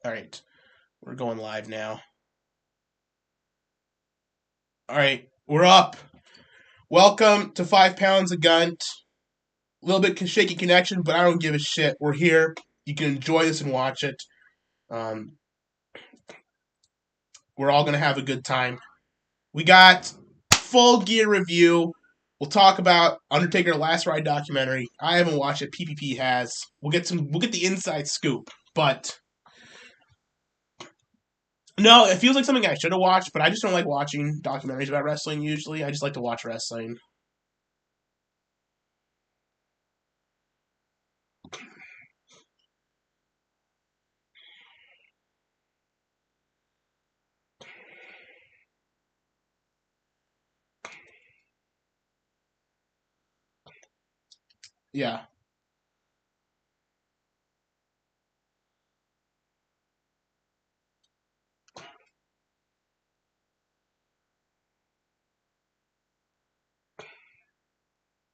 All right, we're going live now. All right, we're up. Welcome to 5 Pounds of Gunt. A little bit shaky connection, but I don't give a shit. We're here. You can enjoy this and watch it. Um, we're all gonna have a good time. We got full gear review. We'll talk about Undertaker Last Ride documentary. I haven't watched it. PPP has. We'll get the inside scoop. But no, it feels like something I should have watched. But I just don't like watching documentaries about wrestling. Usually, I just like to watch wrestling. Yeah.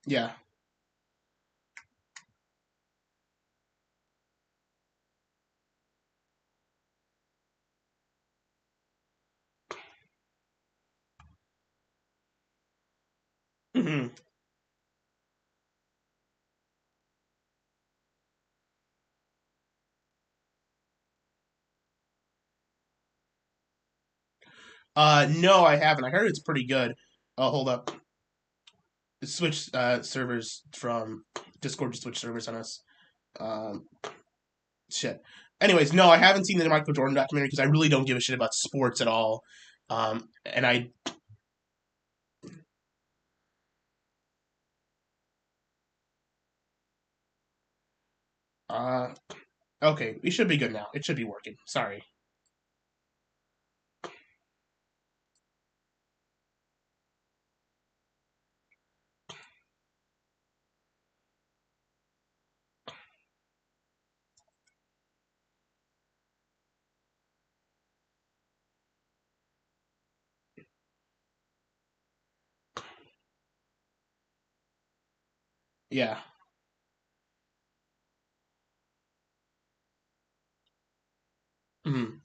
Yeah. Hmm. No, I haven't. I heard it's pretty good. Oh, hold up. Switch servers from Discord to switch servers on us. Um, shit. Anyways, no, I haven't seen the Michael Jordan documentary because I really don't give a shit about sports at all. And I, uh, okay, we should be good now. It should be working. Sorry. Yeah. Hmm.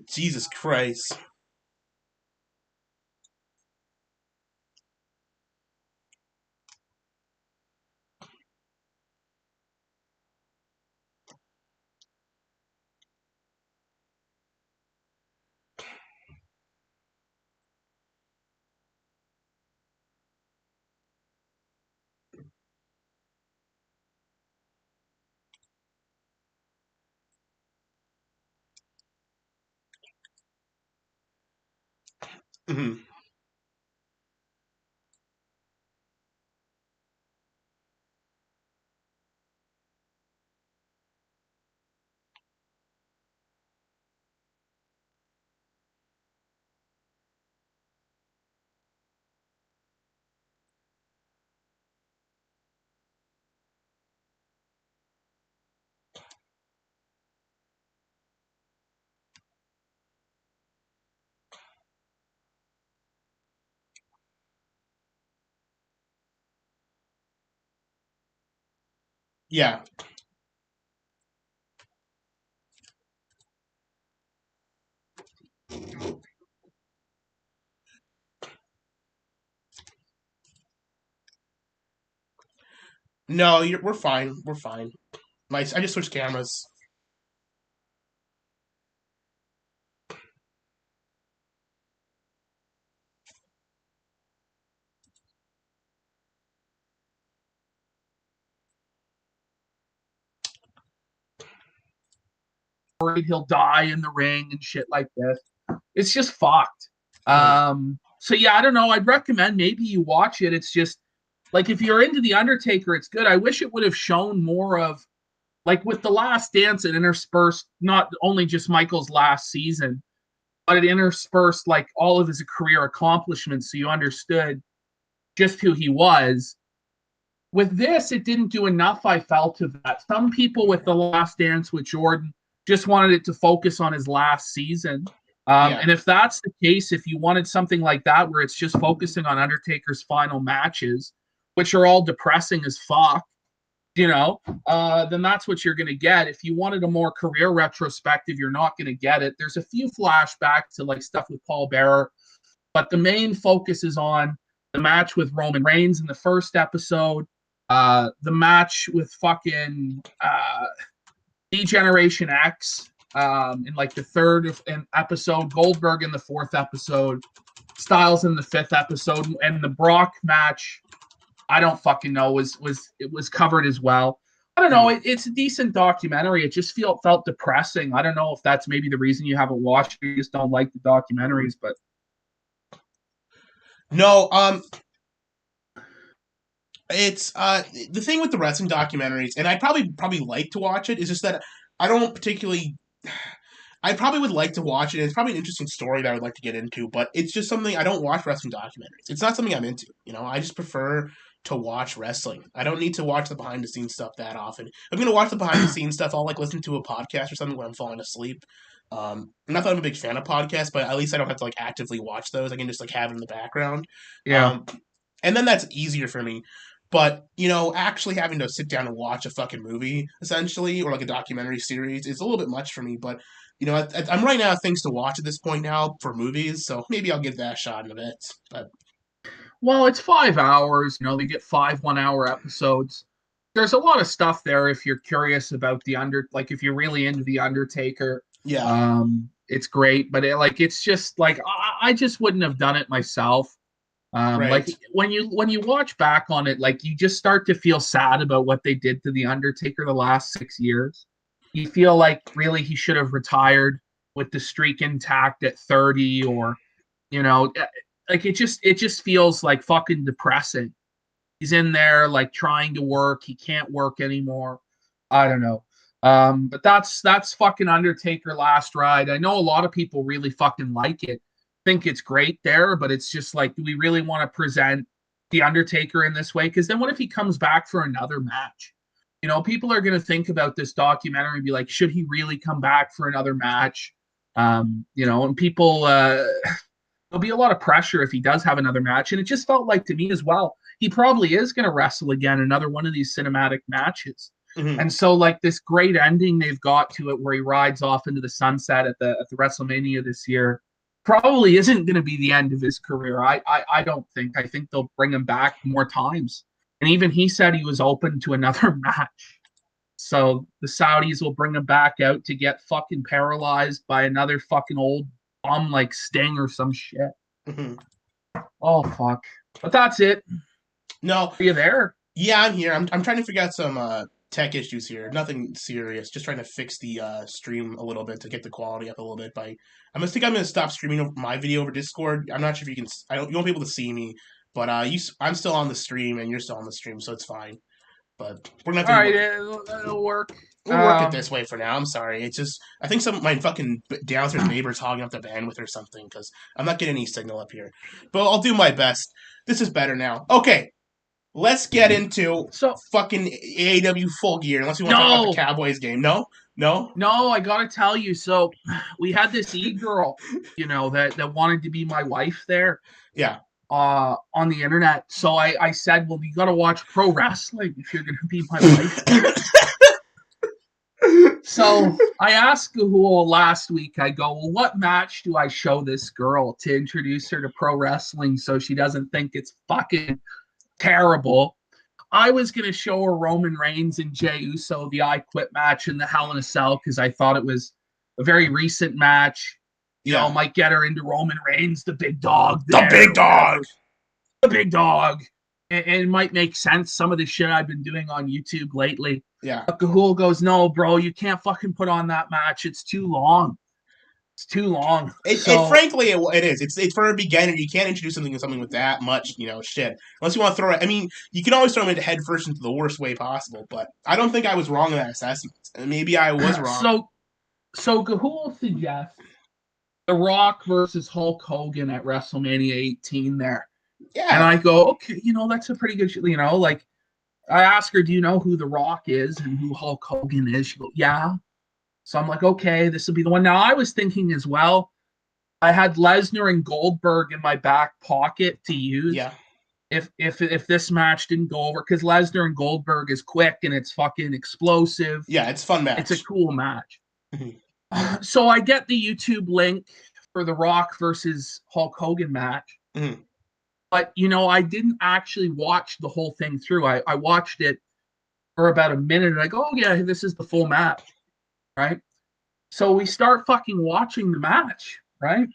Jesus Christ. Hmm. Yeah. No, we're fine. We're fine. I just switched cameras. Worried he'll die in the ring and shit like this. It's just fucked. Hmm. So yeah, I don't know. I'd recommend maybe you watch it. It's just like if you're into the Undertaker, it's good. I wish it would have shown more of like with the Last Dance, it interspersed not only just Michael's last season, but it interspersed like all of his career accomplishments, so you understood just who he was. With this, it didn't do enough, I felt, of that. Some people with The Last Dance with Jordan just wanted it to focus on his last season. Yeah. And if that's the case, if you wanted something like that where it's just focusing on Undertaker's final matches, which are all depressing as fuck, then that's what you're going to get. If you wanted a more career retrospective, you're not going to get it. There's a few flashbacks to like stuff with Paul Bearer, but the main focus is on the match with Roman Reigns in the first episode, the match with fucking D-Generation X in like the third episode, Goldberg in the fourth episode, Styles in the fifth episode, and the Brock match. I don't fucking know. It was covered as well. I don't know. It's a decent documentary. It just felt depressing. I don't know if that's maybe the reason you haven't watched it. You just don't like the documentaries, but No, it's the thing with the wrestling documentaries, and I probably like to watch it. Is just that I don't particularly. I probably would like to watch it. It's probably an interesting story that I would like to get into, but it's just something I don't watch wrestling documentaries. It's not something I'm into. I just prefer to watch wrestling. I don't need to watch the behind the scenes stuff that often. If I'm gonna watch the behind the scenes stuff, I'll like listen to a podcast or something when I'm falling asleep. Not that I'm a big fan of podcasts, but at least I don't have to like actively watch those. I can just like have it in the background. yeah. And then that's easier for me. But, actually having to sit down and watch a fucking movie, essentially, or like a documentary series is a little bit much for me. But, I'm running out of things to watch at this point now for movies, so maybe I'll give that a shot in a bit. But Well, it's 5 hours. They get 5 1-hour episodes. There's a lot of stuff there if you're curious about like if you're really into the Undertaker. yeah, It's great, but it's just like I just wouldn't have done it myself. Like right. when you watch back on it, like you just start to feel sad about what they did to the Undertaker the last 6 years. You feel like really he should have retired with the streak intact at 30, or like it just feels like fucking depressing. He's in there like trying to work, he can't work anymore. I don't know. But that's fucking Undertaker Last Ride. I know a lot of people really fucking like it, think it's great there, but it's just like, do we really want to present the Undertaker in this way? Because then what if he comes back for another match? People are going to think about this documentary and be like, should he really come back for another match? And people, there'll be a lot of pressure if he does have another match. And it just felt like to me as well, he probably is going to wrestle again another one of these cinematic matches. Mm-hmm. And so, like this great ending they've got to it, where he rides off into the sunset at the WrestleMania this year, probably isn't going to be the end of his career. I don't think. I think they'll bring him back more times. And even he said he was open to another match. So the Saudis will bring him back out to get fucking paralyzed by another fucking old bum like Sting or some shit. Mm-hmm. Oh fuck. But that's it. No, Are you there? yeah, I'm here. I'm trying to figure out some tech issues here. Nothing serious. Just trying to fix the stream a little bit to get the quality up a little bit. I'm gonna stop streaming my video over Discord. I'm not sure if you can. You won't be able to see me, but I'm still on the stream and you're still on the stream, so it's fine. But we're gonna All have right, to. it'll work. We'll work it this way for now. I'm sorry. It's just I think some of my fucking downstairs neighbors hogging up the bandwidth or something because I'm not getting any signal up here. But I'll do my best. This is better now. Okay, let's get into fucking AAW Full Gear. Unless you want to talk about the Cowboys game. No. No, I gotta tell you. So we had this e-girl, that wanted to be my wife there. Yeah. On the internet. So I said, well, you gotta watch pro wrestling if you're gonna be my wife. So I asked GAHOOLE last week, I go, well, what match do I show this girl to introduce her to pro wrestling so she doesn't think it's fucking terrible? I was going to show her Roman Reigns and Jey Uso, the I Quit match in the Hell in a Cell, because I thought it was a very recent match. Might get her into Roman Reigns, the big dog. The big dog. The big dog. And it might make sense, some of the shit I've been doing on YouTube lately. Yeah. But GAHOOLE goes, no, bro, you can't fucking put on that match. It's too long. It's too long. Frankly, it is. It's for a beginner. You can't introduce something with that much, shit. Unless you want to throw it. I mean, you can always throw them into head first into the worst way possible. But I don't think I was wrong in that assessment. Maybe I was wrong. So GAHOOLE suggests The Rock versus Hulk Hogan at WrestleMania 18 there. Yeah. And I go, okay, that's a pretty good, like I asked her, "Do you know who The Rock is and who Hulk Hogan is?" She goes, "Yeah." So I'm like, "Okay, this will be the one." Now I was thinking as well. I had Lesnar and Goldberg in my back pocket to use Yeah. if this match didn't go over, because Lesnar and Goldberg is quick and it's fucking explosive. Yeah, it's a fun It's a match. cool match. Mhm. So I get the YouTube link for the Rock versus Hulk Hogan match. Mhm. But I didn't actually watch the whole thing through. I watched it for about a minute and I go, "Oh yeah, this is the full match." Right. So we start fucking watching the match, right?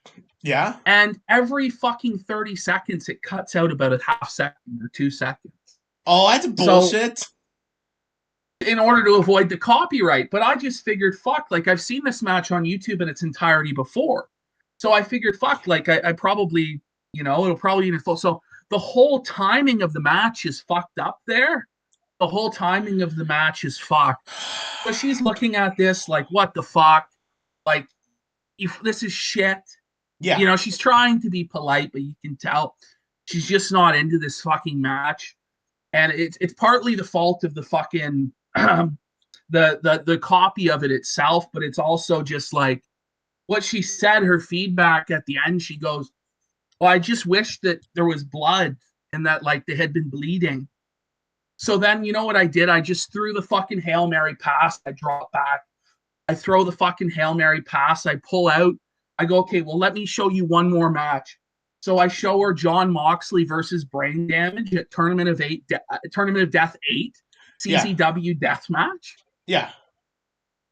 Yeah. And every fucking 30 seconds it cuts out about a half second or 2 seconds. Oh, that's So bullshit. in order to avoid the copyright. But I just figured, fuck, like I've seen this match on YouTube in its entirety before. So I figured, fuck, like I probably, it'll probably even full. So the whole timing of the match is fucked up there. The whole timing of the match is fucked. So she's looking at this like, what the fuck? Like, if this is shit. Yeah. She's trying to be polite, but you can tell she's just not into this fucking match. And it's partly the fault of the fucking the copy of it itself, but it's also just like what she said, her feedback at the end. She goes, "Well, I just wish that there was blood and that like they had been bleeding." So then you know what I did? I just threw the fucking Hail Mary pass. I drop back. I throw the fucking Hail Mary pass. I pull out. I go, "Okay, well, let me show you one more match." So I show her John Moxley versus Brain Damage at Tournament of Death 8, Yeah. CZW Death Match. Yeah.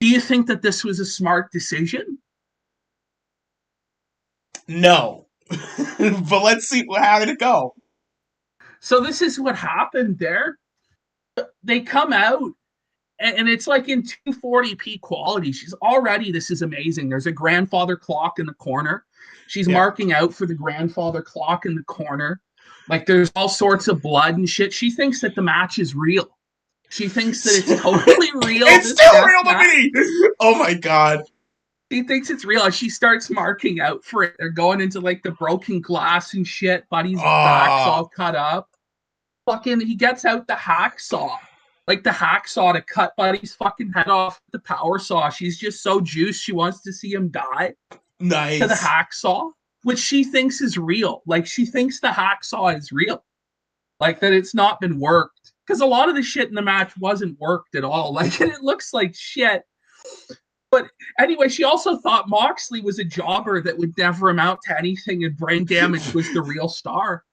Do you think that this was a smart decision? No. But let's see how did it go. So this is what happened there. They come out and it's like in 240p quality. This is amazing. There's a grandfather clock in the corner. She's Yeah. marking out for the grandfather clock in the corner. Like there's all sorts of blood and shit. She thinks that the match is real. She thinks that it's totally real. It's This still death real to match. me. Oh my god. She thinks it's real. She starts marking out for it. They're going into like the broken glass and shit. Buddy's back's Oh. all cut up. Fucking, he gets out the hacksaw. Like the hacksaw to cut Buddy's fucking head off with the power saw. She's just so juiced. She wants to see him die to the Nice. hacksaw, which she thinks is real. Like she thinks the hacksaw is real. Like that it's not been worked. Because a lot of the shit in the match wasn't worked at all. Like, and it looks like shit. But anyway, she also thought Moxley was a jobber that would never amount to anything, and Brain Damage was the real star.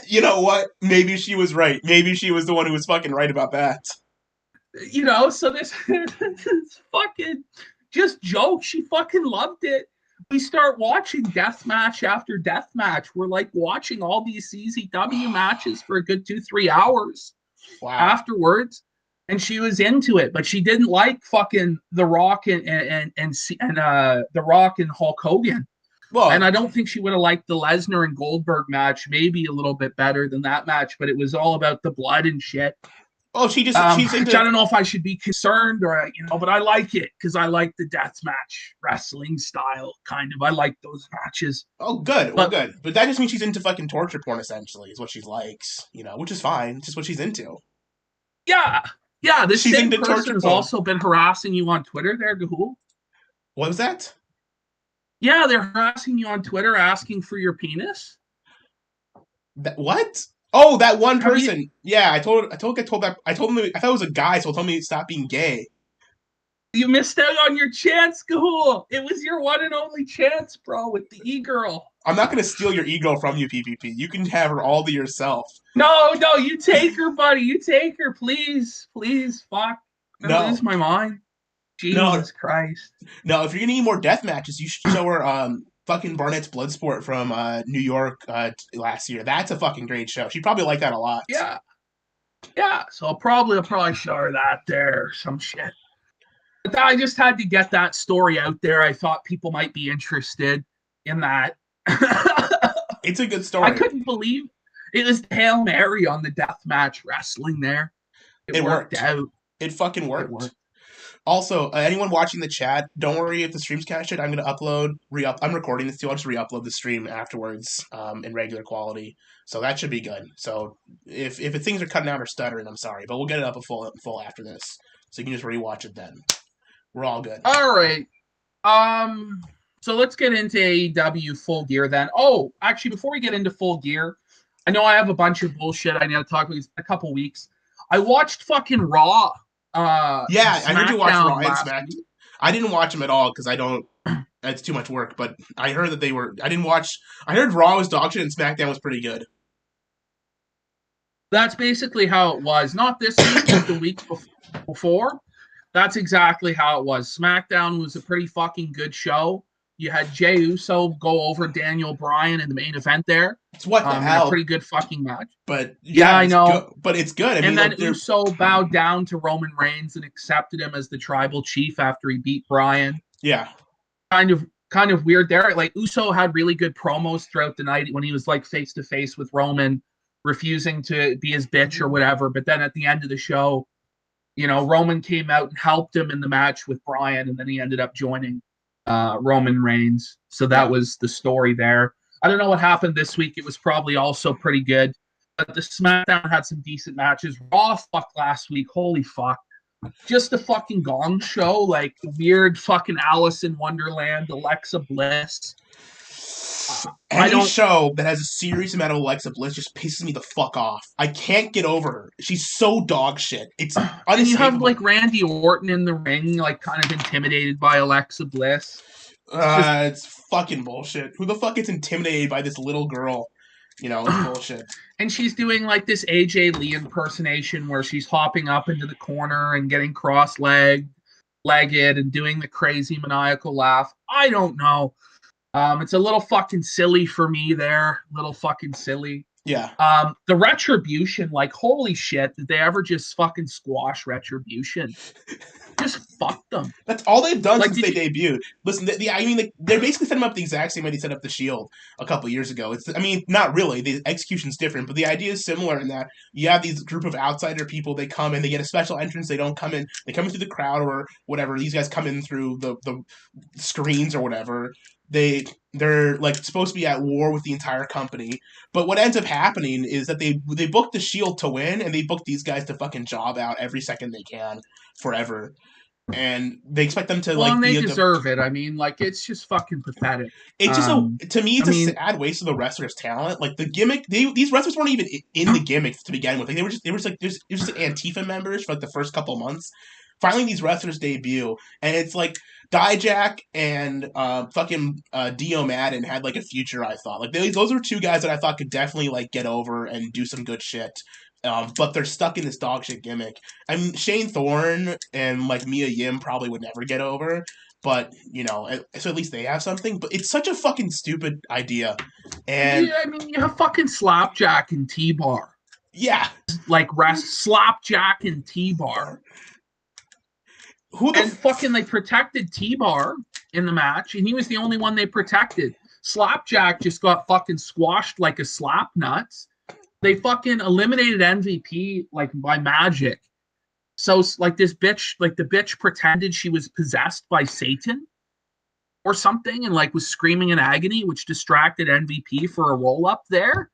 You know what? Maybe she was right. Maybe she was the one who was fucking right about that. So this fucking just joke. She fucking loved it. We start watching death match after death match. We're like watching all these CZW matches for a good 2-3 hours Wow. afterwards. And she was into it, but she didn't like fucking The Rock and The Rock and Hulk Hogan. Well, And I don't think she would have liked the Lesnar and Goldberg match, maybe a little bit better than that match, but it was all about the blood and shit. she's Which I into. don't know if I should be concerned or but I like it because I like the deathmatch wrestling style, kind of. I like those matches. Oh, good. Well, good. But that just means she's into fucking torture porn, essentially, is what she likes. Which is fine. It's just what she's into. Yeah. This She's same into person torture has porn. also been harassing you on Twitter there, Gahool. What was that? Yeah, they're harassing you on Twitter, asking for your penis. What? Oh, that one person. Yeah, I told him. I told him. I thought it was a guy, so I told me to stop being gay. You missed out on your chance, Gahool. It was your one and only chance, bro, with the e-girl. I'm not gonna steal your ego from you, PPP. You can have her all to yourself. No, you take her, buddy. You take her, please. Fuck. I'm gonna lose my mind. Jesus Christ. No, if you're gonna need more death matches, you should show her fucking Barnett's Bloodsport from New York last year. That's a fucking great show. She'd probably like that a lot. Yeah. So I'll probably show her that there or some shit. But I just had to get that story out there. I thought people might be interested in that. It's a good story. I couldn't believe it was Hail Mary on the deathmatch wrestling there. It worked out. It fucking worked. Also, anyone watching the chat, don't worry if the stream's cached. I'm gonna I'm recording this too. I'll just re-upload the stream afterwards, in regular quality. So that should be good. So if things are cutting out or stuttering, I'm sorry, but we'll get it up a full after this, so you can just rewatch it then. We're all good. All right. So let's get into AEW Full Gear then. Oh, actually, before we get into Full Gear, I know I have a bunch of bullshit I need to talk about a couple weeks. I watched fucking Raw. Yeah, I heard you watch Raw and SmackDown. Week. I didn't watch them at all because I don't. It's too much work. But I heard that they were. I didn't watch. I heard Raw was dog shit and SmackDown was pretty good. That's basically how it was. Not this week, but the week before. That's exactly how it was. SmackDown was a pretty fucking good show. You had Jey Uso go over Daniel Bryan in the main event there. It's what the hell? A pretty good fucking match. But yeah, I know. Good. But it's good. I mean, and then Uso bowed down to Roman Reigns and accepted him as the tribal chief after he beat Bryan. Yeah. Kind of weird there. Like Uso had really good promos throughout the night when he was like face to face with Roman, refusing to be his bitch or whatever. But then at the end of the show, Roman came out and helped him in the match with Bryan, and then he ended up joining Roman Reigns. So that was the story there. I don't know what happened this week. It was probably also pretty good. But the SmackDown had some decent matches. Raw fuck last week. Holy fuck. Just a fucking gong show. Like weird fucking Alice in Wonderland, Alexa Bliss. Any show that has a serious amount of Alexa Bliss just pisses me the fuck off. I can't get over her. She's so dog shit. It's unescapable. And you have like Randy Orton in the ring, like kind of intimidated by Alexa Bliss. It's fucking bullshit. Who the fuck gets intimidated by this little girl? It's bullshit. And she's doing like this AJ Lee impersonation where she's hopping up into the corner and getting cross-legged and doing the crazy maniacal laugh. I don't know. It's a little fucking silly for me there. Little fucking silly. Yeah. The Retribution, like, holy shit, did they ever just fucking squash Retribution? Just fuck them. That's all they've done since they debuted. Listen, they're basically setting up the exact same way they set up the Shield a couple years ago. Not really. The execution's different, but the idea is similar in that you have these group of outsider people. They come in, they get a special entrance. They don't come in. They come in through the crowd or whatever. These guys come in through the screens or whatever. They're like supposed to be at war with the entire company, but what ends up happening is that they book the Shield to win, and they book these guys to fucking job out every second they can, forever, and they expect them to and they deserve it. I mean, like, it's just fucking pathetic. It's just to me, it's a sad waste of the wrestlers' talent. Like the gimmick, these wrestlers weren't even in the gimmick to begin with. Like, they were just Antifa members for like the first couple months. Finally, these wrestlers debut, and it's like Dijak and fucking Dio Madden had like a future. I thought like those were two guys that I thought could definitely like get over and do some good shit. But they're stuck in this dog shit gimmick. I mean, Shane Thorne and like Mia Yim probably would never get over, but so at least they have something. But it's such a fucking stupid idea. And yeah, I mean, you have fucking Slapjack and T-Bar. Yeah, like Slapjack and T-Bar. Fucking they protected T-Bar in the match, and he was the only one they protected. Slapjack just got fucking squashed like a slap nuts. They fucking eliminated MVP like by magic. So like this bitch, like the bitch pretended she was possessed by Satan or something and like was screaming in agony, which distracted MVP for a roll up there.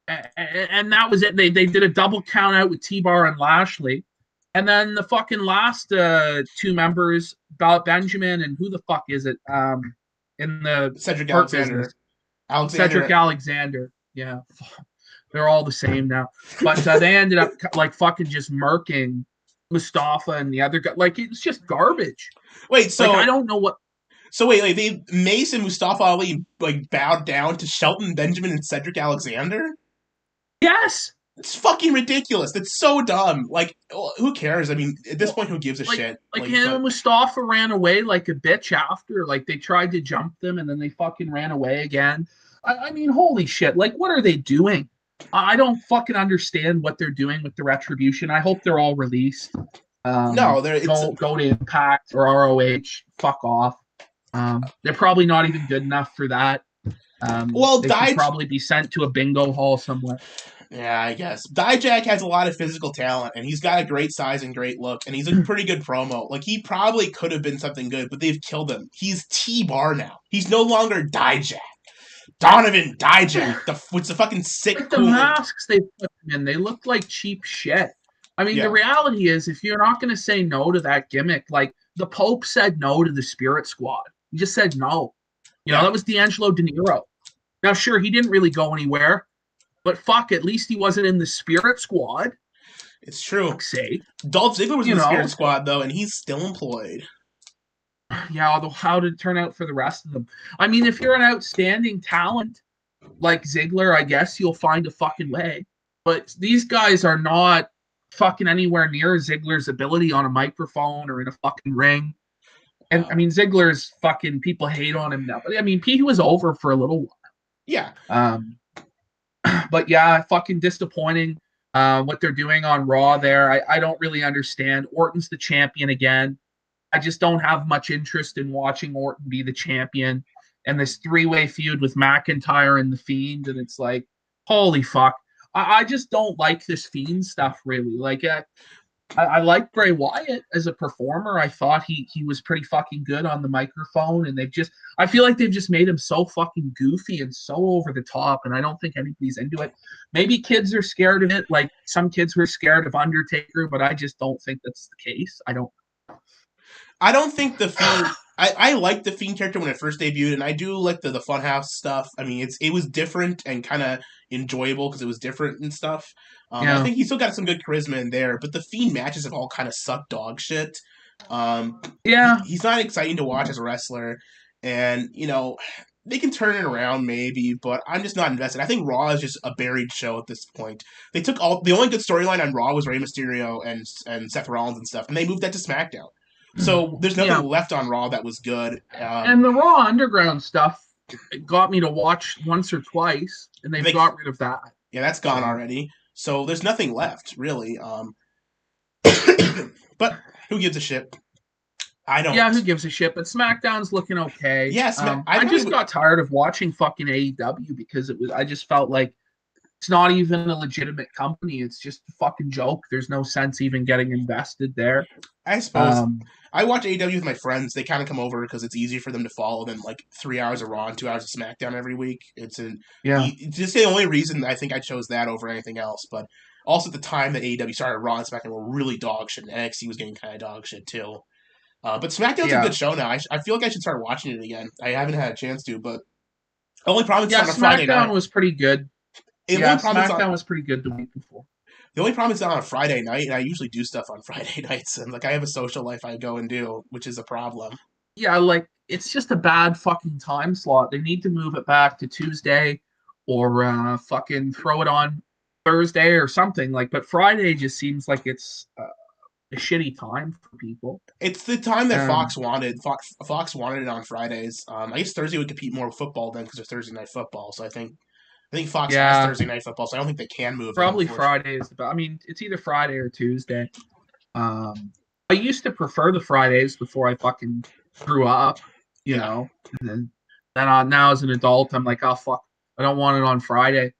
And that was it. They did a double count out with T-Bar and Lashley. And then the fucking last two members, Benjamin and who the fuck is it? In the Cedric Alexander. Cedric Alexander. Yeah. They're all the same now. But they ended up like fucking just murking Mustafa and the other guy. Like, it's just garbage. Wait, so I don't know what. So wait, they Mace and Mustafa Ali like bowed down to Shelton Benjamin and Cedric Alexander? Yes. It's fucking ridiculous. That's so dumb. Like, who cares? I mean, at this point, who gives a shit? Like Mustafa ran away like a bitch after. Like, they tried to jump them, and then they fucking ran away again. I mean, holy shit. Like, what are they doing? I don't fucking understand what they're doing with the Retribution. I hope they're all released. No, go to Impact or ROH. Fuck off. They're probably not even good enough for that. They should probably be sent to a bingo hall somewhere. Yeah, I guess. Dijak has a lot of physical talent, and he's got a great size and great look, and he's a pretty good promo. Like, he probably could have been something good, but they've killed him. He's T-Bar now. He's no longer Dijak. Donovan Dijak, with the fucking sick, Like the cool... masks they put them in, they look like cheap shit. I mean, the Yeah, reality is, if you're not going to say no to that gimmick, like the Pope said no to the Spirit Squad, he just said no. You know, yeah, that was D'Angelo De Niro. Now, sure, he didn't really go anywhere, but fuck, at least he wasn't in the Spirit Squad. it's true. Fuck's sake, Dolph Ziggler was in you the Spirit know. Squad, though, and he's still employed. Yeah, although how did it turn out for the rest of them? I mean, if you're an outstanding talent like Ziggler, I guess you'll find a fucking way. But these guys are not fucking anywhere near Ziggler's ability on a microphone or in a fucking ring. And I No. mean, Ziggler's fucking people hate on him now. But I mean, he was over for a little Yeah. while. But yeah, fucking disappointing what they're doing on Raw there. I don't really understand. Orton's the champion again. I just don't have much interest in watching Orton be the champion. And this three-way feud with McIntyre and The Fiend. And it's like, holy fuck. I just don't like this Fiend stuff, really. Like, I like Bray Wyatt as a performer. I thought he was pretty fucking good on the microphone, and I feel like they've just made him so fucking goofy and so over the top, and I don't think anybody's into it. Maybe kids are scared of it, like some kids were scared of Undertaker, but I just don't think that's the case. I don't think the Fiend... I liked the Fiend character when it first debuted, and I do like the Funhouse stuff. I mean, it was different and kind of enjoyable because it was different and stuff. I Yeah, think he still got some good charisma in there, but the Fiend matches have all kind of sucked dog shit. Um, yeah, he's not exciting to watch as a wrestler, and they can turn it around maybe, but I'm just not invested. I think Raw is just a buried show at this point. They took the only good storyline on Raw was Rey Mysterio and Seth Rollins and stuff, and they moved that to SmackDown. So there's nothing yeah. left on Raw that was good. And the Raw Underground stuff got me to watch once or twice, and they've They, got rid of that. yeah, that's gone So already. So there's nothing left really. But who gives a shit? I yeah, don't. who gives a shit? But SmackDown's looking okay. Yes, I I probably just would. got tired of watching fucking AEW because I just felt like it's not even a legitimate company. It's just a fucking joke. There's no sense even getting invested there. I suppose Um, I watch AEW with my friends. They kind of come over because it's easier for them to follow than like 3 hours of Raw and 2 hours of SmackDown every week. yeah, It's just the only reason I think I chose that over anything else. But also at the time that AEW started, Raw and SmackDown were really dog shit, and NXT was getting kind of dog shit too. But SmackDown's a yeah, good show now. I feel like I should start watching it again. I haven't had a chance to, but the only problem is it's yeah. on a Friday SmackDown night. was pretty good. The Yeah, only problem is on SmackDown was pretty good the week before. the only problem is it's on a Friday night, and I usually do stuff on Friday nights, and like I have a social life I go and do, which is a problem. Yeah, like it's just a bad fucking time slot. They need to move it back to Tuesday or fucking throw it on Thursday or something. Like, but Friday just seems like it's a shitty time for people. It's the time that Um, Fox wanted. Fox wanted it on Fridays. I guess Thursday would compete more with football then because of Thursday night football. So I think Fox has yeah, Thursday night football, so I don't think they can move it. probably Unfortunately, Friday is the best. I mean, it's either Friday or Tuesday. Um, I used to prefer the Fridays before I fucking grew up, you yeah. know. And then now as an adult, I'm like, oh fuck, I don't want it on Friday.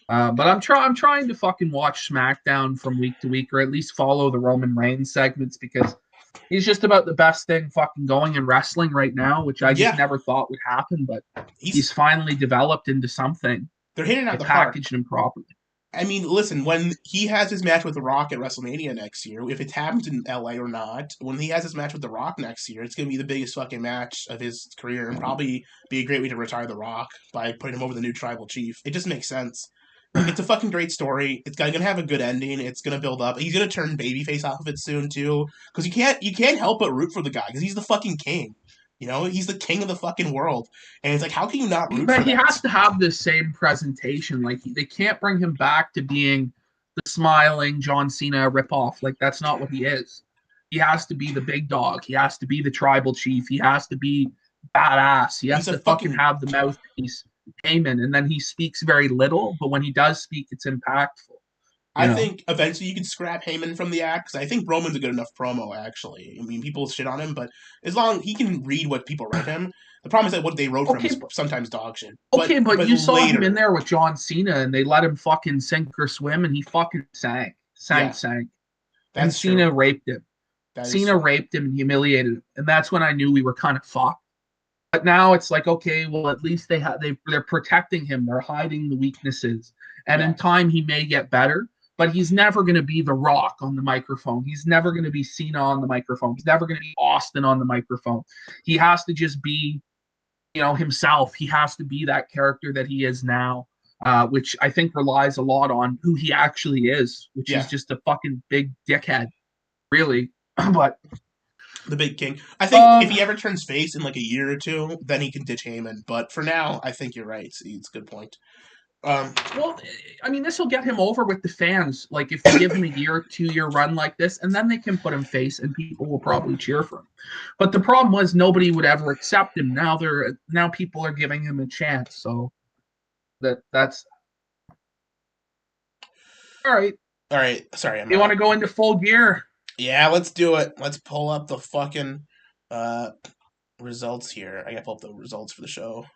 But I'm trying to fucking watch SmackDown from week to week, or at least follow the Roman Reigns segments because he's just about the best thing fucking going in wrestling right now, which I just Yeah, never thought would happen. But he's he's finally developed into something. they're hitting They out the park. packaged him properly. I mean, listen, when he has his match with The Rock at WrestleMania next year, if it happens in LA or not, when he has his match with The Rock next year, it's going to be the biggest fucking match of his career and probably be a great way to retire The Rock by putting him over the new tribal chief. It just makes sense. Like, it's a fucking great story. It's going to have a good ending. It's going to build up. He's going to turn babyface off of it soon, too. Because you can't help but root for the guy because he's the fucking king. He's the king of the fucking world. And it's like, how can you not root for But he that? has to have the same presentation. Like they can't bring him back to being the smiling John Cena ripoff. Like that's not what he is. He has to be the big dog. He has to be the tribal chief. He has to be badass. He He's has a to fucking fucking have the mouthpiece payment. And then he speaks very little, but when he does speak, it's impactful. I think eventually you can scrap Heyman from the act, because I think Roman's a good enough promo, actually. I mean, people shit on him, but as long he can read what people write him. The problem is that what they wrote for him is sometimes dog shit. Okay, but you saw him in later, there with John Cena, and they let him fucking sink or swim, and he fucking sank. yeah, And that's Cena true. raped him. That is Cena true. raped him and humiliated him, and that's when I knew we were kind of fucked. But now it's like, okay, well, at least they're protecting him. They're hiding the weaknesses, and Yeah. in time he may get better. But he's never going to be The Rock on the microphone. He's never going to be Cena on the microphone. He's never going to be Austin on the microphone. He has to just be, himself. He has to be that character that he is now, which I think relies a lot on who he actually is, which is just a fucking big dickhead, really. But the Big King. I think if he ever turns face in like a year or two, then he can ditch Heyman. But for now, I think you're right. It's a good point. Well, I mean, this will get him over with the fans. Like, if they give him a 2-year run like this, and then they can put him face, and people will probably cheer for him. But the problem was nobody would ever accept him. Now people are giving him a chance. So that's all right. All right. Sorry, You want to go into Full Gear? Yeah, let's do it. Let's pull up the fucking results here. I gotta pull up the results for the show.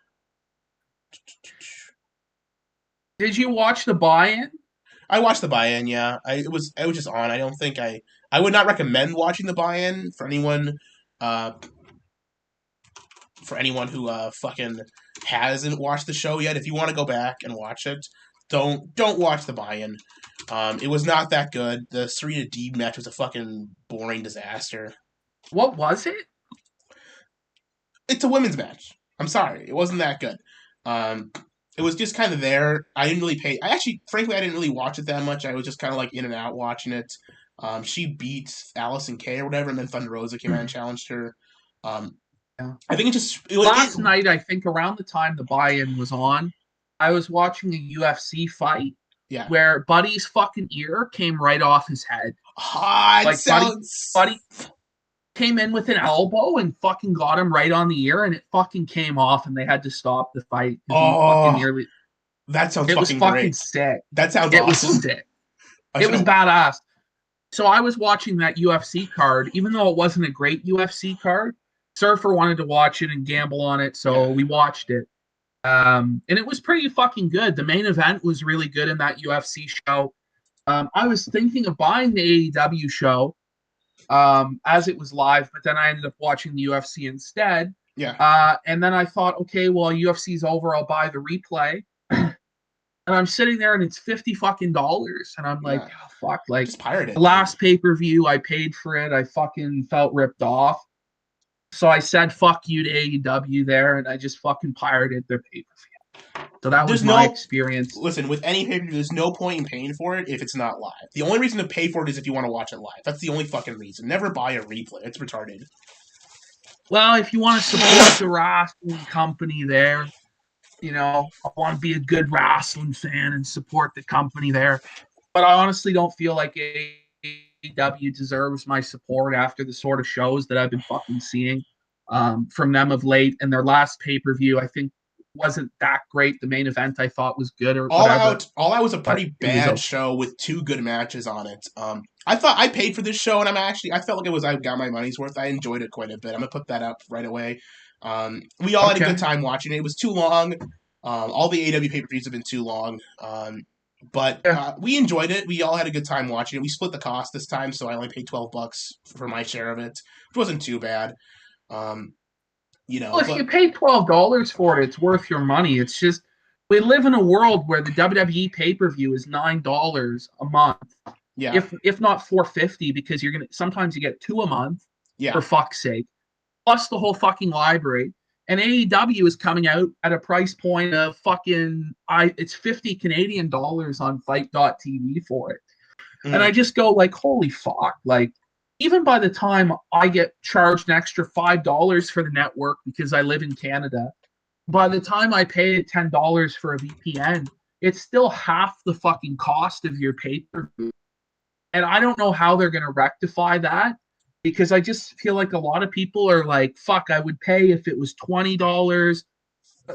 Did you watch the buy-in? I watched the buy-in. Yeah, it was just on. I don't think I would not recommend watching the buy-in for anyone. For anyone who fucking hasn't watched the show yet. If you want to go back and watch it, don't watch the buy-in. It was not that good. The Serena Deeb match was a fucking boring disaster. What was it? It's a women's match. I'm sorry, it wasn't that good. It was just kind of there. I didn't really pay. Frankly, I didn't really watch it that much. I was just kind of like in and out watching it. She beat Allison Kay or whatever, and then Thunder Rosa came out and challenged her. Yeah. I think last night. I think around the time the buy-in was on, I was watching a UFC fight. Yeah. Where Buddy's fucking ear came right off his head. Buddy came in with an elbow and fucking got him right on the ear, and it fucking came off, and they had to stop the fight. That sounds it was fucking great. sick. That sounds awesome. It was sick. It was badass. So I was watching that UFC card, even though it wasn't a great UFC card. Surfer wanted to watch it and gamble on it, so we watched it. And it was pretty fucking good. The main event was really good in that UFC show. I was thinking of buying the AEW show as it was live, but then I ended up watching the UFC instead. Yeah. And then I thought, okay, well, UFC's over. I'll buy the replay. And I'm sitting there, and it's $50 fucking dollars, and I'm like, oh, fuck, like just pirate it. The last pay-per-view, I paid for it. I fucking felt ripped off. So I said, fuck you to AEW there, and I just fucking pirated their pay-per-view. So that was my experience. Listen, with any pay-per-view, there's no point in paying for it if it's not live. The only reason to pay for it is if you want to watch it live. That's the only fucking reason. Never buy a replay. It's retarded. Well, if you want to support the wrestling company there, I want to be a good wrestling fan and support the company there. But I honestly don't feel like AEW deserves my support after the sort of shows that I've been fucking seeing from them of late. And their last pay-per-view, I think, wasn't that great. The main event I thought was good or whatever. All Out was a pretty bad show with 2 good matches on it. I thought I paid for this show, and I felt like I got my money's worth. I enjoyed it quite a bit. I'm gonna put that up right away. We all had a good time watching it. It was too long. All the AEW pay-per-views have been too long. But we enjoyed it. We all had a good time watching it. We split the cost this time, so I only paid $12 for my share of it, which wasn't too bad. If you pay $12 for it, it's worth your money. It's just we live in a world where the WWE pay-per-view is $9 a month. Yeah. If not $4.50, because sometimes you get 2 a month. Yeah. For fuck's sake. Plus the whole fucking library. And AEW is coming out at a price point of it's 50 Canadian dollars on fight.tv for it. Mm. And I just go like, holy fuck. Like, even by the time I get charged an extra $5 for the network because I live in Canada, by the time I pay $10 for a VPN, it's still half the fucking cost of your pay-per-view. And I don't know how they're going to rectify that. Because I just feel like a lot of people are like, fuck, I would pay if it was $20,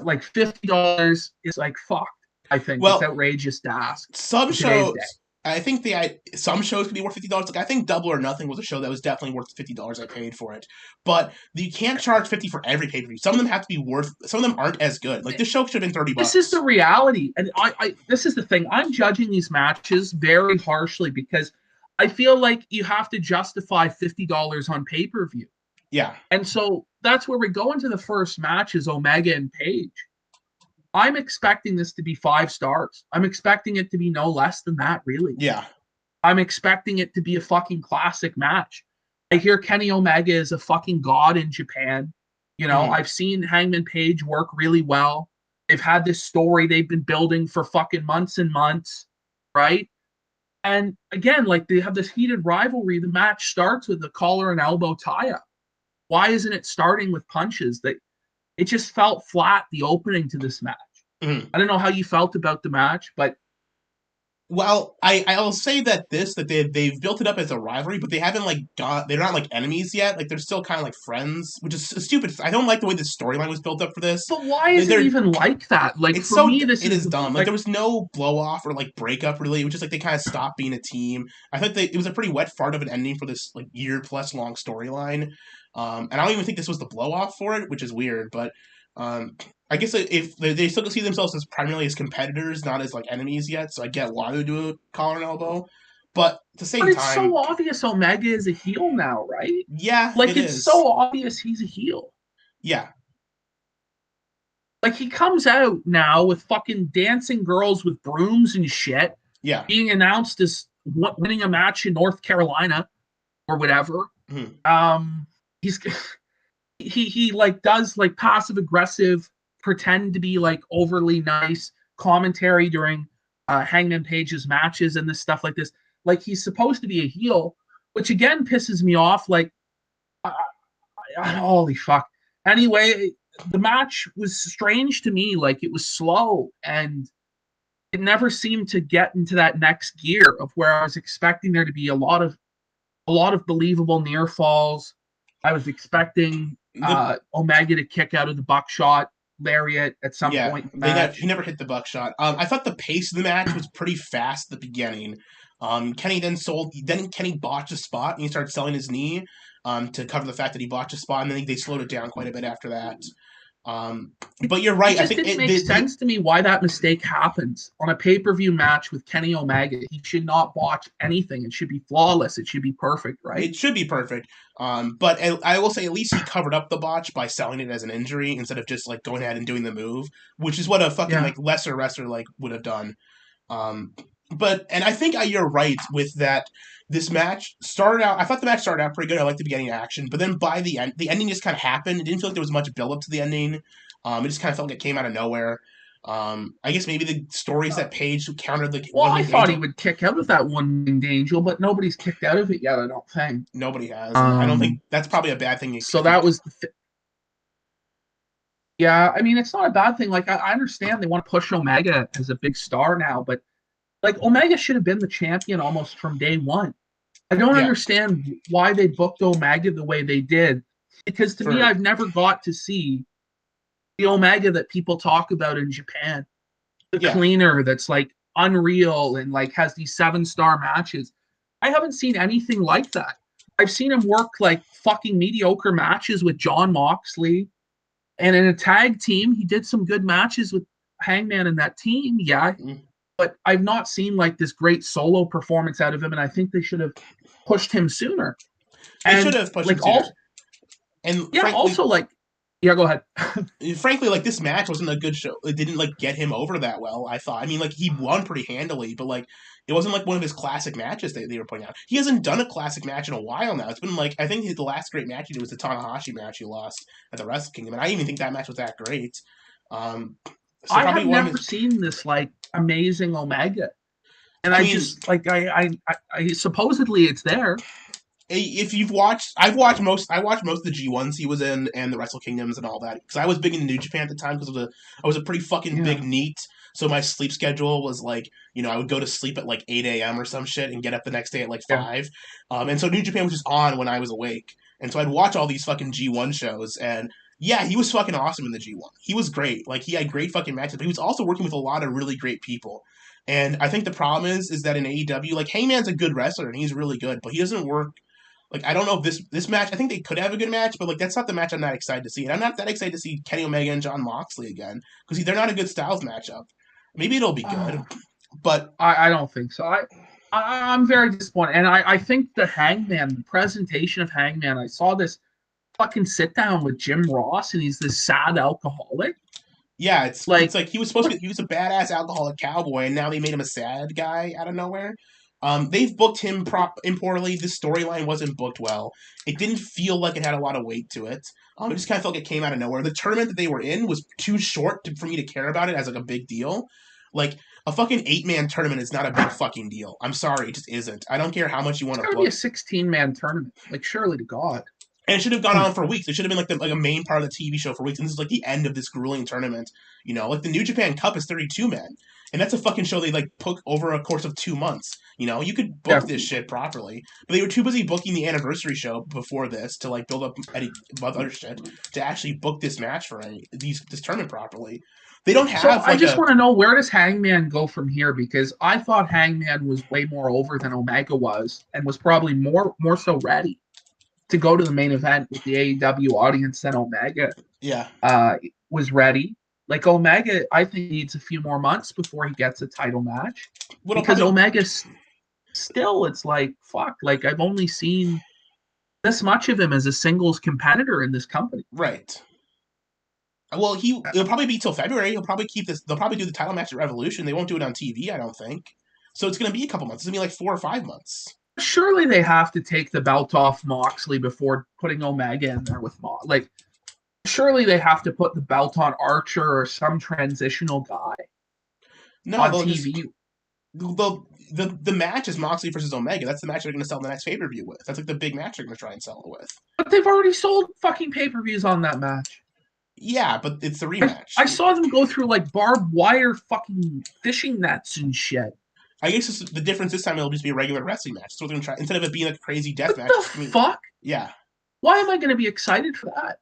like $50 is like, fuck. I think it's outrageous to ask. Some shows I think some shows could be worth $50. Like I think Double or Nothing was a show that was definitely worth $50. I paid for it, but you can't charge 50 for every pay per view. Some of them have to be worth. Some of them aren't as good. Like this show should have been This is the $30. reality, and this is the thing. I'm judging these matches very harshly because I feel like you have to justify $50 on pay per view, Yeah, and so that's where we go into the first match is Omega and Page. I'm expecting this to be 5 stars. I'm expecting it to be no less than that, really. yeah, I'm expecting it to be a fucking classic match. I hear Kenny Omega is a fucking god in Japan. You know, mm-hmm. I've seen Hangman Page work really well. They've had this story they've been building for fucking months and months, right? And again, like they have this heated rivalry. The match starts with a collar and elbow tie-up. Why isn't it starting with punches? That it just felt flat the opening to this match. Mm-hmm. I don't know how you felt about the match, but Well, I'll say that they've built it up as a rivalry, but they haven't like they're not like enemies yet. Like they're still kind of like friends, which is stupid. I don't like the way the storyline was built up for this. why is it They're even like that? Like It's for me, this it is is the dumb. Like like there was no blow off or like breakup really. It was just like they kind of stopped being a team. I thought it was a pretty wet fart of an ending for this like year plus long storyline. And I don't even think this was the blow off for it, which is weird. But I guess if they still see themselves as primarily as competitors, not as like enemies yet. So I get why they do a collar and elbow. But at the but same it's time, so obvious Omega is a heel now, right? yeah, Like it it's is. so obvious he's a heel. Yeah, Like he comes out now with fucking dancing girls with brooms and shit, yeah. being announced as winning a match in North Carolina or whatever. Mhm. He's he like does like passive aggressive, pretend to be like overly nice commentary during Hangman Page's matches and this stuff like this. Like he's supposed to be a heel, which again pisses me off. Like, holy fuck. Anyway, the match was strange to me. Like it was slow and it never seemed to get into that next gear of where I was expecting there to be a lot of believable near falls. I was expecting The Omega to kick out of the buckshot lariat at some Yeah, point in the he match. never hit the buckshot. I thought the pace of the match was pretty fast at the beginning. Then Kenny botched a spot and he started selling his knee to cover the fact that he botched a spot, and then they slowed it down quite a bit after that. But you're It right. I just think didn't make sense to me why that mistake happens on a pay-per-view match with Kenny Omega. He should not botch anything. It should be flawless. It should be perfect, right? it should be perfect. But I will say at least he covered up the botch by selling it as an injury instead of just like going ahead and doing the move, which is what a fucking Yeah. like lesser wrestler like would have done. Um, and I think you're right with that. This match started out. I thought the match started out pretty good. I liked the beginning action, but then by the end, the ending just kind of happened. It didn't feel like there was much build up to the ending. It just kind of felt like it came out of nowhere. I guess maybe the stories that Page countered the Well, one I winged thought he angel. would kick out of that one winged angel, but nobody's kicked out of it yet. I don't think. Nobody has, and I don't think Um, that's probably a bad thing. so If you, that was yeah. I mean, it's not a bad thing. Like I understand they want to push Omega as a big star now, but like Omega should have been the champion almost from day one. I don't yeah, understand why they booked Omega the way they did, because to me, for I've never got to see the Omega that people talk about in Japan, the yeah, cleaner that's like unreal and like has these 7 star matches. I haven't seen anything like that. I've seen him work like fucking mediocre matches with John Moxley, and in a tag team, he did some good matches with Hangman in that team. Yeah, mm, but I've not seen like this great solo performance out of him, and I think they should have pushed him sooner. they should And have pushed him like sooner. also, And yeah, also like, yeah, go ahead. frankly, like this match wasn't a good show. It didn't like get him over that well. I thought. I mean, like he won pretty handily, but like it wasn't like one of his classic matches they were putting out. He hasn't done a classic match in a while now. It's been like I think the last great match he did was the Tanahashi match he lost at the Wrestle Kingdom, and I didn't even think that match was that great. Um, so I probably have one of never his. seen this like amazing Omega, and I I mean, just like I supposedly it's there. if you've watched, I watched most of the G1s he was in and the Wrestle Kingdoms and all that because I was big in New Japan at the time because I was a pretty fucking big Yeah, neat. So my sleep schedule was like, I would go to sleep at like 8 a.m. or some shit and get up the next day at like yeah. 5. And so New Japan was just on when I was awake. And so I'd watch all these fucking G1 shows. And Yeah, he was fucking awesome in the G1. He was great. Like, he had great fucking matches, but he was also working with a lot of really great people. And I think the problem is that in AEW, like, Hangman's a good wrestler and he's really good, but he doesn't work. Like, I don't know if this match, I think they could have a good match, but like that's not the match I'm not excited to see. And I'm not that excited to see Kenny Omega and John Moxley again because they're not a good styles matchup. Maybe it'll be good, but I don't think so. I'm very disappointed, and I think the Hangman, the presentation of Hangman, I saw this fucking sit down with Jim Ross, and he's this sad alcoholic. yeah, it's Like, it's like he was supposed to be, he was a badass alcoholic cowboy, and now they made him a sad guy out of nowhere. They've booked him poorly. This storyline wasn't booked well. It didn't feel like it had a lot of weight to it. It just kind of felt like it came out of nowhere. The tournament that they were in was too short for me to care about it as like a big deal. Like a fucking 8-man tournament is not a big fucking deal. I'm sorry, it just isn't. I don't care how much you want it's to got to be book. a 16-man tournament. Like, surely to God. And it should have gone on for weeks. It should have been like a main part of the TV show for weeks. And this is like the end of this grueling tournament. You know, like the New Japan Cup is 32 men, and that's a fucking show they like put over a course of 2 months. You know, you could book Yeah. this shit properly, but they were too busy booking the anniversary show before this to like build up any other shit to actually book this match for this tournament properly. They don't So have I like just a want to know, where does Hangman go from here? Because I thought Hangman was way more over than Omega was, and was probably more so ready to go to the main event with the AEW audience than Omega yeah. was ready. Like, Omega, I think, needs a few more months before he gets a title match, What'll because probably Omega's still, it's like, fuck, like, I've only seen this much of him as a singles competitor in this company. right. Well, it'll probably be till February. He'll probably keep this. They'll probably do the title match at Revolution. They won't do it on TV, I don't think. So it's going to be a couple months. It's going to be like 4 or 5 months. Surely they have to take the belt off Moxley before putting Omega in there with Mox. Like, surely they have to put the belt on Archer or some transitional guy No, on they'll just TV. the match is Moxley versus Omega. That's the match they're going to sell the next pay per view with. That's like the big match they're going to try and sell it with. But they've already sold fucking pay-per-views on that match. Yeah, but it's the rematch. I saw them go through like barbed wire fucking fishing nets and shit. I guess the difference this time it'll just be a regular wrestling match. So they're going to try instead of it being like a crazy death match. What the fuck? Yeah. Why am I going to be excited for that?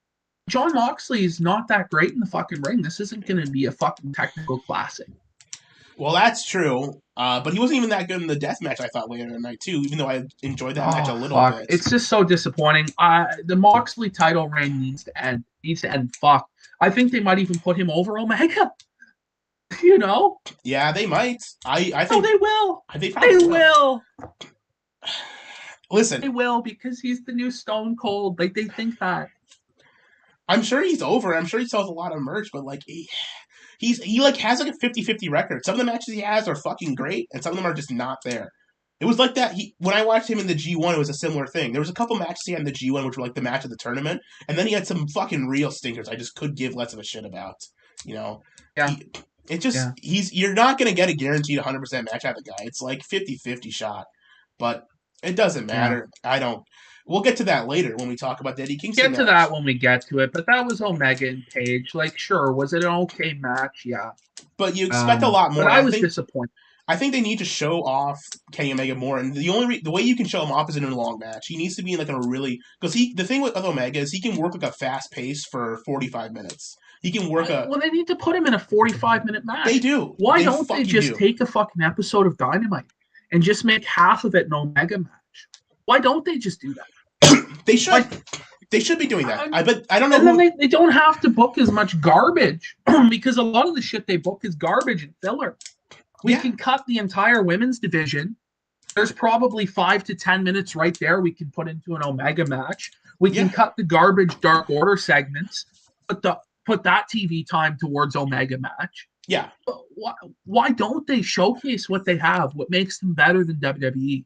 John Moxley is not that great in the fucking ring. This isn't going to be a fucking technical classic. Well, that's true. But he wasn't even that good in the death match, I thought, later in the night, too, even though I enjoyed that match a little bit. It's just so disappointing. The Moxley title reign needs to end. Fuck. I think they might even put him over Omega. You know? Yeah, they might. I think. No, they will. They probably will. Listen. They will, because he's the new Stone Cold. Like, they think that. I'm sure he's over. I'm sure he sells a lot of merch, but like he like has like a 50-50 record. Some of the matches he has are fucking great, and some of them are just not there. It was like that. When I watched him in the G1, it was a similar thing. There was a couple matches he had in the G1 which were like the match of the tournament, and then he had some fucking real stinkers I just could give less of a shit about. You know, yeah. You're not gonna get a guaranteed 100% match out of the guy. It's like 50-50 shot, but it doesn't matter. Yeah. We'll get to that later when we talk about the Eddie Kingston match. Get to that when we get to it, but that was Omega and Page. Like, sure, was it an okay match? Yeah. But you expect a lot more. But I was disappointed. I think they need to show off Kenny Omega more, and the way you can show him off is in a long match. He needs to be in like a really because the thing with Omega is he can work like a fast pace for 45 minutes. He can work Well, they need to put him in a 45-minute match. They do. Why don't they just take a fucking episode of Dynamite and just make half of it an Omega match? Why don't they just do that? They should. They should be doing that. But I don't know. And then they don't have to book as much garbage because a lot of the shit they book is garbage and filler. We can cut the entire women's division. There's probably 5 to 10 minutes right there we can put into an Omega match. We can cut the garbage Dark Order segments, put that TV time towards Omega match. Yeah. Why don't they showcase what they have? What makes them better than WWE?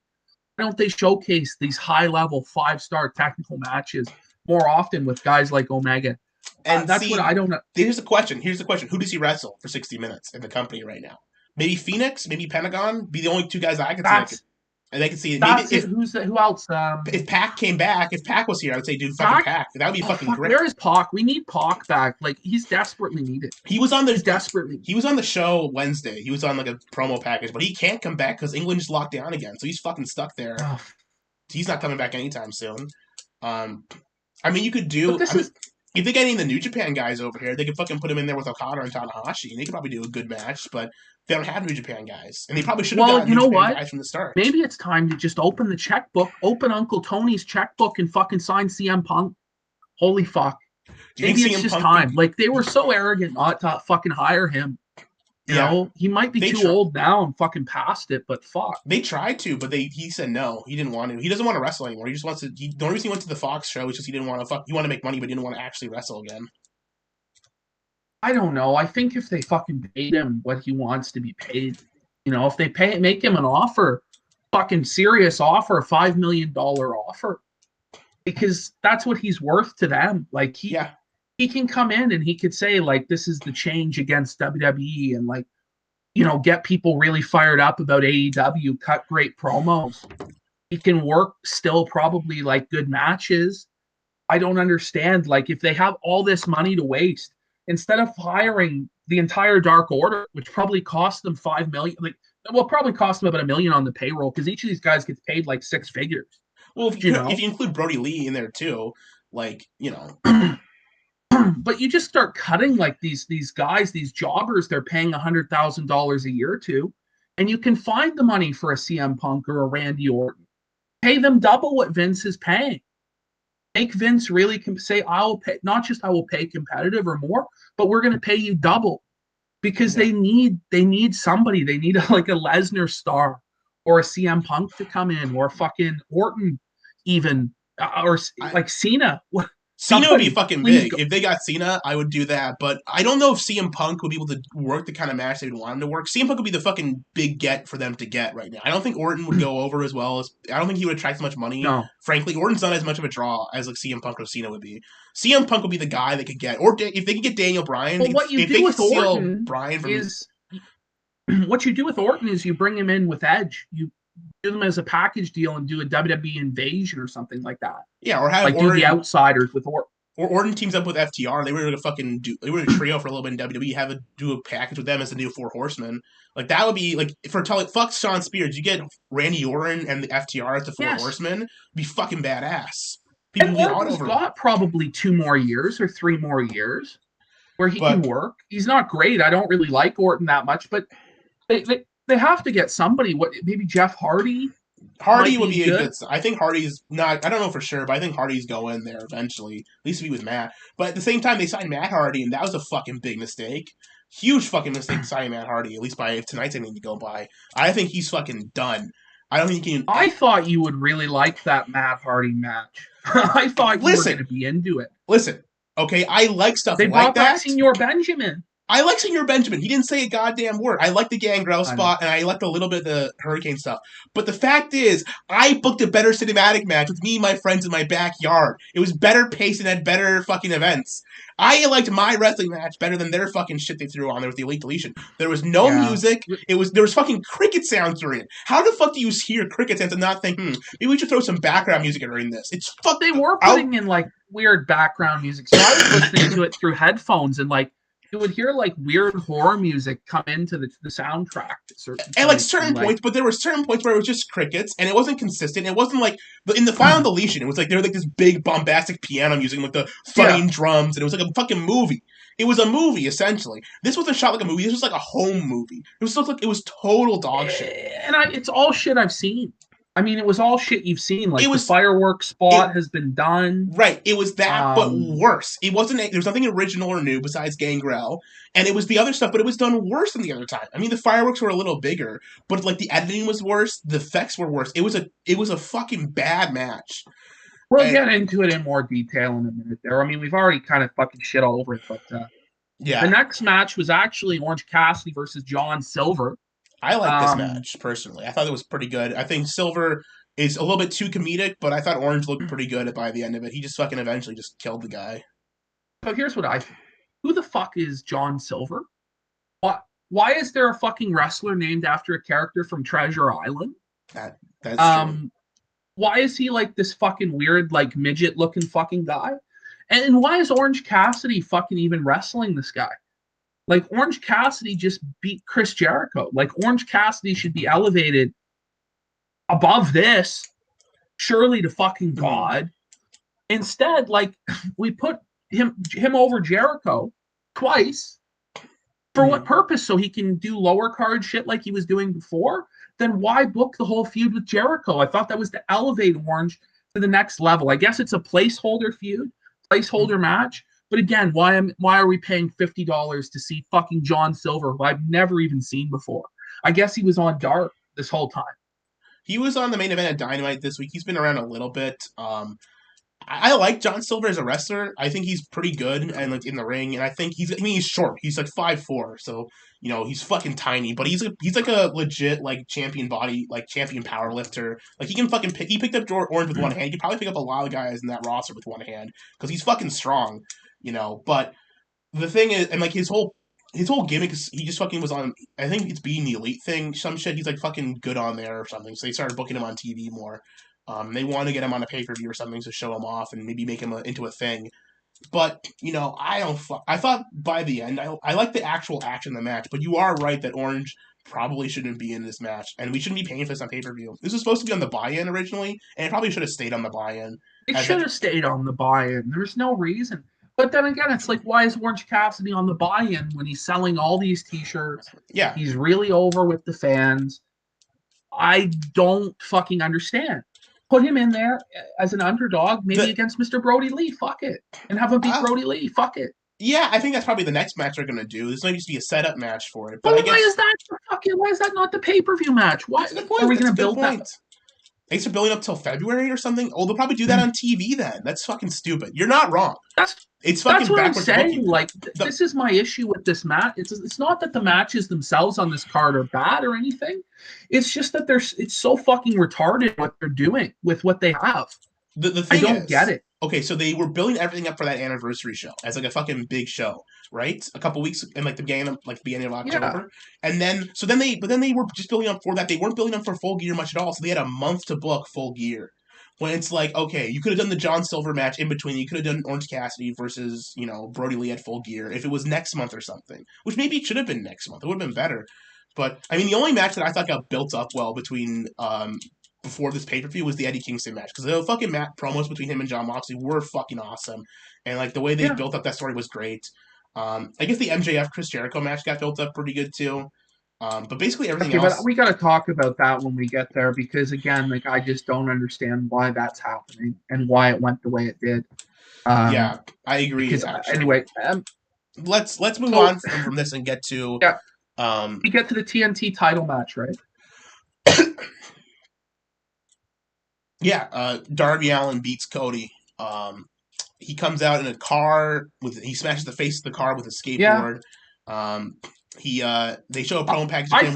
Why don't they showcase these high-level 5-star technical matches more often with guys like Omega? And that's what I don't know. Here's the question. Who does he wrestle for 60 minutes in the company right now? Maybe Phoenix, maybe Pentagon, be the only two guys I can see. And they can see it. Maybe who else? If Pac came back, if Pac was here, I would say, dude, fucking Pac. That would be fucking great. Where is Pac? We need Pac back. Like, he's desperately needed. He was on the show Wednesday. He was on like a promo package, but he can't come back because England just locked down again. So he's fucking stuck there. He's not coming back anytime soon. I mean, you could do. if they get any of the New Japan guys over here, they could fucking put him in there with Okada and Tanahashi, and they could probably do a good match. But they don't have New Japan guys, and they probably should have Well, gotten you New know Japan what? guys from the start. Maybe it's time to just open the checkbook, open Uncle Tony's checkbook, and fucking sign CM Punk. Holy fuck. Do you Maybe think it's CM just Punk? time. Like, they were so arrogant not to fucking hire him. You Yeah, know, he might be too old now and fucking past it, but fuck. they tried to, but he said no. He didn't want to. He doesn't want to wrestle anymore. He just wants to. The only reason he went to the Fox show is just he didn't want to fuck. He wanted to make money, but he didn't want to actually wrestle again. I don't know. I think if they fucking paid him what he wants to be paid, you know, if they make him an offer, fucking serious offer, $5 million offer, because that's what he's worth to them. Like he can come in and he could say like, this is the change against WWE, and like, you know, get people really fired up about AEW, cut great promos. He can work still probably like good matches. I don't understand. Like, if they have all this money to waste, instead of hiring the entire Dark Order, which probably cost them $5 million, like, well, probably cost them about $1 million on the payroll, because each of these guys gets paid like six figures. Well, you know, if you include Brody Lee in there too, like, you know. But you just start cutting like these guys, these jobbers, they're paying $100,000 a year to, and you can find the money for a CM Punk or a Randy Orton. Pay them double what Vince is paying. Make Vince really say, I will pay, not just I will pay competitive or more, but we're going to pay you double, because they need somebody. They need like a Lesnar star or a CM Punk to come in, or fucking Orton even, or like Cena. Cena would be fucking big. If they got Cena, I would do that. But I don't know if CM Punk would be able to work the kind of match they would want him to work. CM Punk would be the fucking big get for them to get right now. I don't think Orton would go over as well as. I don't think he would attract as much money. No. Frankly, Orton's not as much of a draw as like CM Punk or Cena would be. CM Punk would be the guy they could get, or if they can get Daniel Bryan. Well, what you do with Orton Bryan from, is what you do with Orton is you bring him in with Edge. You do them as a package deal and do a WWE invasion or something like that. Yeah, or have like Orton, do the outsiders with Orton. Or Orton teams up with FTR. They were going to fucking they were a trio for a little bit in WWE. Do a package with them as the new Four Horsemen. Like, that would be like, for telling fuck Sean Spears. You get Randy Orton and the FTR as the Four Horsemen. It'd be fucking badass. People and Orton's got probably 2 more years or 3 more years where he can work. He's not great. I don't really like Orton that much, but they have to get somebody. What, maybe Jeff Hardy? Hardy would be a good. I think Hardy's not. I don't know for sure, but I think Hardy's going there eventually. At least if he was Matt. But at the same time, they signed Matt Hardy, and that was a fucking big mistake. Huge fucking mistake signing Matt Hardy. At least by if tonight's anything to go by. I think he's fucking done. I don't think he can. I thought you would really like that Matt Hardy match. I thought you were going to be into it. Listen, okay, I like stuff like that. They brought back Senor Benjamin. I like Senor Benjamin. He didn't say a goddamn word. I like the Gangrel spot, and I liked a little bit of the Hurricane stuff. But the fact is, I booked a better cinematic match with me and my friends in my backyard. It was better paced and had better fucking events. I liked my wrestling match better than their fucking shit they threw on there with the Elite Deletion. There was no music. There was fucking cricket sounds during it. How the fuck do you hear cricket sounds and not think, maybe we should throw some background music during this? It's fuck. They were putting in like weird background music, so I was listening to it through headphones, and like, you would hear like weird horror music come into the soundtrack at certain points, but there were certain points where it was just crickets and it wasn't consistent. It wasn't like in the final deletion. It was like there was like this big bombastic piano music and like the thudding drums, and it was like a fucking movie. It was a movie essentially. This wasn't shot like a movie. This was like a home movie. It was like it was total dog shit. And it's all shit I've seen. I mean, it was all shit you've seen. Like, the fireworks spot has been done. Right. It was that, but worse. It wasn't. There was nothing original or new besides Gangrel, and it was the other stuff, but it was done worse than the other time. I mean, the fireworks were a little bigger, but like the editing was worse. The effects were worse. It was a fucking bad match. We'll get into it in more detail in a minute there. I mean, we've already kind of fucking shit all over it, but yeah. The next match was actually Orange Cassidy versus John Silver. I like this match, personally. I thought it was pretty good. I think Silver is a little bit too comedic, but I thought Orange looked pretty good by the end of it. He just fucking eventually just killed the guy. So here's what I think. Who the fuck is John Silver? Why is there a fucking wrestler named after a character from Treasure Island? That's true. Why is he like this fucking weird, like, midget-looking fucking guy? And why is Orange Cassidy fucking even wrestling this guy? Like, Orange Cassidy just beat Chris Jericho. Like, Orange Cassidy should be elevated above this, surely to fucking God. Instead, like, we put him over Jericho twice. For what purpose? So he can do lower card shit like he was doing before? Then why book the whole feud with Jericho? I thought that was to elevate Orange to the next level. I guess it's a placeholder feud, placeholder match. But again, why are we paying $50 to see fucking John Silver, who I've never even seen before? I guess he was on Dark this whole time. He was on the main event at Dynamite this week. He's been around a little bit. I like John Silver as a wrestler. I think he's pretty good and like in the ring, and I think he's short. He's like 5'4", so he's fucking tiny, but he's like a legit like champion power lifter. Like he picked up Orange with one hand. He could probably pick up a lot of guys in that roster with one hand because he's fucking strong, But the thing is, and like his whole gimmick is he just fucking was on. I think it's being the elite thing. Some shit. He's like fucking good on there or something. So they started booking him on TV more. They want to get him on a pay per view or something to show him off and maybe make him into a thing. But I don't. I thought by the end, I like the actual action of the match. But you are right that Orange probably shouldn't be in this match, and we shouldn't be paying for this on pay per view. This was supposed to be on the buy-in originally, and it probably should have stayed on the buy-in. It should have stayed on the buy-in. There's no reason. But then again, it's like, why is Orange Cassidy on the buy-in when he's selling all these T-shirts? Yeah, he's really over with the fans. I don't fucking understand. Put him in there as an underdog, maybe against Mr. Brody Lee. Fuck it, and have him beat Brody Lee. Fuck it. Yeah, I think that's probably the next match they're gonna do. This might just be a setup match for it. But why is that not the pay-per-view match? Why are we gonna build that? Thanks for building up till February or something. Oh, they'll probably do that on TV then. That's fucking stupid. You're not wrong. That's what I'm saying. Like, this is my issue with this match. It's not that the matches themselves on this card are bad or anything. It's just that it's so fucking retarded what they're doing with what they have. The thing I don't get it. Okay, so they were building everything up for that anniversary show as like a fucking big show, right? A couple weeks in like the beginning of October, and then they were just building up for that. They weren't building up for Full Gear much at all, so they had a month to book Full Gear. When it's like, okay, you could have done the John Silver match in between. You could have done Orange Cassidy versus Brody Lee at Full Gear if it was next month or something, which maybe it should have been next month. It would have been better. But I mean, the only match that I thought got built up well between before this pay-per-view was the Eddie Kingston match, because the fucking promos between him and Jon Moxley were fucking awesome, and like the way they built up that story was great. I guess the MJF Chris Jericho match got built up pretty good too. But basically everything else. But we got to talk about that when we get there, because again, like I just don't understand why that's happening and why it went the way it did. Yeah, I agree. Anyway, let's move on from this and get to we get to the TNT title match, right? Yeah, Darby Allin beats Cody. He comes out in a car he smashes the face of the car with a skateboard. Yeah. They show a promo package. I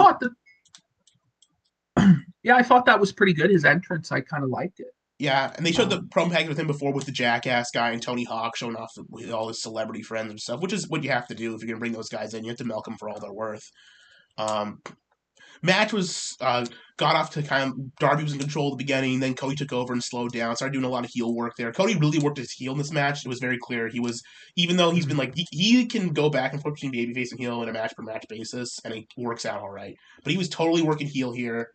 thought that was pretty good. His entrance, I kind of liked it. Yeah, and they showed the promo package with him before with the Jackass guy and Tony Hawk showing off with all his celebrity friends and stuff, which is what you have to do if you're gonna bring those guys in. You have to milk them for all they're worth. Match was got off to kind of Darby was in control at the beginning, then Cody took over and slowed down, started doing a lot of heel work there. Cody really worked his heel in this match. It was very clear. He was, even though he's been like he can go back and forth between babyface and heel in a match per match basis, and it works out all right. But he was totally working heel here.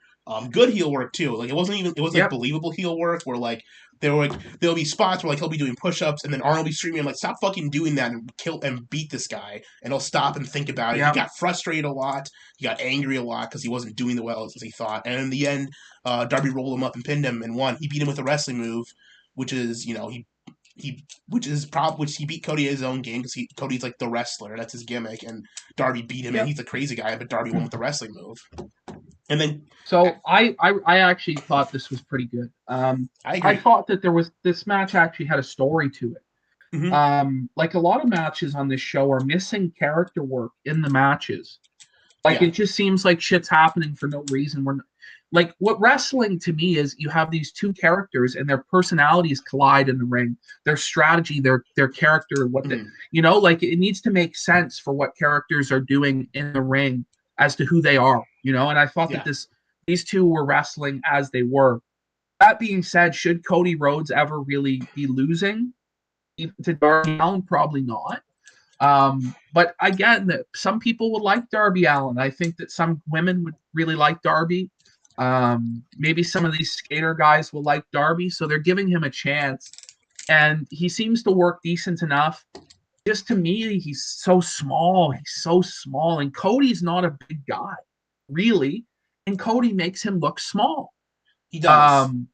Good heel work too. Like it wasn't like believable heel work where like there'll be spots where like he'll be doing push-ups and then Arnold will be screaming like, stop fucking doing that and kill and beat this guy, and he'll stop and think about it. He got frustrated a lot. He got angry a lot because he wasn't doing the well as he thought. And in the end, Darby rolled him up and pinned him and won. He beat him with a wrestling move, which is he beat Cody at his own game because Cody's like the wrestler. That's his gimmick, and Darby beat him and he's a crazy guy, but Darby won with the wrestling move. And then, I actually thought this was pretty good. I thought that this match actually had a story to it. Mm-hmm. Like a lot of matches on this show are missing character work in the matches. Like it just seems like shit's happening for no reason. Like what wrestling to me is, you have these two characters and their personalities collide in the ring. Their strategy, their character, like it needs to make sense for what characters are doing in the ring as to who they are, and I thought that these two were wrestling as they were. That being said, should Cody Rhodes ever really be losing to Darby Allin? Probably not. But again, some people would like Darby Allin. I think that some women would really like Darby. Maybe some of these skater guys will like Darby, so they're giving him a chance and he seems to work decent enough. Just to me, he's so small. He's so small, and Cody's not a big guy, really, and Cody makes him look small. He does. Um,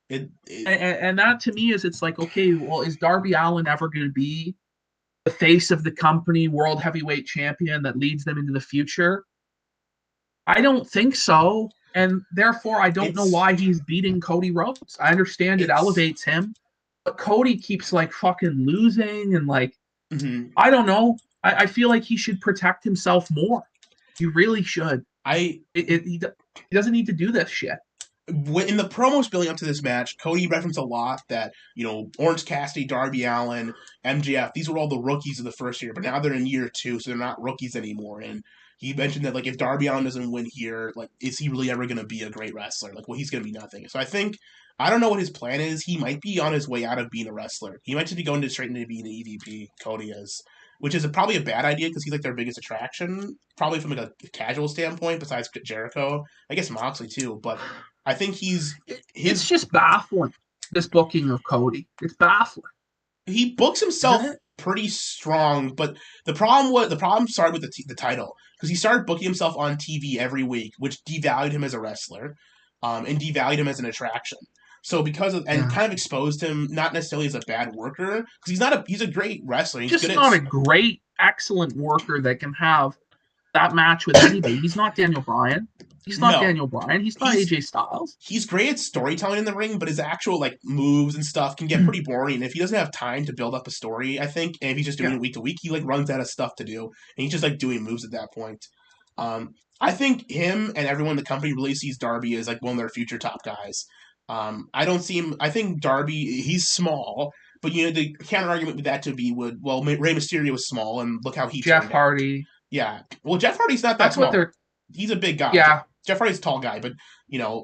It, and that to me is, it's like, okay, well, is Darby Allin ever going to be the face of the company, world heavyweight champion that leads them into the future? I don't think so. And therefore, I don't know why he's beating Cody Rhodes. I understand it elevates him, but Cody keeps like fucking losing and like, I don't know. I feel like he should protect himself more. He really should. He doesn't need to do this shit. In the promos building up to this match, Cody referenced a lot that, Orange Cassidy, Darby Allin, MJF, these were all the rookies of the first year, but now they're in year 2, so they're not rookies anymore. And he mentioned that, like, if Darby Allin doesn't win here, like, is he really ever going to be a great wrestler? Like, well, he's going to be nothing. So I don't know what his plan is. He might be on his way out of being a wrestler. He might just be going straight into being an EVP, Cody is. Which is probably a bad idea because he's like their biggest attraction, probably from like a casual standpoint, besides Jericho. I guess Moxley too, but I think it's just baffling, this booking of Cody. It's baffling. He books himself pretty strong, but the problem started with the title, because he started booking himself on TV every week, which devalued him as a wrestler, and devalued him as an attraction. So kind of exposed him not necessarily as a bad worker, because he's a great wrestler. He's just not a great, excellent worker that can have that match with anybody. He's not Daniel Bryan. He's not Daniel Bryan. He's not AJ Styles. He's great at storytelling in the ring, but his actual like moves and stuff can get pretty boring. And if he doesn't have time to build up a story, I think, and if he's just doing it week to week, he like runs out of stuff to do, and he's just like doing moves at that point. I think him and everyone in the company really sees Darby as like one of their future top guys. I don't see him. I think Darby, he's small, but the counter argument with that to be Rey Mysterio was small, and look how he Jeff Hardy. Yeah, well, Jeff Hardy's not that small. He's a big guy. Yeah. Jeff Hardy's a tall guy, but,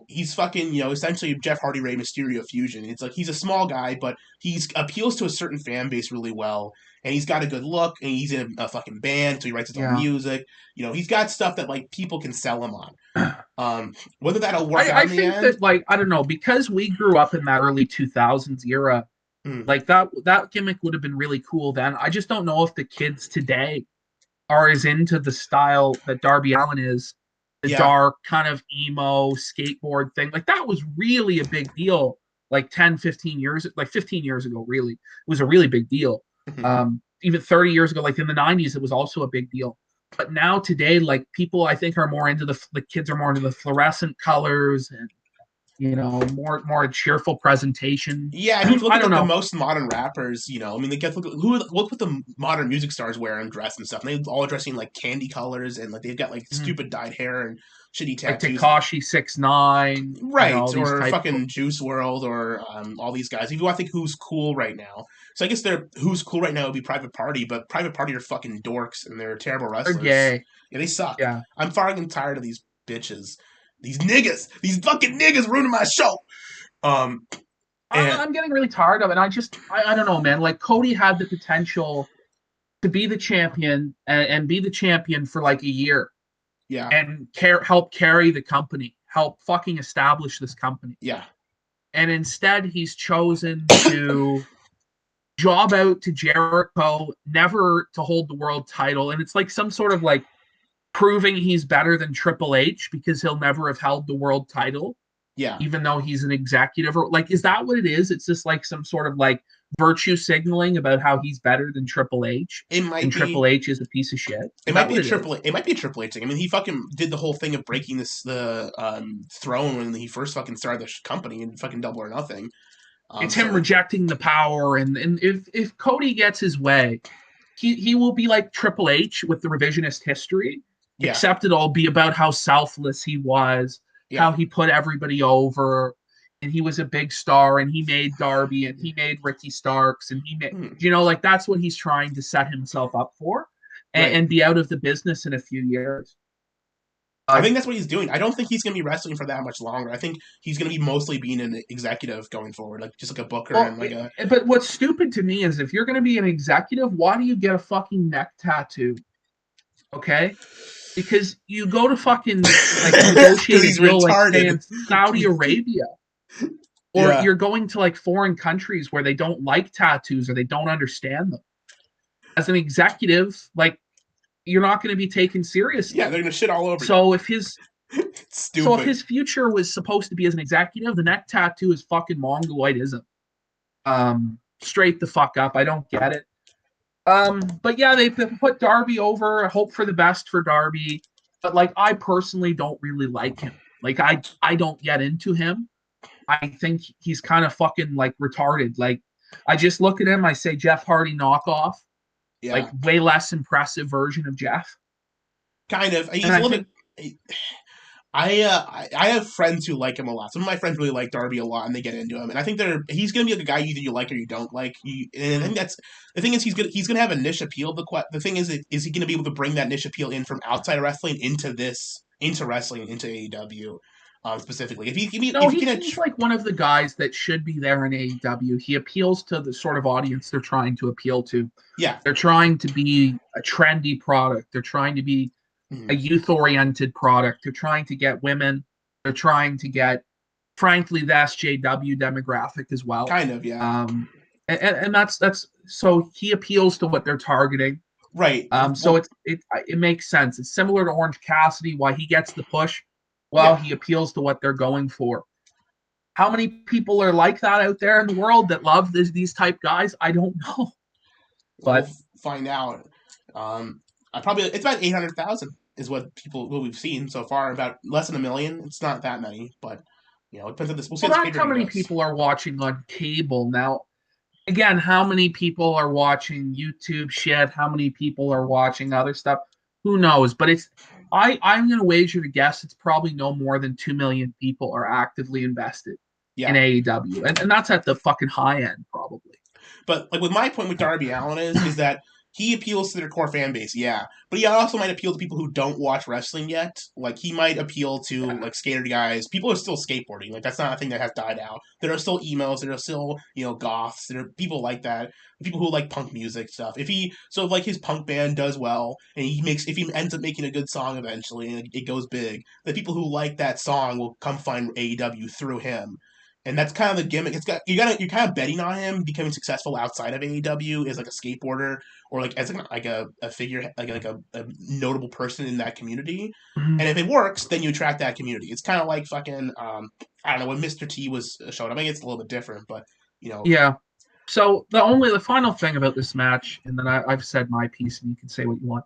he's fucking, essentially Jeff Hardy, Rey Mysterio fusion. It's like he's a small guy, but he appeals to a certain fan base really well, and he's got a good look, and he's in a fucking band, so he writes his own music. He's got stuff that, like, people can sell him on. Whether that'll work out in the end... I think that, like, I don't know, because we grew up in that early 2000s era, like, that gimmick would have been really cool then. I just don't know if the kids today are as into the style that Darby Allin is. The dark kind of emo skateboard thing. Like, that was really a big deal. Like 15 years ago, really. It was a really big deal. Even 30 years ago, like in the 90s, it was also a big deal. But now today, like, people, I think, are more into the kids are more into the fluorescent colors and, more cheerful presentation. Yeah, I mean, look at the most modern rappers, I mean, look what the modern music stars wear and dress and stuff. And they all dressing like candy colors, and like they've got like stupid dyed hair and shitty tattoos. Like Tekashi 6ix9ine. Right, or fucking Juice WRLD, or all these guys. If you want to think who's cool right now. So I guess who's cool right now would be Private Party, but Private Party are fucking dorks, and they're terrible wrestlers. They're gay. Yeah, they suck. Yeah. I'm fucking tired of these bitches. These niggas, these fucking niggas ruining my show. I'm getting really tired of it. I don't know, man. Like, Cody had the potential to be the champion and be the champion for like a year. Yeah. And help carry the company, help fucking establish this company. Yeah. And instead, he's chosen to job out to Jericho, never to hold the world title. And it's like some sort of like proving he's better than Triple H because he'll never have held the world title. Yeah. Even though he's an executive. Or like, is that what it is? It's just like some sort of like virtue signaling about how he's better than Triple H. It might be. Triple H is a piece of shit. It might be a Triple H thing. I mean, he fucking did the whole thing of breaking the throne when he first fucking started the company and fucking Double or Nothing. It's him rejecting the power, and if Cody gets his way, he will be like Triple H with the revisionist history. Yeah. Except it'll be about how selfless he was, how he put everybody over, and he was a big star, and he made Darby, and he made Ricky Starks, and he made, like, that's what he's trying to set himself up for, and be out of the business in a few years. I think that's what he's doing. I don't think he's going to be wrestling for that much longer. I think he's going to be mostly being an executive going forward, like just like a booker and like a. But what's stupid to me is if you're going to be an executive, why do you get a fucking neck tattoo? Okay. Because you go to fucking like negotiate a deal like in Saudi Arabia Or Yeah. you're going to like foreign countries where they don't like tattoos or they don't understand them. As an executive, like you're not going to be taken seriously. Yeah, they're gonna shit all over you. So if his so if Stupid. his future was supposed to be as an executive, the neck tattoo is fucking mongoloidism. Straight the fuck up. I don't get it. But yeah, they put Darby over. I hope for the best for Darby. But like I personally don't really like him. Like I don't get into him. I think he's kind of fucking like retarded. Like I just look at him, I say Jeff Hardy knockoff, like Yeah, way less impressive version of Jeff. kind of. And He's a I little think bit. I have friends who like him a lot. Some of my friends really like Darby a lot, and they get into him. And I think he's gonna be like a guy either you like or you don't like. And I think that's the thing is he's gonna have a niche appeal. The thing is he gonna be able to bring that niche appeal in from outside of wrestling into wrestling into AEW specifically? no, If you he can, seems like one of the guys that should be there in AEW. He appeals to the sort of audience they're trying to appeal to. yeah, They're trying to be a trendy product. They're trying to be a mhm, youth-oriented product. They're trying to get women. They're trying to get, frankly, the SJW demographic as well. kind of, yeah, And that's so he appeals to what they're targeting. right. So Well, it makes sense. It's similar to Orange Cassidy, why he gets the push. Well, yeah. he appeals to what they're going for. How many people are like that out there in the world that love these type guys? I don't know, We'll but find out. I probably it's about 800,000 is what we've seen so far. About less than a million. It's not that many, but it depends on this. We'll see well, how this that's how pay-per-view many goes. people are watching on cable now. Again, how many people are watching YouTube shit? How many people are watching other stuff? Who knows? But I'm going to wager to guess it's probably no more than 2 million people are actively invested in Yeah, AEW, and that's at the fucking high end probably. but like with my point with Darby Allin is that he appeals to their core fan base, yeah, but he also might appeal to people who don't watch wrestling yet. Like he might appeal to Yeah. like skater guys. People are still skateboarding. Like that's not a thing that has died out. There are still emos. There are still goths. There are people like that. People who like punk music stuff. If like his punk band does well and if he ends up making a good song eventually and it goes big, the people who like that song will come find AEW through him, and that's kind of the gimmick. You're kind of betting on him becoming successful outside of AEW as like a skateboarder or like as a figure like a notable person in that community. Mhm. And if it works, then you attract that community. It's kind of like fucking I don't know when Mr. T was showing up. I think it's a little bit different, but you know, Yeah. So the final thing about this match, and then I've said my piece, and you can say what you want.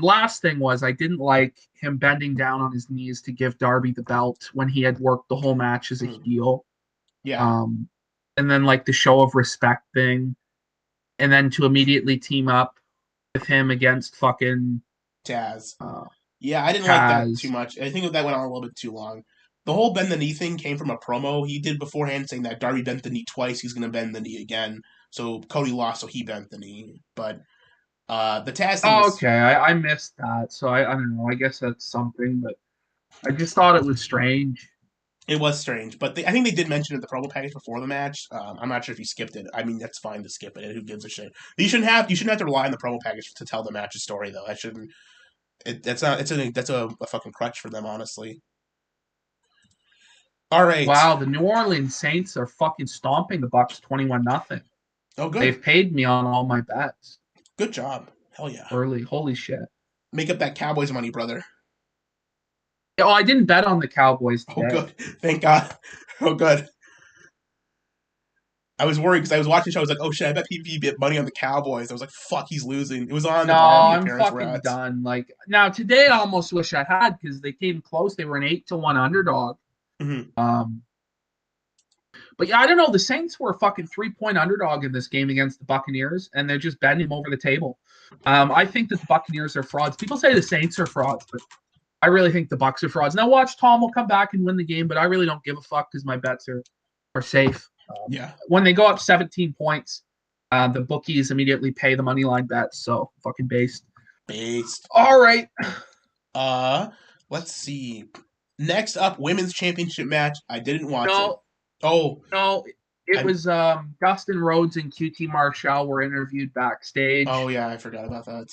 Last thing was I didn't like him bending down on his knees to give Darby the belt when he had worked the whole match as a mm, heel. yeah, Um, and then like the show of respect thing, and then to immediately team up with him against fucking Taz. uh, Yeah, I didn't like that too Taz. much. I think that went on a little bit too long. The whole bend the knee thing came from a promo he did beforehand saying that Darby bent the knee twice, he's going to bend the knee again. So Cody lost, so he bent the knee. But the Taz thing Oh, was okay, I missed that, so I don't know. I guess that's something, but I just thought it was strange. it was strange. But I think they did mention it in the promo package before the match. I'm not sure if you skipped it. I mean, that's fine to skip it. Who gives a shit? You shouldn't have to rely on the promo package to tell the match's story though. I shouldn't. That's not. That's a fucking crutch for them, honestly. All right. Wow, the New Orleans Saints are fucking stomping the Bucks 21-0. Oh, good. They've paid me on all my bets Good job. Hell yeah. early. Holy shit. Make up that Cowboys money, brother. Oh, I didn't bet on the Cowboys Oh, today. good. Thank God. Oh, good. I was worried because I was watching the show. I was like, oh shit, I bet PPP bet money on the Cowboys. I was like, fuck, he's losing. It was on the No, bar me and I'm parents were fucking at. done. Like now today, I almost wish I had because they came close. They were an 8-1 underdog. Mm-hmm. Um, but yeah, I don't know. The Saints were a fucking 3-point underdog in this game against the Buccaneers, and they're just bending them over the table. I think that the Buccaneers are frauds. People say the Saints are frauds, but I really think the Bucks are frauds. Now watch Tom will come back and win the game, but I really don't give a fuck because my bets are safe. Yeah. When they go up 17 points, the bookies immediately pay the money line bets. So fucking based. Based. All right. Uh, let's see. Next up, women's championship match. I didn't watch it. No, Oh, no. It I. was Dustin Rhodes and QT Marshall were interviewed Oh backstage. yeah, I forgot about that.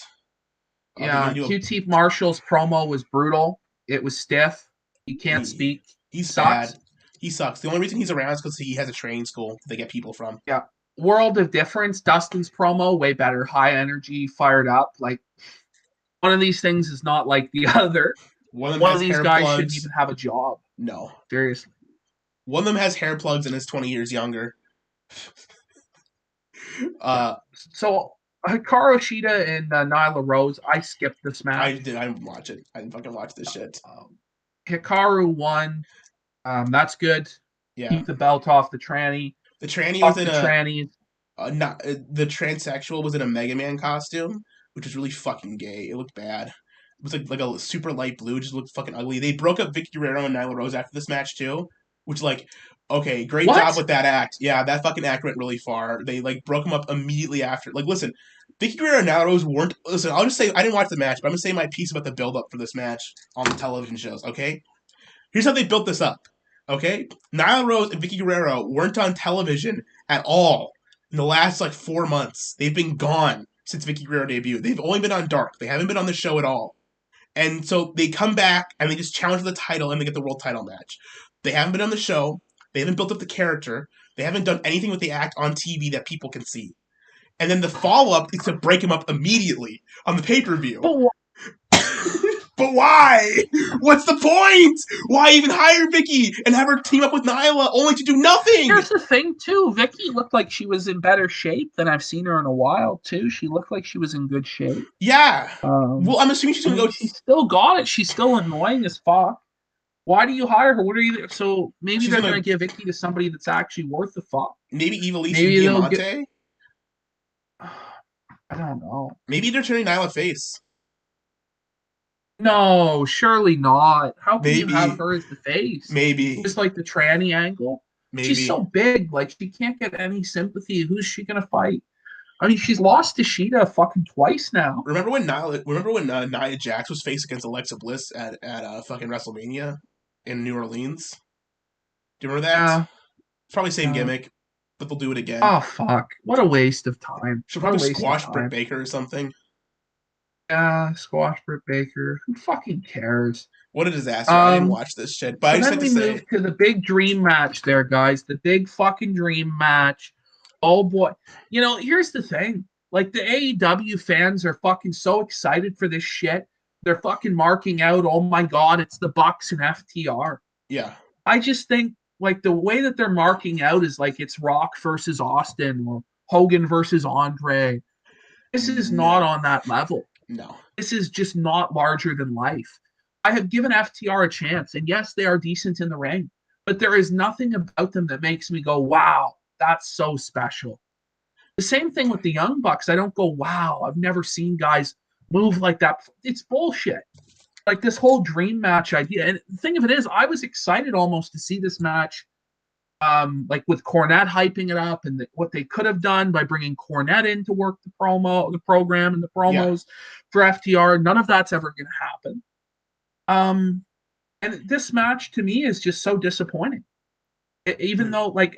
They're gonna Yeah, do a. QT Marshall's promo was brutal. It was stiff. He can't He, speak. he's bad. Sucks. He sucks. The only reason he's around is because he has a training school that they get people from. Yeah. World of difference. Dustin's promo, way better. High energy, fired up. Like, one of these things is not like the other. One of them One of has these hair guys shouldn't plugs. even have a job. No. Seriously. One of them has hair plugs and is 20 years younger. So, Hikaru Shida and Nyla Rose, I skipped this match. I didn't watch it. I didn't fucking watch this shit. Hikaru won. That's good. Yeah. Keep the belt off the tranny. The tranny Off was in the trannies. not the transsexual was in a Mega Man costume, which was really fucking gay. It looked bad. It was like a super light blue, just looked fucking ugly. They broke up Vicky Guerrero and Nyla Rose after this match too, which like, okay, great What? job with that act. Yeah, that fucking act went really far. They like broke them up immediately after. Like, listen, Vicky Guerrero and Nyla Rose weren't. Listen, I'll just say I didn't watch the match, but I'm gonna say my piece about the build up for this match on the television shows. Okay, here's how they built this up. Okay, Nyla Rose and Vicky Guerrero weren't on television at all in the last like 4 months. They've been gone since Vicky Guerrero debuted. They've only been on Dark. They haven't been on the show at all. And so they come back and they just challenge the title and they get the world title match. They haven't been on the show. They haven't built up the character. They haven't done anything with the act on TV that people can see. And then the follow up is to break them up immediately on the pay per view. But why? What's the point? Why even hire Vicky and have her team up with Nyla only to do nothing? Here's the thing, too. Vicky looked like she was in better shape than I've seen her in a while, too. She looked like she was in good shape. Yeah. Well, I'm assuming she's going to go. She still got it. She's still annoying as fuck. Why do you hire her? What are you? So maybe She's they're gonna- going to give Vicky to somebody that's actually worth the fuck. Maybe Evilise Maybe and they'll Diamante? I don't know. Maybe they're turning Nyla face. No, surely not. How can you Maybe. have her as the face? Maybe. Just like the tranny angle. Maybe. She's so big, like she can't get any sympathy. Who's she gonna fight? I mean, she's lost to Shida fucking twice now. Remember when Nia Jax was faced against Alexa Bliss at fucking WrestleMania in New Orleans? Do you remember that? Yeah. It's probably same Yeah. gimmick, but they'll do it again. Oh fuck! What a waste of time. She'll What a probably waste squash of Britt time. Baker or something. Yeah, squash Britt Baker. Who fucking cares? What a disaster! I didn't Um, watch this shit, but I So just then had we to say, move to the big dream match there, guys. The big fucking dream match. Oh boy. You know, here's the thing. Like the AEW fans are fucking so excited for this shit. They're fucking marking out, oh my god, it's the Bucks and FTR. yeah, I just think like the way that they're marking out is like it's Rock versus Austin or Hogan versus Andre. This is not on that level. no, This is just not larger than life. I have given FTR a chance, and yes, they are decent in the ring, but there is nothing about them that makes me go, wow, that's so special. The same thing with the Young Bucks. I don't go, wow, I've never seen guys move like that. It's bullshit. Like this whole dream match idea. And the thing of it is, I was excited almost to see this match, like with Cornette hyping it up and what they could have done by bringing Cornette in to work the program and the promos for FTR. None of that's ever going to happen. And this match to me is just so disappointing. Even though, like,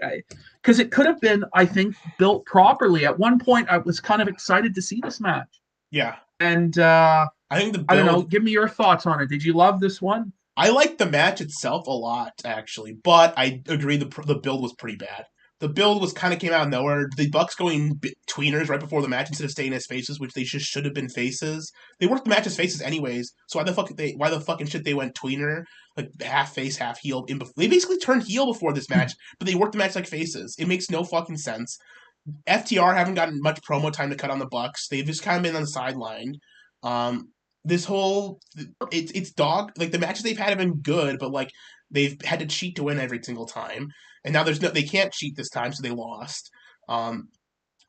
because it could have been, I think, built properly. At one point, I was kind of excited to see this match. yeah. And I think the build, I don't know. Give me your thoughts on it. Did you love this one? I liked the match itself a lot, actually, but I agree the build was pretty bad. The build was kind of came out of nowhere. The Bucks going tweeners right before the match instead of staying as faces, which they just should have been faces. They worked the match as faces anyways. So why the fucking shit they went tweener, like half face, half heel? They basically turned heel before this match, but they worked the match like faces. It makes no fucking sense. FTR haven't gotten much promo time to cut on the Bucks. They've just kind of been on the sideline. This whole it's dog like the matches they've had have been good, but like they've had to cheat to win every single time, and now they can't cheat this time, so they lost,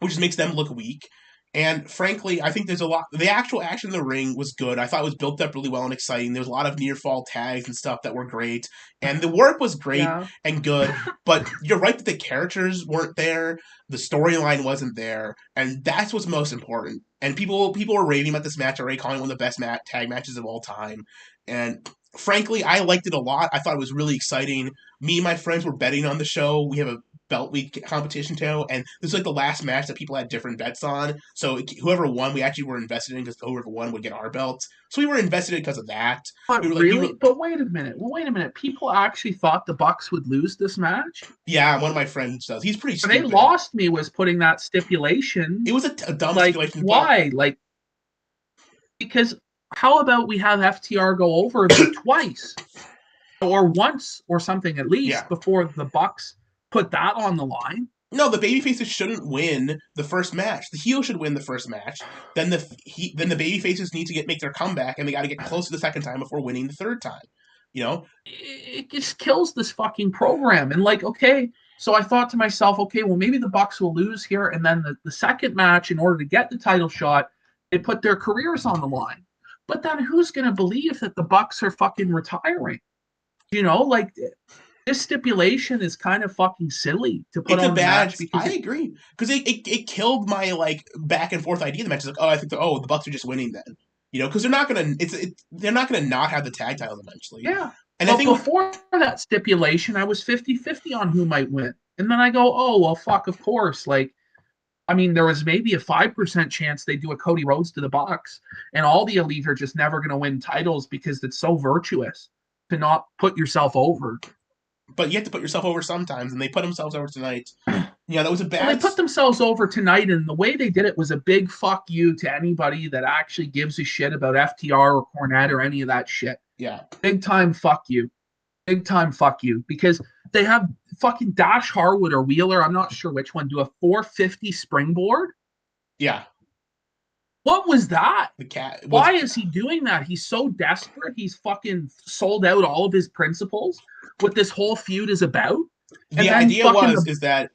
which just makes them look weak. And frankly, I think there's a lot. The actual action in the ring was good. I thought it was built up really well and exciting. There was a lot of near fall tags and stuff that were great, and the work was great and good. But you're right that the characters weren't there, the storyline wasn't there, and that's what's most important. And people were raving about this match already, calling it one of the best tag matches of all time. And frankly, I liked it a lot. I thought it was really exciting. Me and my friends were betting on the show. We have a belt week competition too, and this was like the last match that people had different bets on. So whoever won, we actually were invested in because whoever won would get our belts. So we were invested in because of that. But We were like, really? But wait a minute. Well, wait a minute. People actually thought the Bucks would lose this match? yeah, one of my friends does. He's pretty They stupid. lost me was putting that stipulation. It was a dumb Like, stipulation. why? Like, because how about we have FTR go over them twice or once or something at least before the Bucks put that on the line? No, the babyfaces shouldn't win the first match. The heel should win the first match. Then the babyfaces need to make their comeback, and they got to get close to the second time before winning the third time. You know, it just kills this fucking program. And like, okay, so I thought to myself, okay, well maybe the Bucks will lose here, and then the second match, in order to get the title shot, they put their careers on the line. But then who's gonna believe that the Bucks are fucking retiring? You know, like this stipulation is kind of fucking silly to put on the match. Because I agree, because it killed my like back and forth idea of the match. It's like, oh, I think the Bucks are just winning then, you know, because they're not gonna they're not gonna not have the tag titles eventually. Yeah, and but I think before that stipulation, I was 50-50 on who might win, and then I go, oh well, fuck, of course. Like, I mean, there was maybe a 5% chance they do a Cody Rhodes to the Bucks, and all the Elite are just never gonna win titles because it's so virtuous to not put yourself over. But you have to put yourself over sometimes, and they put themselves over tonight. Yeah, that was a bad. Well, they put themselves over tonight, and the way they did it was a big fuck you to anybody that actually gives a shit about FTR or Cornette or any of that shit. Yeah. Big time fuck you. Big time fuck you. Because they have fucking Dash Harwood or Wheeler, I'm not sure which one, do a 450 springboard. Yeah. What was that? The cat. Why is he doing that? He's so desperate. He's fucking sold out all of his principles. What this whole feud is about. The idea is that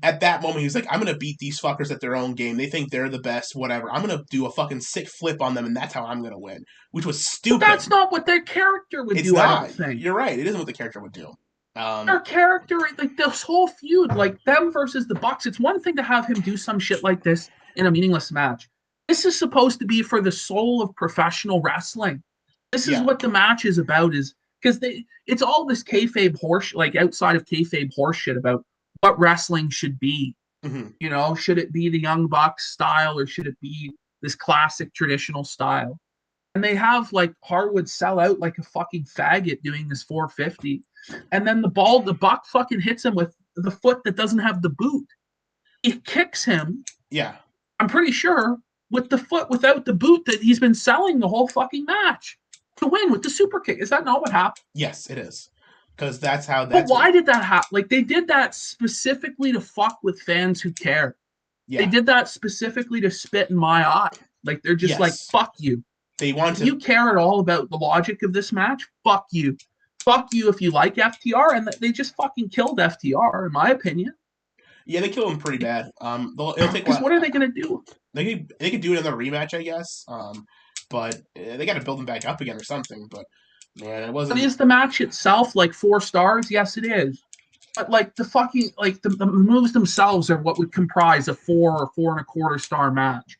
at that moment he was like, I'm gonna beat these fuckers at their own game. They think they're the best, whatever. I'm gonna do a fucking sick flip on them, and that's how I'm gonna win. Which was stupid. But that's not what their character would do. Not. I don't think. You're right. It isn't what the character would do. Their character, like this whole feud, like them versus the Bucks. It's one thing to have him do some shit like this in a meaningless match. This is supposed to be for the soul of professional wrestling. This is what the match is about. Is because it's all this kayfabe horse, like outside of kayfabe horse shit about what wrestling should be. Mm-hmm. You know, should it be the Young Bucks style or should it be this classic traditional style? And they have like Harwood sell out like a fucking faggot doing this 450, and then the Buck fucking hits him with the foot that doesn't have the boot. He kicks him. Yeah, I'm pretty sure with the foot without the boot that he's been selling the whole fucking match to win with the super kick. Is that not what happened? Yes, it is. Because that's how But why did that happen? Like, they did that specifically to fuck with fans who care. Yeah. They did that specifically to spit in my eye. Like, they're just like, fuck you. They want to. You care at all about the logic of this match? Fuck you. Fuck you if you like FTR. And they just fucking killed FTR, in my opinion. Yeah, they killed him pretty bad. It'll take. Because what are they going to do? They could do another rematch, I guess. But they got to build them back up again or something. But man, it wasn't. But is the match itself like 4 stars? Yes, it is. But like the fucking like the moves themselves are what would comprise a 4 or 4.25 star match.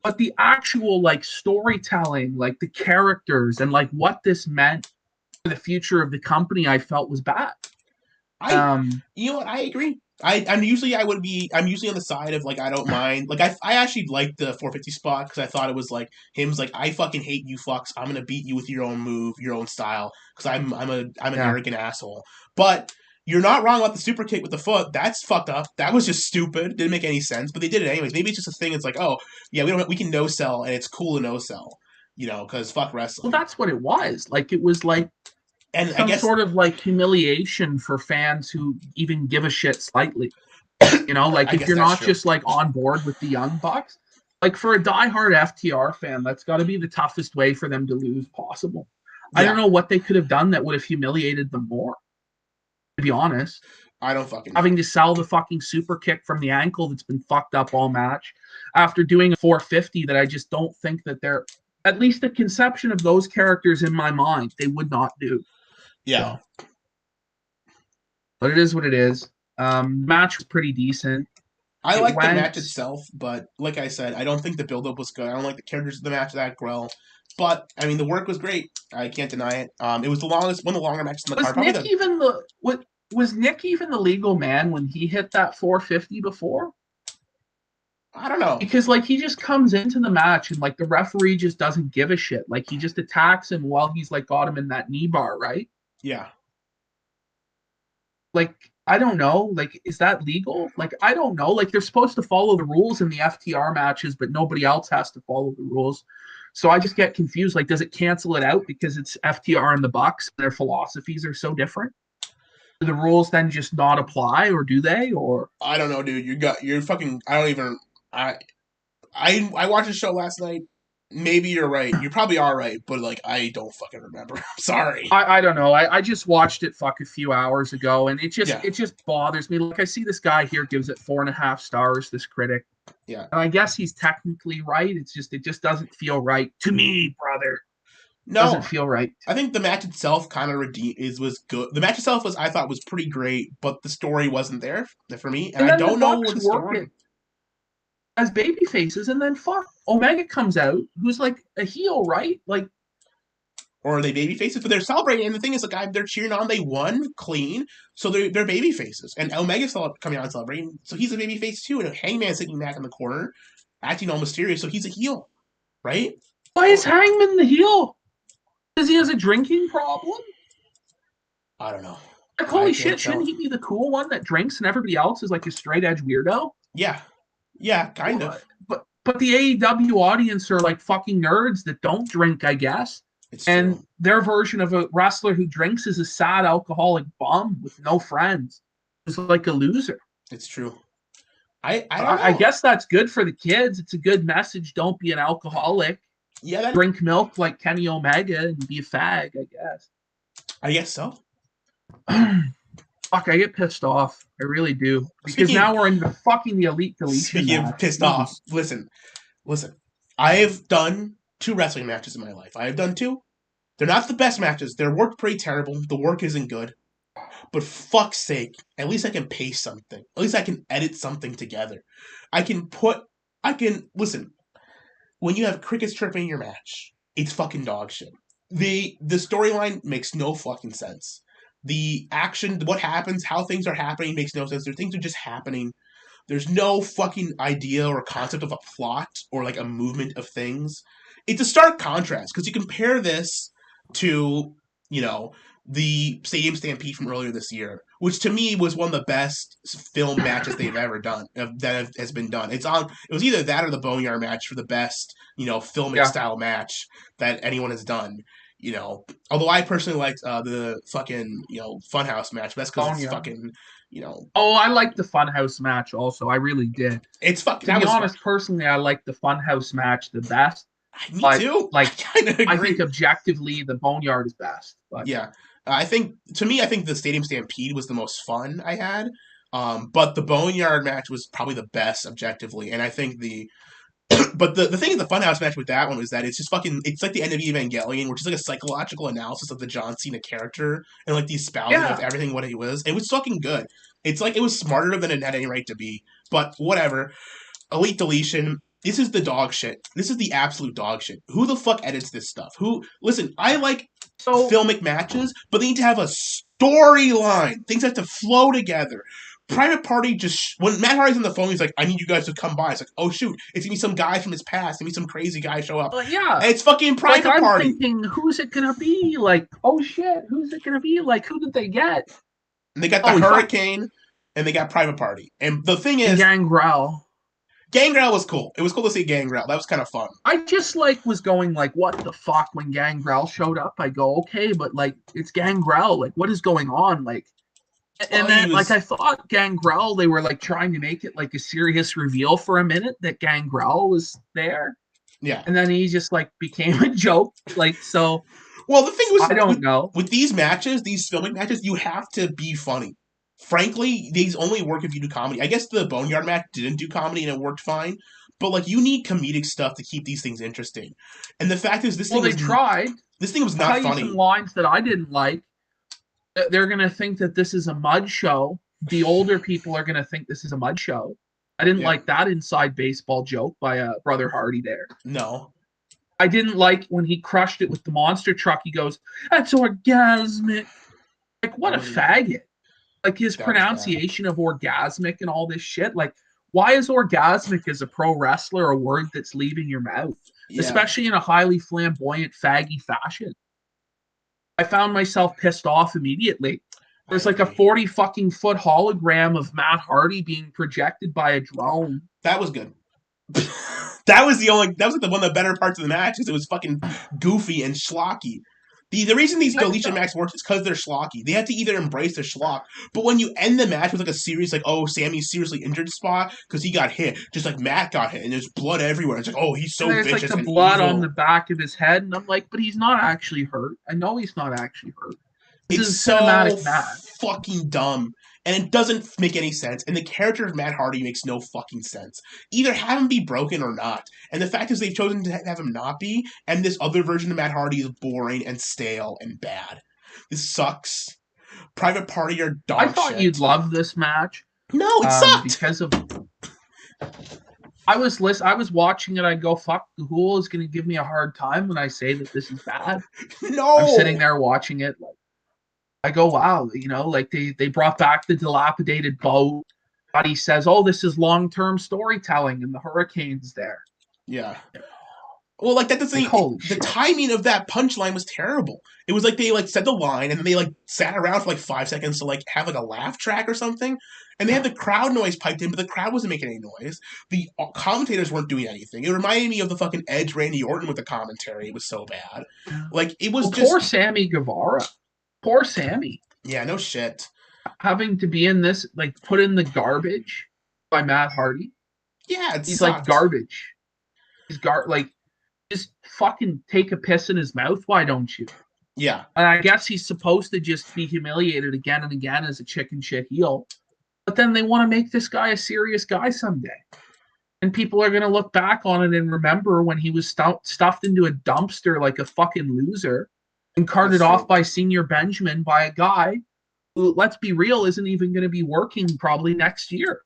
But the actual like storytelling, like the characters and like what this meant for the future of the company, I felt was bad. You know what? I agree. I'm usually on the side of like I don't mind. Like I actually liked the 450 spot because I thought it was like him's like I fucking hate you fucks. I'm gonna beat you with your own move, your own style because I'm an arrogant asshole. But you're not wrong about the super kick with the foot. That's fucked up. That was just stupid. Didn't make any sense. But they did it anyways. Maybe it's just a thing. It's like, oh yeah, we can no sell and it's cool to no sell. You know, because fuck wrestling. Well, that's what it was. Like it was like. And some sort of like humiliation for fans who even give a shit slightly. You know, like if you're not just like on board with the Young Bucks, like for a diehard FTR fan, that's got to be the toughest way for them to lose possible. Yeah. I don't know what they could have done that would have humiliated them more. To be honest, I don't fucking know. Having to sell the fucking super kick from the ankle that's been fucked up all match after doing a 450 that I just don't think that they're at least the conception of those characters in my mind they would not do. Yeah. So, but it is what it is. Match was pretty decent. I like the match itself, but like I said, I don't think the build-up was good. I don't like the characters of the match that well. But, I mean, the work was great. I can't deny it. It was one of the longer matches in the card. Was Was Nick even the legal man when he hit that 450 before? I don't know. Because like he just comes into the match and like the referee just doesn't give a shit. Like he just attacks him while he's like got him in that knee bar, right? Yeah. Like I don't know. Like is that legal? Like I don't know. Like they're supposed to follow the rules in the FTR matches, but nobody else has to follow the rules. So I just get confused. Like, does it cancel it out because it's FTR and the Bucks? Their philosophies are so different. Do the rules then just not apply, or do they? Or I don't know, dude. You're fucking. I don't even. I I watched the show last night. Maybe you're right. You probably are right, but like I don't fucking remember. I'm sorry. I don't know. I just watched it a few hours ago, and Yeah. it just bothers me. Like I see this guy here gives it 4.5 stars. This critic, Yeah. and I guess he's technically right. It just doesn't feel right to me, brother. Doesn't No, feel right. I think the match itself kind of was good. The match itself was I thought was pretty great, but the story wasn't there for me, and And I then the don't know Bucks what the work story. it as baby faces, and then fuck Omega comes out, who's like a heel, right? Like, Or are they baby faces? But they're celebrating, and the thing is, like, they're cheering on. They won clean, so they're baby faces. And Omega's coming out and celebrating, so he's a baby face too. And Hangman's sitting back in the corner, acting all mysterious, so he's a heel, right? why is Hangman the heel? Because he has a drinking problem? I don't know. Like, I holy can't shit, tell. shouldn't he be the cool one that drinks and everybody else is like a straight edge weirdo? Yeah, yeah, kind of. But the AEW audience are like fucking nerds that don't drink, I guess. It's And true. their version of a wrestler who drinks is a sad alcoholic bum with no friends. Who's like a loser. It's true. I don't I know. guess that's good for the kids. It's a good message. Don't be an alcoholic. Yeah, Drink milk like Kenny Omega and be a fag, I guess. I guess so. Fuck, I get pissed off. I really do. Because Speaking now we're into fucking the Elite Deletion speaking of match. pissed off, Jesus. listen. I've done 2 wrestling matches in my life. I have done 2. They're not the best matches. They're worked pretty terrible. The work isn't good. But fuck's sake, at least I can paste something. At least I can edit something together. I can listen. When you have crickets chirping in your match, it's fucking dog shit. The storyline makes no fucking sense. The action, what happens, how things are happening makes no sense. Things are just happening. There's no fucking idea or concept of a plot or like a movement of things. It's a stark contrast because you compare this to, you know, the Stadium Stampede from earlier this year, which to me was one of the best film matches they've ever done has been done. It's on. It was either that or the Boneyard match for the best, filmic Yeah. style match that anyone has done. Although I personally liked the fucking Funhouse match. That's because it's Boneyard. fucking Oh, I liked the Funhouse match also. I really did. it's fucking To that be was fun. honest, personally, I like the Funhouse match the best. Me But too. I like, kind of I agree. think objectively, the Boneyard is best. But Yeah, I think the Stadium Stampede was the most fun I had. But the Boneyard match was probably the best objectively, and I think but the thing in the Funhouse match with that one was that it's just fucking it's like the end of Evangelion, which is like a psychological analysis of the John Cena character and like the espousing of yeah, everything what he was. It was fucking good. It's like it was smarter than it had any right to be. But whatever. Elite Deletion. This is the dog shit. This is the absolute dog shit. Who the fuck edits this stuff? Listen, I like so filmic matches, but they need to have a storyline. Things have to flow together. Private Party when Matt Hardy's on the phone, he's like, "I need you guys to come by." It's like, "Oh shoot, it's gonna be some guy from his past. It's gonna be some crazy guy show up." yeah, And it's fucking like Private I'm Party. thinking, who's it gonna be? Like, oh shit, who's it gonna be? Like, who did they get? And they got the Holy fuck, Hurricane, and they got Private Party. And the thing and is, Gangrel. Gangrel was cool. It was cool to see Gangrel. That was kind of fun. I just like was going like, what the fuck when Gangrel showed up? I go, okay, but like it's Gangrel. Like, what is going on? Like, and Well, then like I thought Gangrel, they were like trying to make it like a serious reveal for a minute that Gangrel was there. Yeah. And then he just like became a joke. Like, so Well, the thing was, I don't know. With these matches, these filmic matches, you have to be funny. Frankly, these only work if you do comedy. I guess the Boneyard match didn't do comedy and it worked fine, but like you need comedic stuff to keep these things interesting. And the fact is, Well, they tried. This thing was I'll tell not you some funny. lines that I didn't like. They're gonna think that this is a mud show. The older people are gonna think this is a mud show. I didn't Yeah. like that inside baseball joke by Brother Hardy there. No. I didn't like when he crushed it with the monster truck. He goes, "That's orgasmic." Like, what a faggot. Like his That was bad. pronunciation of orgasmic and all this shit. Like, why is orgasmic as a pro wrestler a word that's leaving your mouth, Yeah, especially in a highly flamboyant, faggy fashion? I found myself pissed off immediately. I There's like a agree. 40 fucking foot hologram of Matt Hardy being projected by a drone. That was good. That was like the one of the better parts of the match because it was fucking goofy and schlocky. The reason these I deletion thought, matches work is because they're schlocky. They have to either embrace their schlock, but when you end the match with like a serious, like, oh, Sammy's seriously injured spot because he got hit, just like Matt got hit, and there's blood everywhere. It's like, oh, he's and so there's like vicious the and blood on the evil. back of his head, and I'm like, but he's not actually hurt. I know he's not actually hurt. This It's is a so cinematic match. fucking dumb. And it doesn't make any sense. And the character of Matt Hardy makes no fucking sense. Either have him be broken or not. And the fact is they've chosen to have him not be, and this other version of Matt Hardy is boring and stale and bad. This sucks. Private Party are I dog thought shit. you'd love this match, No, it sucked. because of I was watching it. I go, fuck, Gahul is going to give me a hard time when I say that this is bad. I'm sitting No. there watching it. Like, I go, wow, like they brought back the dilapidated boat. But he says, oh, this is long term storytelling, and the hurricane's there. Yeah. Well, like that doesn't. Like, holy The shit. timing of that punchline was terrible. It was like they like said the line and then they like sat around for like 5 seconds to like have like a laugh track or something, and they had the crowd noise piped in, but the crowd wasn't making any noise. The commentators weren't doing anything. It reminded me of the fucking Edge Randy Orton with the commentary. It was so bad. Like it was Well, poor just Sammy Guevara. Poor Sammy. yeah, no shit. Having to be in this, like, put in the garbage by Matt Hardy. Yeah, it He's like sucked. garbage. Like, just fucking take a piss in his mouth. Why don't you? Yeah, And I guess he's supposed to just be humiliated again and again as a chicken shit heel. But then they want to make this guy a serious guy someday. And people are going to look back on it and remember when he was stuffed into a dumpster like a fucking loser and that's carted off true. by Senior Benjamin by a guy who, let's be real, isn't even going to be working probably next year.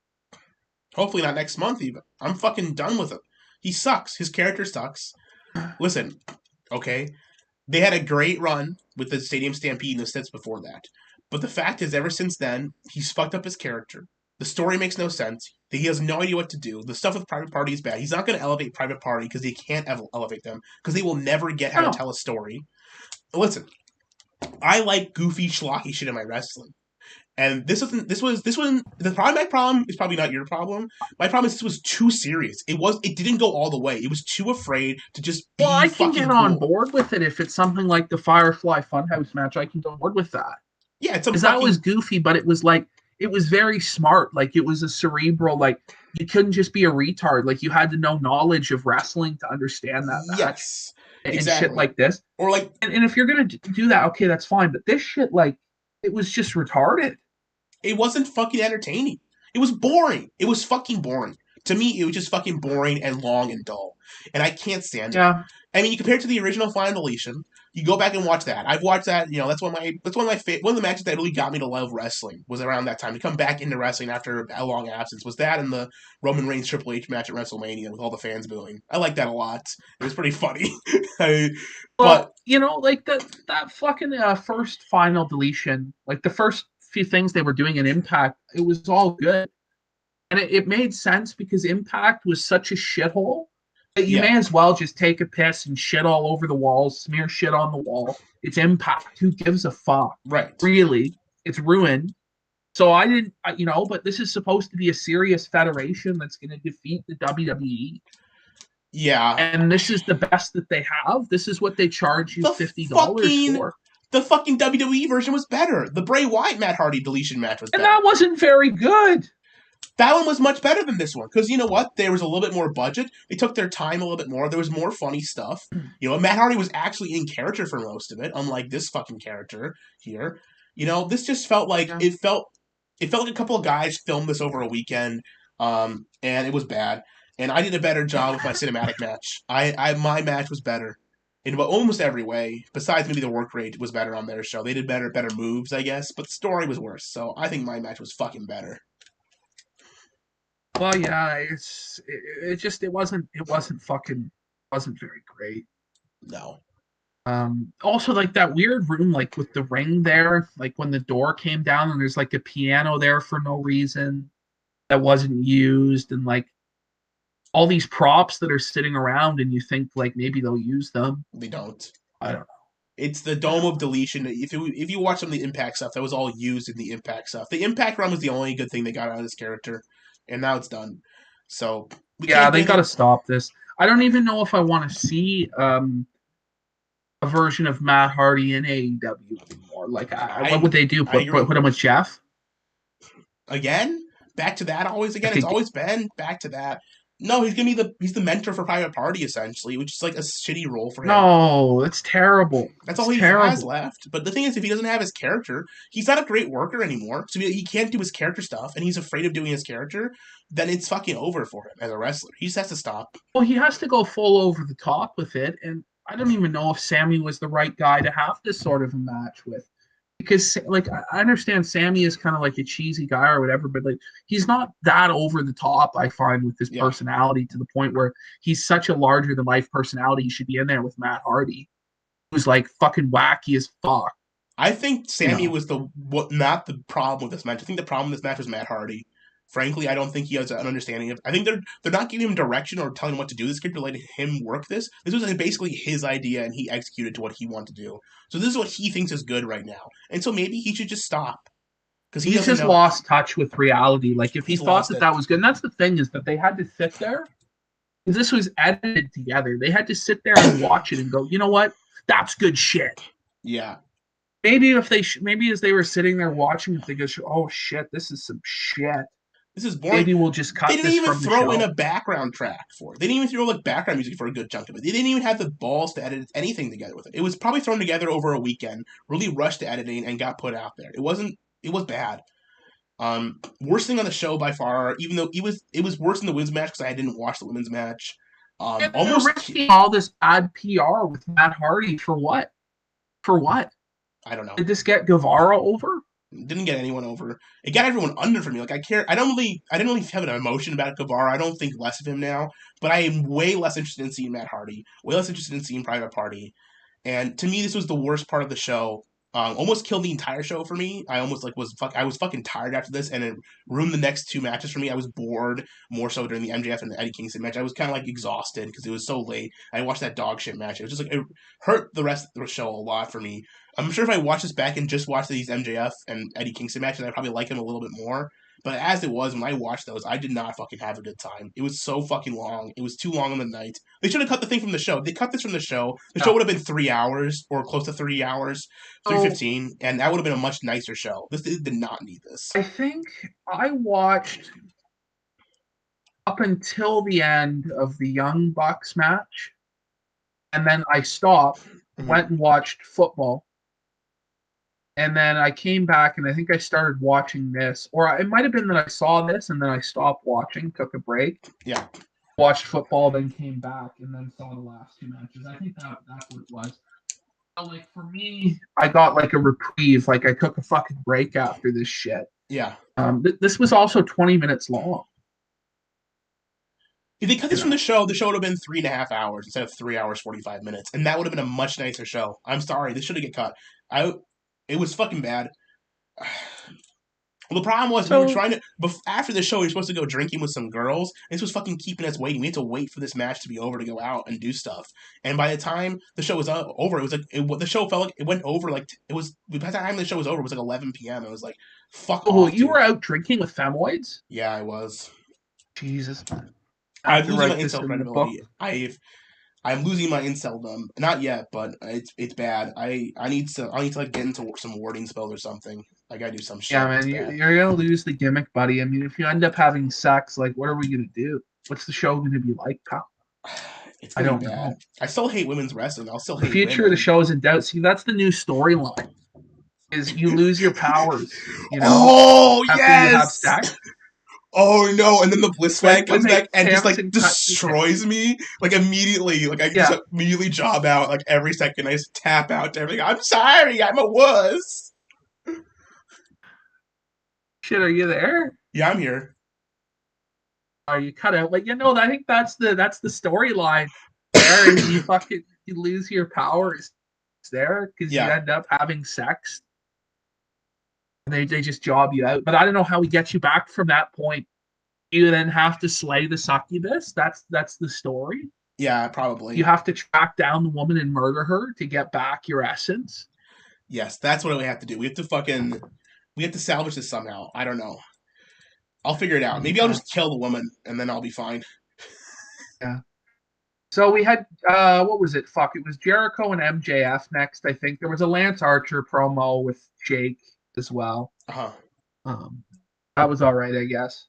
Hopefully not next month even. I'm fucking done with him. He sucks. His character sucks. Listen, okay, they had a great run with the Stadium Stampede and the sets before that. But the fact is, ever since then, he's fucked up his character. The story makes no sense. He has no idea what to do. The stuff with Private Party is bad. He's not going to elevate Private Party because he can't elevate them because they will never get how to No. tell a story. Listen, I like goofy, schlocky shit in my wrestling. And my problem is probably not your problem. My problem is this was too serious. It didn't go all the way. It was too afraid to just Well, be I can fucking get on cool. board with it if it's something like the Firefly Funhouse match. I can go on board with that. Yeah, it's some Because that was fucking goofy, but it was very smart. Like, it was a cerebral, like, you couldn't just be a retard. Like, you had to know knowledge of wrestling to understand that match yes, and shit exactly. like this. Or like And if you're gonna do that, okay, that's fine. But this shit, like, it was just retarded. it wasn't fucking entertaining. It was boring. It was fucking boring. To me, it was just fucking boring and long and dull. And I can't stand it. Yeah. I mean, you compare it to the original Final Deletion. You go back and watch that. I've watched that. You know, one of the matches that really got me to love wrestling was around that time. To come back into wrestling after a long absence was that and the Roman Reigns Triple H match at WrestleMania with all the fans booing. I like that a lot. It was pretty funny. But Well, like that fucking first final deletion, like the first few things they were doing in Impact, it was all good. And it made sense because Impact was such a shithole that you yeah, may as well just take a piss and shit all over the walls, smear shit on the wall. It's Impact. Who gives a fuck? right. Really? It's ruined. So I didn't, but this is supposed to be a serious federation that's going to defeat the WWE. Yeah, And this is the best that they have. This is what they charge you the $50 fucking for. the fucking WWE version was better. The Bray Wyatt Matt Hardy deletion match was And better. that wasn't very good. That one was much better than this one because you know what? There was a little bit more budget. They took their time a little bit more. There was more funny stuff. You know, Matt Hardy was actually in character for most of it, unlike this fucking character here. You know, this just felt like Yeah. it felt like a couple of guys filmed this over a weekend, and it was bad. And I did a better job with my cinematic match. My match was better in almost every way. Besides maybe the work rate was better on their show. They did better moves, I guess, but the story was worse. So I think my match was fucking better. Well, yeah, it just it wasn't fucking wasn't very great. No. Also, like that weird room, like with the ring there, like when the door came down and there's like a piano there for no reason that wasn't used, and like all these props that are sitting around, and you think like maybe they'll use them. They don't. I don't It's the know. Dome of Deletion. If you watch some of the Impact stuff, that was all used in the Impact stuff. The Impact run was the only good thing they got out of this character, and now it's done. So we Yeah, can't do they got to anything. stop this. I don't even know if I want to see a version of Matt Hardy in AEW anymore. Like, what would I they do? I Put agree. him with Jeff? Again, back to that always again. Like, It's always been back to that. No, he's the mentor for Private Party essentially, which is like a shitty role for him. no, it's terrible. That's It's all he has terrible. left. But the thing is, if he doesn't have his character, he's not a great worker anymore. So he can't do his character stuff, and he's afraid of doing his character. Then it's fucking over for him as a wrestler. He just has to stop. Well, he has to go full over the top with it, and I don't even know if Sammy was the right guy to have this sort of a match with. Because like I understand Sammy is kind of like a cheesy guy or whatever, but like he's not that over the top. I find with his Yeah, personality to the point where he's such a larger than life personality. He should be in there with Matt Hardy, who's like fucking wacky as fuck. I think You Sammy know, was not the problem with this match. I think the problem with this match was Matt Hardy. Frankly, I don't think he has an understanding of. I think they're not giving him direction or telling him what to do. This kid, they're letting him work this. This was basically his idea, and he executed to what he wanted to do. So this is what he thinks is good right now. And so maybe he should just stop because he he's doesn't just know. lost touch with reality. Like if he He's thought lost that it. that was good, and that's the thing is that they had to sit there because this was edited together. They had to sit there and watch it and go, you know what, that's good shit. Yeah, Maybe if they maybe as they were sitting there watching, if they go, oh shit, this is some shit. this is boring. Maybe we'll just They cut didn't this even from the throw in show. a background track for it. They didn't even throw like background music for a good chunk of it. They didn't even have the balls to edit anything together with it. It was probably thrown together over a weekend, really rushed to editing, and got put out there. It wasn't. It was bad. Worst thing on the show by far. Even though it was worse than the women's match because I didn't watch the women's match. And they're Almost. risking all this bad PR with Matt Hardy for what? For what? I don't know. Did this get Guevara over? Didn't get anyone over. It got everyone under for me. Like I care. I didn't really have an emotion about Guevara. I don't think less of him now. But I am way less interested in seeing Matt Hardy. Way less interested in seeing Private Party. And to me, this was the worst part of the show. Almost killed the entire show for me. I almost like I was fucking tired after this, and it ruined the next two matches for me. I was bored more so during the MJF and the Eddie Kingston match. I was kind of like exhausted because it was so late. I watched that dog shit match. It was just like it hurt the rest of the show a lot for me. I'm sure if I watch this back and just watch these MJF and Eddie Kingston matches, I'd probably like him a little bit more. But as it was, when I watched those, I did not fucking have a good time. It was so fucking long. It was too long on the night. They should have cut the thing from the show. They cut this from the show. The show No. would have been 3 hours or close to 3 hours, So 3:15, and that would have been a much nicer show. This did not need this. I think I watched up until the end of the Young Bucks match, and then I stopped, Mm-hmm. went and watched football, and then I came back and I think I started watching this, or it might have been that I saw this and then I stopped watching, took a break, Yeah, watched football, then came back and then saw the last two matches. I think that's what it was. So like for me, I got like a reprieve. Like I took a fucking break after this shit. yeah. This was also 20 minutes long. If they cut You this from know, the show would have been 3.5 hours instead of 3 hours 45 minutes, and that would have been a much nicer show. I'm sorry, this should have get cut. I, it was fucking bad. Well, the problem was we were so trying to. After the show, we were supposed to go drinking with some girls. And this was fucking keeping us waiting. We had to wait for this match to be over to go out and do stuff. And by the time the show was over, it was like the show felt like it went over like it was. By the time the show was over, it was like 11 p.m. It was like, fuck oh, off, you were dude. out drinking with femoids? Yeah, I was. Jesus, man. I have I'm to losing my write this incel in the book. credibility. I'm losing my inceldom. Not yet, but it's bad. I need to like get into some warding spells or something. I gotta do some Yeah, shit. It's man, bad. you're gonna lose the gimmick, buddy. I mean, if you end up having sex, like, what are we gonna do? What's the show gonna be like, pal? It's I gonna be don't bad. know. I still hate women's wrestling. I'll still The hate future of the women. show is in doubt. See, that's the new storyline. Is you lose your powers, Oh after you have yes! sex. Oh no! And then the Bliss fan Like when comes they back and just like Samson cut his hair. destroys me like immediately. Like I just Yeah. immediately job out like every second. I just tap out to everything. I'm sorry, I'm a wuss. Shit, are you there? Yeah, I'm here. Are you cut out? Like, I think that's the storyline. There is you fucking you lose your powers. there because you Yeah. end up having sex. And they just job you out. But I don't know how we get you back from that point. You then have to slay the succubus. That's the story. Yeah, You probably. have to track down the woman and murder her to get back your essence. Yes, that's what we have to do. We have to salvage this somehow. I don't know. I'll figure it out. Maybe I'll Yeah. just kill the woman and then I'll be fine. Yeah. So we had what was it? Fuck, it was Jericho and MJF next. I think there was a Lance Archer promo with Jake as well. Uh-huh. Um, that was all right, I guess.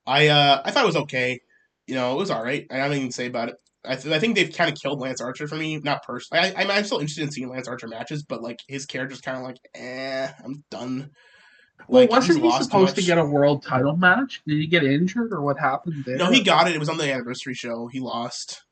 I thought it was okay. You know, it was all right. I have nothing to say about it. I think they've kind of killed Lance Archer for me. Not personally. I'm still interested in seeing Lance Archer matches, but like his character's kind of like, I'm done. Well, Like he's wasn't he lost too supposed to much. get a world title match? Did he get injured or what happened No, he there? got it. It was on the anniversary show. He lost.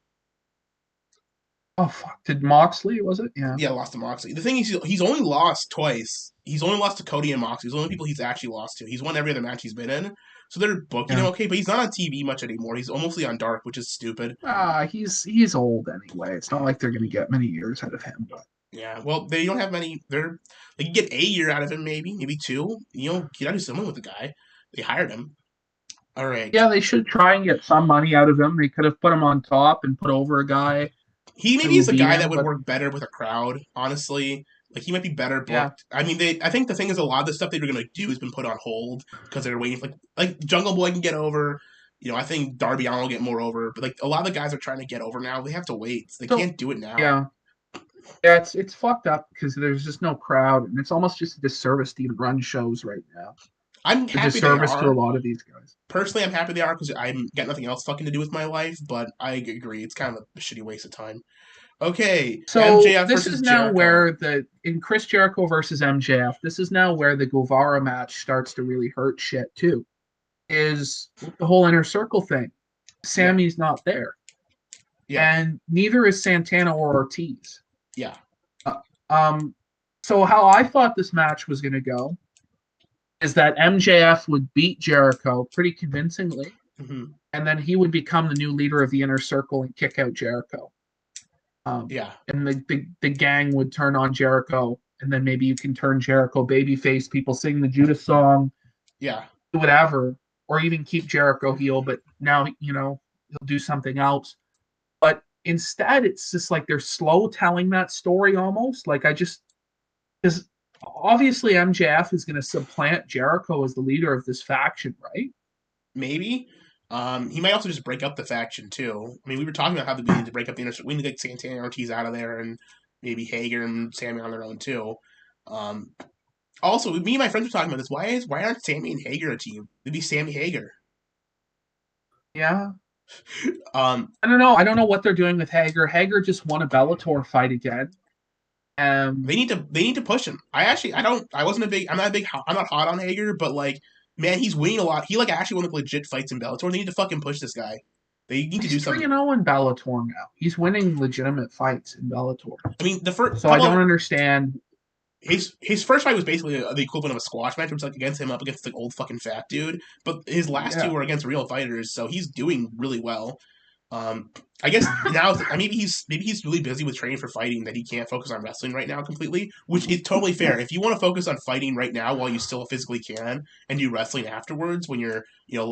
Oh fuck! Did Moxley? Was it? Yeah. Yeah, lost to Moxley. The thing is, he's only lost twice. He's only lost to Cody and Moxley. He's the only people he's actually lost to. He's won every other match he's been in. So they're booking him Yeah. okay, but he's not on TV much anymore. He's mostly on Dark, which is stupid. He's old anyway. It's not like they're gonna get many years out of him. But Yeah, well, they don't have many. They can get a year out of him, maybe two. You know, you gotta do something with the guy. They hired him. All right, yeah, they should try and get some money out of him. They could have put him on top and put over a guy he maybe who is a beat guy that him. would But work better with a crowd. Honestly, like he might be better yeah, booked. I mean, I think the thing is, a lot of the stuff they were gonna do has been put on hold because they're waiting. Like Jungle Boy can get over. You know, I think Darby Allin will get more over. But like a lot of the guys are trying to get over now. They have to wait. They so can't do it now. yeah, yeah, it's fucked up because there's just no crowd, and it's almost just a disservice to even run shows right now. I'm A happy they disservice to a are. lot of these guys. Personally, I'm happy they are because I'm got nothing else fucking to do with my life. But I agree, it's kind of a shitty waste of time. Okay, So MJF this versus is now Jericho. where in Chris Jericho versus MJF, this is now where the Guevara match starts to really hurt shit too. Is the whole inner circle thing. Yeah, Sammy's not there, yeah, and neither is Santana or Ortiz. yeah, Uh, um, so how I thought this match was going to go is that MJF would beat Jericho pretty convincingly, hmm and then he would become the new leader of the inner circle and kick out Jericho. yeah, And the gang would turn on Jericho, and then maybe you can turn Jericho babyface. People sing the Judas song, yeah. whatever, or even keep Jericho heel. But now he'll do something else. But instead, it's just like they're slow telling that story almost. Like I just because obviously MJF is going to supplant Jericho as the leader of this faction, right? Maybe. He might also just break up the faction too. I mean, we were talking about how we need to break up the inner. We need to get Santana and Ortiz out of there, and maybe Hager and Sammy on their own too. Um, Also, me and my friends were talking about this. Why aren't Sammy and Hager a team? It'd be Sammy Hager. Yeah. Um, I don't know. I don't know what they're doing with Hager. Hager just won a Bellator fight again. they need to push him. I'm not a big I'm not hot on Hager, but like man, he's winning a lot. He like actually won like legit fights in Bellator. They need to fucking push this guy. They need to He's do 3 something. and 0 in Bellator now. He's winning legitimate fights in Bellator. I mean, the first So I couple don't of understand. his first fight was basically the equivalent of a squash match, which was like against him up against like old fucking fat dude. But his last two Yeah. were against real fighters, so he's doing really well. Um, I guess now maybe he's really busy with training for fighting that he can't focus on wrestling right now completely, which is totally fair. If you want to focus on fighting right now while you still physically can and do wrestling afterwards when you're when you're a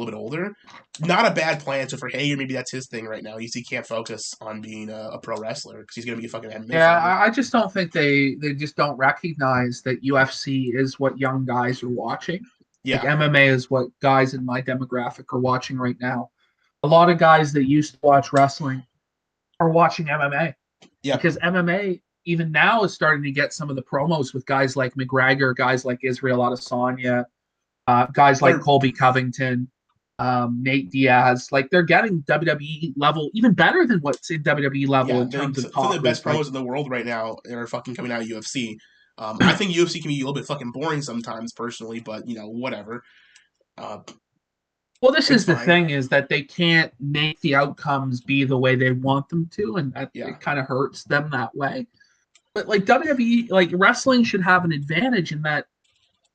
little bit older, not a bad plan. So for Hager, maybe that's his thing right now. He can't focus on being a pro wrestler because he's gonna be a fucking MMA Yeah, fighter. I just don't think they just don't recognize that UFC is what young guys are watching. Like Yeah, MMA is what guys in my demographic are watching right now. A lot of guys that used to watch wrestling are watching MMA yeah. because MMA even now is starting to get some of the promos with guys like McGregor, guys like Israel Adesanya, guys like They're Colby Covington, Nate Diaz. Like they're getting WWE level, even better than what's in WWE level Yeah, in terms of some of the best talkers. Like promos in the world right now are fucking coming out of UFC. I think UFC can be a little bit fucking boring sometimes, personally, but you know, whatever. Uh, well, this it's is the fine. thing is that they can't make the outcomes be the way they want them to, and that Yeah, it kind of hurts them that way. But like WWE, like wrestling should have an advantage in that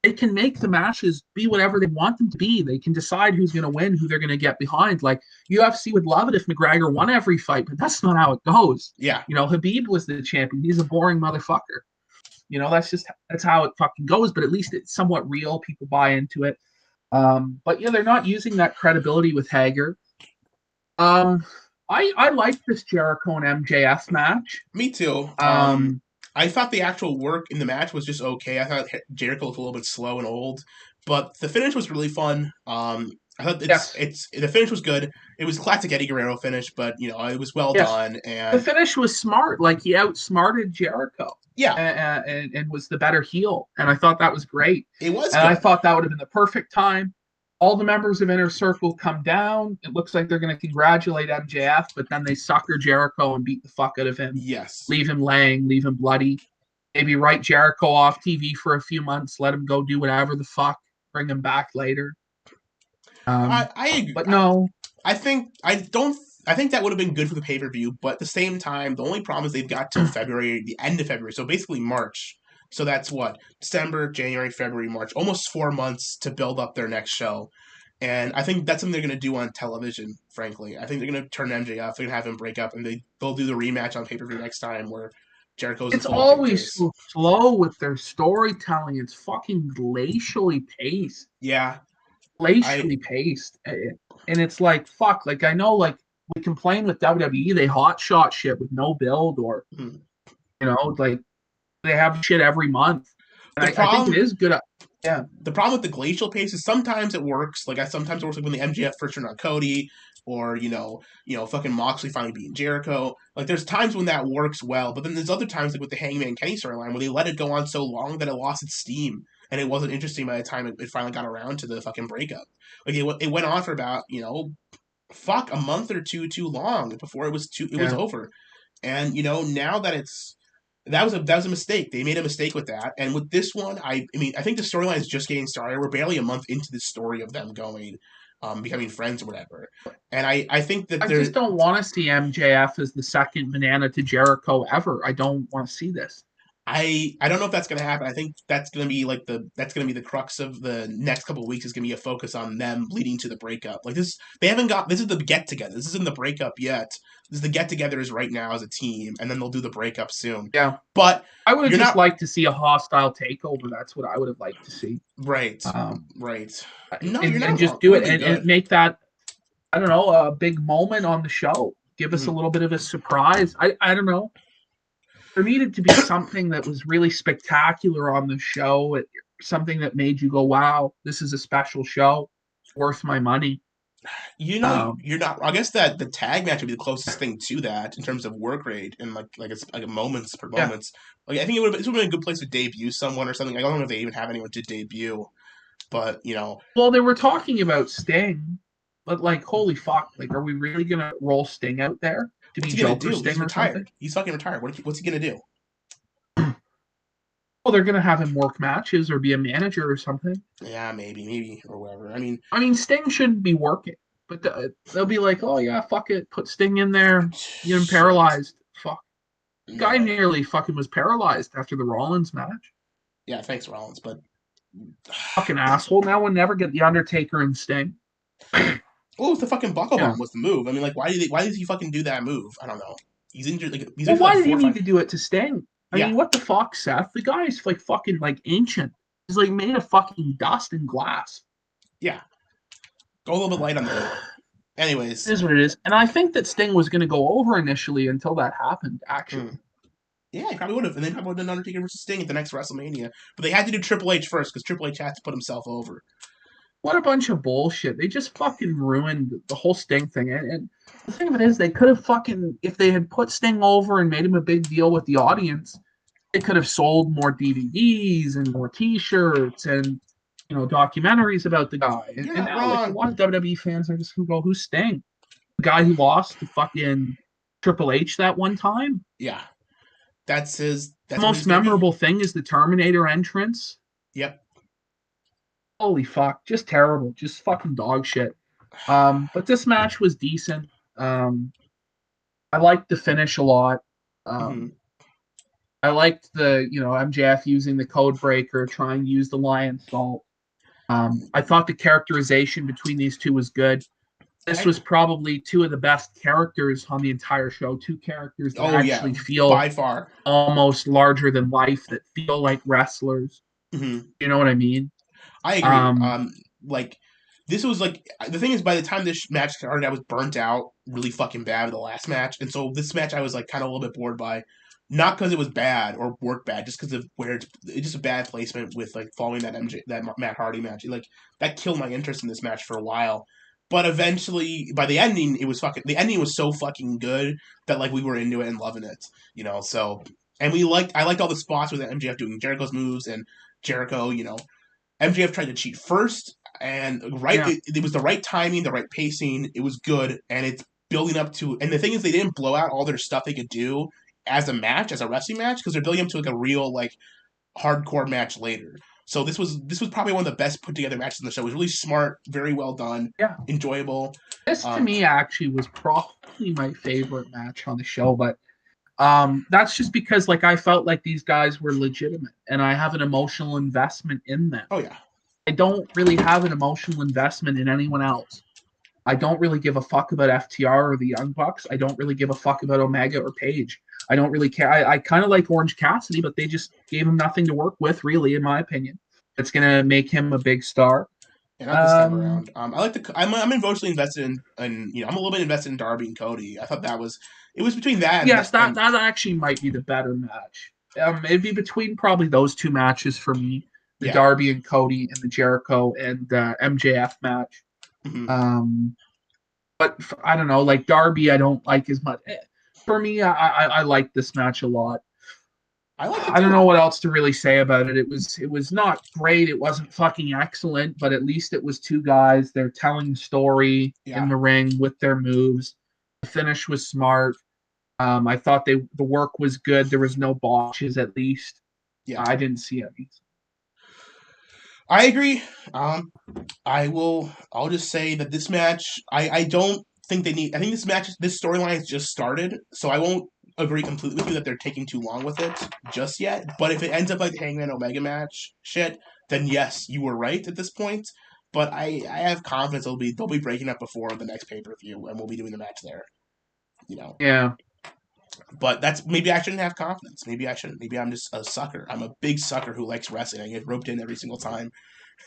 they can make the matches be whatever they want them to be. They can decide who's going to win, who they're going to get behind. Like UFC would love it if McGregor won every fight, but that's not how it goes. Yeah. Habib was the champion. He's a boring motherfucker. That's how it fucking goes. But at least it's somewhat real. People buy into it. But yeah, they're not using that credibility with Hager. I like this Jericho and MJF match. Me too. I thought the actual work in the match was just okay. I thought Jericho was a little bit slow and old, but the finish was really fun. I thought the finish was good. It was classic Eddie Guerrero finish, but it was well done. And the finish was smart. Like he outsmarted Jericho. Yeah, and was the better heel, and I thought that was great. It was, and good. I thought that would have been the perfect time. All the members of Inner Circle come down. It looks like they're going to congratulate MJF, but then they sucker Jericho and beat the fuck out of him. Yes. Leave him laying, leave him bloody. Maybe write Jericho off TV for a few months, let him go do whatever the fuck, bring him back later. I agree. But no. I think that would have been good for the pay-per-view, but at the same time, the only problem is they've got till February, the end of February, so basically March. So that's what? December, January, February, March. Almost 4 months to build up their next show. And I think that's something they're going to do on television, frankly. I think they're going to turn MJF, they're going to have him break up, and they'll do the rematch on pay-per-view next time where Jericho's... It's always so slow with their storytelling. It's fucking glacially paced. Yeah. Glacially paced. And it's like, fuck. Like, I know, like, we complain with WWE, they hotshot shit with no build or, like, they have shit every month. I think it is good. Yeah. The problem with the glacial pace is sometimes it works. Like sometimes it works like when the MJF first turned on Cody, or fucking Moxley finally beating Jericho. Like there's times when that works well, but then there's other times like with the Hangman Kenny storyline where they let it go on so long that it lost its steam and it wasn't interesting by the time it finally got around to the fucking breakup. Like it went on for about a month or two too long before it was over. And now that it's that was a mistake. They made a mistake with that. And with this one, I think the storyline is just getting started. We're barely a month into the story of them going, becoming friends or whatever. And I think that I just don't want to see MJF as the second banana to Jericho ever. I don't want to see this. I don't know if that's going to happen. I think that's going to be the crux of the next couple of weeks is going to be a focus on them leading to the breakup. Like this is the get together. This isn't the breakup yet. This is the get together is right now as a team, and then they'll do the breakup soon. Yeah, but I would have just liked to see a hostile takeover. That's what I would have liked to see. Right, right. No, and just do it and make that I don't know a big moment on the show. Give us a little bit of a surprise. I don't know. There needed to be something that was really spectacular on the show, something that made you go, wow, this is a special show. It's worth my money. You're not. I guess that the tag match would be the closest thing to that in terms of work rate and it's like moments per moments. Like I think it would have been a good place to debut someone or something. I don't know if they even have anyone to debut, but Well, they were talking about Sting, but like, holy fuck! Like, are we really gonna roll Sting out there? What's he gonna do? He's retired. He's fucking retired. What's he gonna do? Well, they're gonna have him work matches or be a manager or something. Yeah, maybe or whatever. I mean, Sting shouldn't be working, but they'll be like, oh yeah, fuck it, put Sting in there. Get him paralyzed. Fuck. The guy nearly fucking was paralyzed after the Rollins match. Yeah, thanks Rollins, but fucking asshole. Now we'll never get the Undertaker and Sting. Oh, the fucking buckle bomb was the move. I mean, like, why did he fucking do that move? I don't know. He's injured. Like, why did he need to do it to Sting? I mean, what the fuck, Seth? The guy is like fucking like ancient. He's like made of fucking dust and glass. Yeah. Go a little bit light on that. Anyways, it is what it is. And I think that Sting was going to go over initially until that happened. Actually. Yeah, he probably would have, and they probably would have done Undertaker versus Sting at the next WrestleMania. But they had to do Triple H first because Triple H had to put himself over. What a bunch of bullshit. They just fucking ruined the whole Sting thing. And the thing of it is, they could have fucking, if they had put Sting over and made him a big deal with the audience, they could have sold more DVDs and more T-shirts and, documentaries about the guy. And now, like, a lot of WWE fans are just going to go, who's Sting? The guy who lost to fucking Triple H that one time? Yeah. That's the most memorable thing is the Terminator entrance. Yep. Holy fuck, just terrible, just fucking dog shit. But this match was decent. I liked the finish a lot. I liked the MJF using the code breaker, trying to use the lion salt. I thought the characterization between these two was good. This I, was probably two of the best characters on the entire show. Two characters that oh yeah, actually feel by far. almost larger than life, that feel like wrestlers. Hmm. You know what I mean? I agree. Um, Like this was like the thing is, by the time this match started, I was burnt out really fucking bad with the last match, and so this match I was like kind of a little bit bored by, not because it was bad or worked bad, just because of where it's just a bad placement with like following that Matt Hardy match. Like that killed my interest in this match for a while. But eventually, by the ending, the ending was so fucking good that like we were into it and loving it, So and I liked all the spots with MJF doing Jericho's moves and Jericho, MJF tried to cheat first, and yeah, it was the right timing, the right pacing. It was good, and it's building up to. And the thing is, they didn't blow out all their stuff they could do as a match, as a wrestling match, because they're building up to like a real like hardcore match later. So this was probably one of the best put together matches in the show. It was really smart, very well done, yeah. enjoyable. This to Um, me actually was probably my favorite match on the show, but that's just because like I felt like these guys were legitimate and I have an emotional investment in them. oh yeah, I don't really have an emotional investment in anyone else. I don't really give a fuck about FTR or the Young Bucks. I don't really give a fuck about Omega or Page. I don't really care. I kind of like Orange Cassidy, but they just gave him nothing to work with, really, in my opinion. It's gonna make him a big star. and not this time Um, around. I like the. I'm emotionally invested in I'm a little bit invested in Darby and Cody. I thought that was it was between that yes, that and that actually might be the better match. It'd be between probably those two matches for me: the yeah. Darby and Cody, and the Jericho and MJF match. Mm-hmm. Um, but I don't know, like Darby, I don't like as much. For me, I like this match a lot. I liked it I don't know too. what else to really say about it. It was not great. It wasn't fucking excellent, but at least it was two guys. They're telling the story in Yeah, the ring with their moves. The finish was smart. I thought the work was good. There was no botches, at least. yeah. I didn't see any. I agree. Um, I'll just say that this match, I don't think they need. I think this storyline has just started, so I won't agree completely with you that they're taking too long with it just yet. But if it ends up like the Hangman Omega match shit, then yes, you were right at this point. But I have confidence they'll be breaking up before the next pay per view, and we'll be doing the match there. You know, Yeah, but that's maybe I shouldn't have confidence. Maybe I shouldn't. Maybe I'm just a sucker. I'm a big sucker who likes wrestling. I get roped in every single time.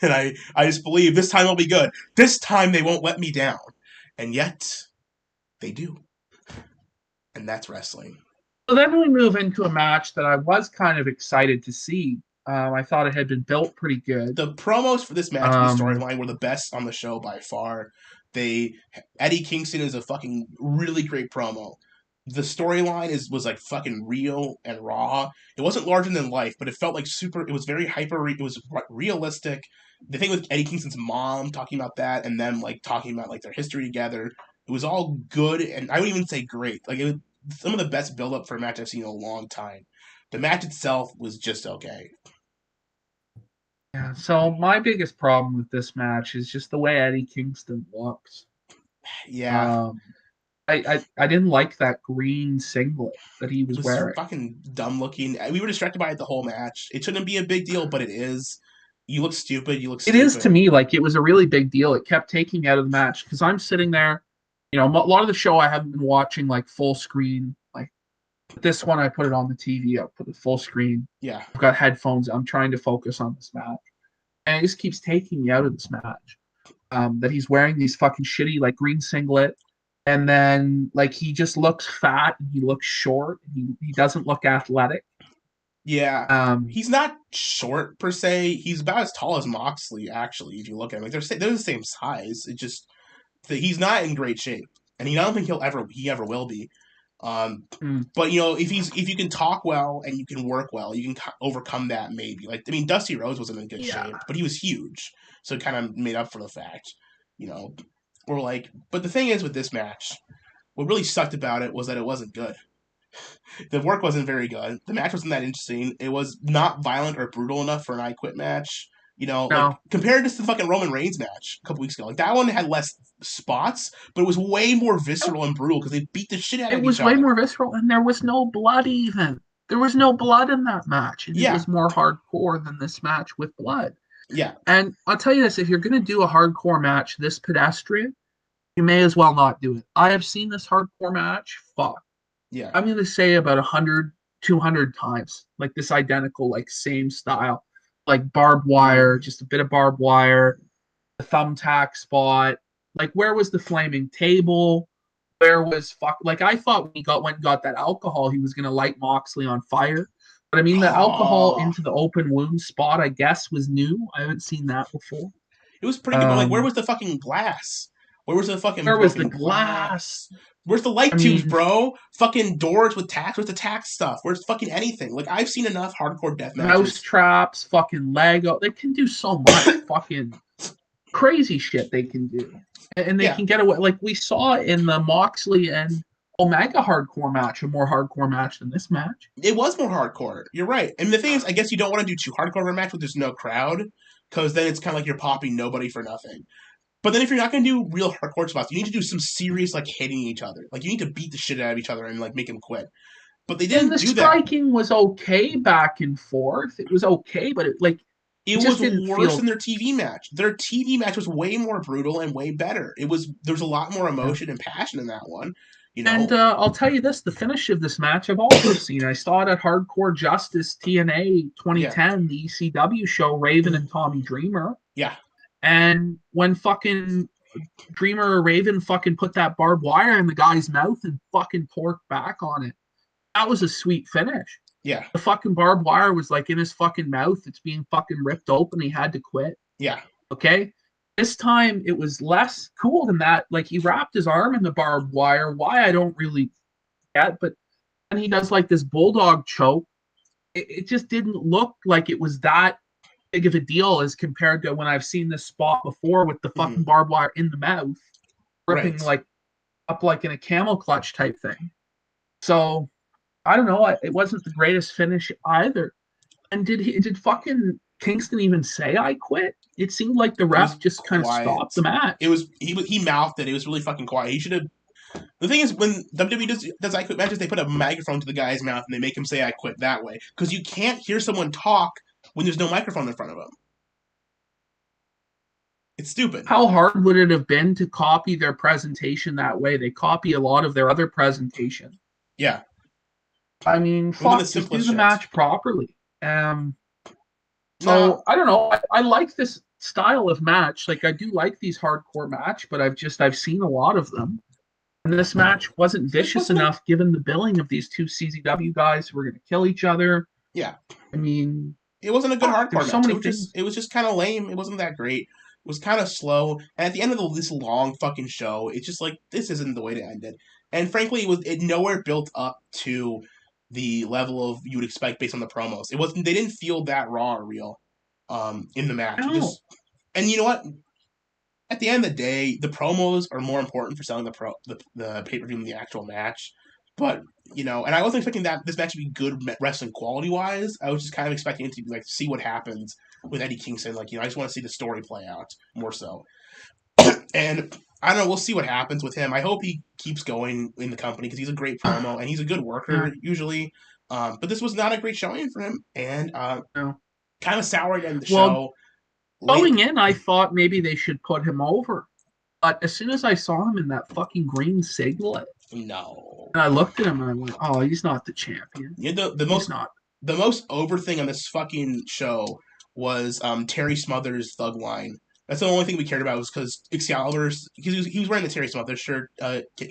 And I just believe this time will be good. This time they won't let me down. And yet, they do. And that's wrestling. so then we move into a match that I was kind of excited to see. I thought it had been built pretty good. The promos for this match and the Um, storyline were the best on the show by far. They Eddie Kingston is a fucking really great promo. The storyline was like fucking real and raw. It wasn't larger than life, but it felt like super. It was very hyper. It was realistic. The thing with Eddie Kingston's mom talking about that, and them like talking about like their history together, it was all good, and I would even say great. Like it was some of the best build up for a match I've seen in a long time. The match itself was just okay. yeah. So my biggest problem with this match is just the way Eddie Kingston looks. Yeah, Um, I didn't like that green singlet that he it was was wearing. fucking dumb looking. We were distracted by it the whole match. It shouldn't be a big deal, but it is. You look stupid. You look It is to stupid. me like it was a really big deal. It kept taking me out of the match because I'm sitting there, a lot of the show I haven't been watching like full screen. Like this one, I put it on the TV. I put it full screen. Yeah, I've got headphones. I'm trying to focus on this match, and it just keeps taking me out of this match. That he's wearing these fucking shitty like green singlet, and then like he just looks fat and he looks short. And he doesn't look athletic. yeah. Um, He's not short per se. He's about as tall as Moxley, actually. If you look at him, like they're the same size. It just that he's not in great shape, and I don't think he ever will be. Um, mm, but if you can talk well and you can work well, you can overcome that maybe. Like I mean, Dusty Rhodes wasn't in good yeah, shape, but he was huge, so it kind of made up for the fact, you know. Or like, but the thing is with this match, what really sucked about it was that it wasn't good. The work wasn't very good. The match wasn't that interesting. It was not violent or brutal enough for an I Quit match. Like no, compared to the fucking Roman Reigns match a couple weeks ago, like that one had less spots, but it was way more visceral and brutal because they beat the shit out it of each was way other. more visceral, and there was no blood even. there was no blood in that match, and it Yeah, was more hardcore than this match with blood. yeah, And I'll tell you this: if you're going to do a hardcore match this pedestrian, you may as well not do it. I have seen this hardcore match. Fuck, yeah. I'm going to say about 100, 200 times, like this identical, like same style, like barbed wire, Mm. just a bit of barbed wire, the thumbtack spot. Like, where was the flaming table? Where was fuck? Like, I thought when he went and got that alcohol, he was gonna light Moxley on fire. But I mean, the alcohol Oh, into the open wound spot, I guess, was new. I haven't seen that before. it was pretty good, but like, where Um, was the fucking glass? Where was the fucking where was the broken glass? glass? Where's the I light tubes, mean, bro? Fucking doors with tacks. Where's the tack stuff? Where's fucking anything? Like, I've seen enough hardcore death mouse matches. traps, fucking Lego. They can do so much fucking crazy shit they can do. And they Yeah, can get away. Like we saw in the Moxley and Omega hardcore match, a more hardcore match than this match. it was more hardcore. You're right. And the thing is, I guess you don't want to do too hardcore of a match where there's no crowd, because then it's kind of like you're popping nobody for nothing. But then if you're not going to do real hardcore spots, you need to do some serious, like, hitting each other. Like, you need to beat the shit out of each other and, like, make them quit. But they And didn't the do that. striking was okay back and forth. It was okay, but It it was just didn't worse than feel. their TV match. Their TV match was way more brutal and way better. There's a lot more Yeah. emotion and passion in that one. You And know, I'll tell you this: the finish of this match, I've also seen. I saw it at Hardcore Justice TNA yeah, 2010, the ECW show, Raven and Tommy Dreamer. yeah, And when fucking Dreamer or Raven fucking put that barbed wire in the guy's mouth and fucking porked back on it, that was a sweet finish. yeah, The fucking barbed wire was like in his fucking mouth. It's being fucking ripped open. He had to quit. yeah. Okay. This time it was less cool than that. Like he wrapped his arm in the barbed wire. Why I don't really get, but then he does like this bulldog choke. It just didn't look like it was that big of a deal as compared to when I've seen this spot before with the Mhm. fucking barbed wire in the mouth, ripping Right. like up like in a camel clutch type thing. So I don't know. It wasn't the greatest finish either. And did fucking Kingston even say I quit? It seemed like the It was ref just kind of quiet. stopped the match. He mouthed it. It was really fucking quiet. He should have. The thing is, when WWE does I quit matches, they put a microphone to the guy's mouth and they make him say I quit that way because you can't hear someone talk when there's no microphone in front of them. It's stupid. How hard would it have been to copy their presentation that way? They copy a lot of their other presentation. Yeah, I mean, it would have been the fuck, just do simplest the shit. match properly. No, So I don't know. I like this style of match. Like I do like these hardcore match, but I've seen a lot of them. And this match wasn't this vicious wasn't a enough given the billing of these two CZW guys who were gonna kill each other. yeah. I mean, It wasn't a good fuck, hardcore there's so match. many things. It was just kind of lame. It wasn't that great. It was kind of slow. And at the end of this long fucking show, it's just like this isn't the way to end it. And frankly, it nowhere built up to the level of you would expect based on the promos. It wasn't. They didn't feel that raw or real in the match. It No, just and you know what? At the end of the day, the promos are more important for selling the pay per view than the actual match. But and I wasn't expecting that this match to be good wrestling quality wise. I was just kind of expecting it to like see what happens with Eddie Kingston. Like I just want to see the story play out more so. And I don't know. We'll see what happens with him. I hope he keeps going in the company because he's a great promo and he's a good yeah, worker usually. But this was not a great showing for him, and no. kind of sour to end the Well, show. Late, going in, I thought maybe they should put him over. But as soon as I saw him in that fucking green singlet, no. and I looked at him and I went, "Oh, he's not the champion. The He's most not." over thing on this fucking show was Terry Smothers' Thug Line. That's the only thing we cared about was because Excalibur's because he was wearing the Terry Smothers shirt.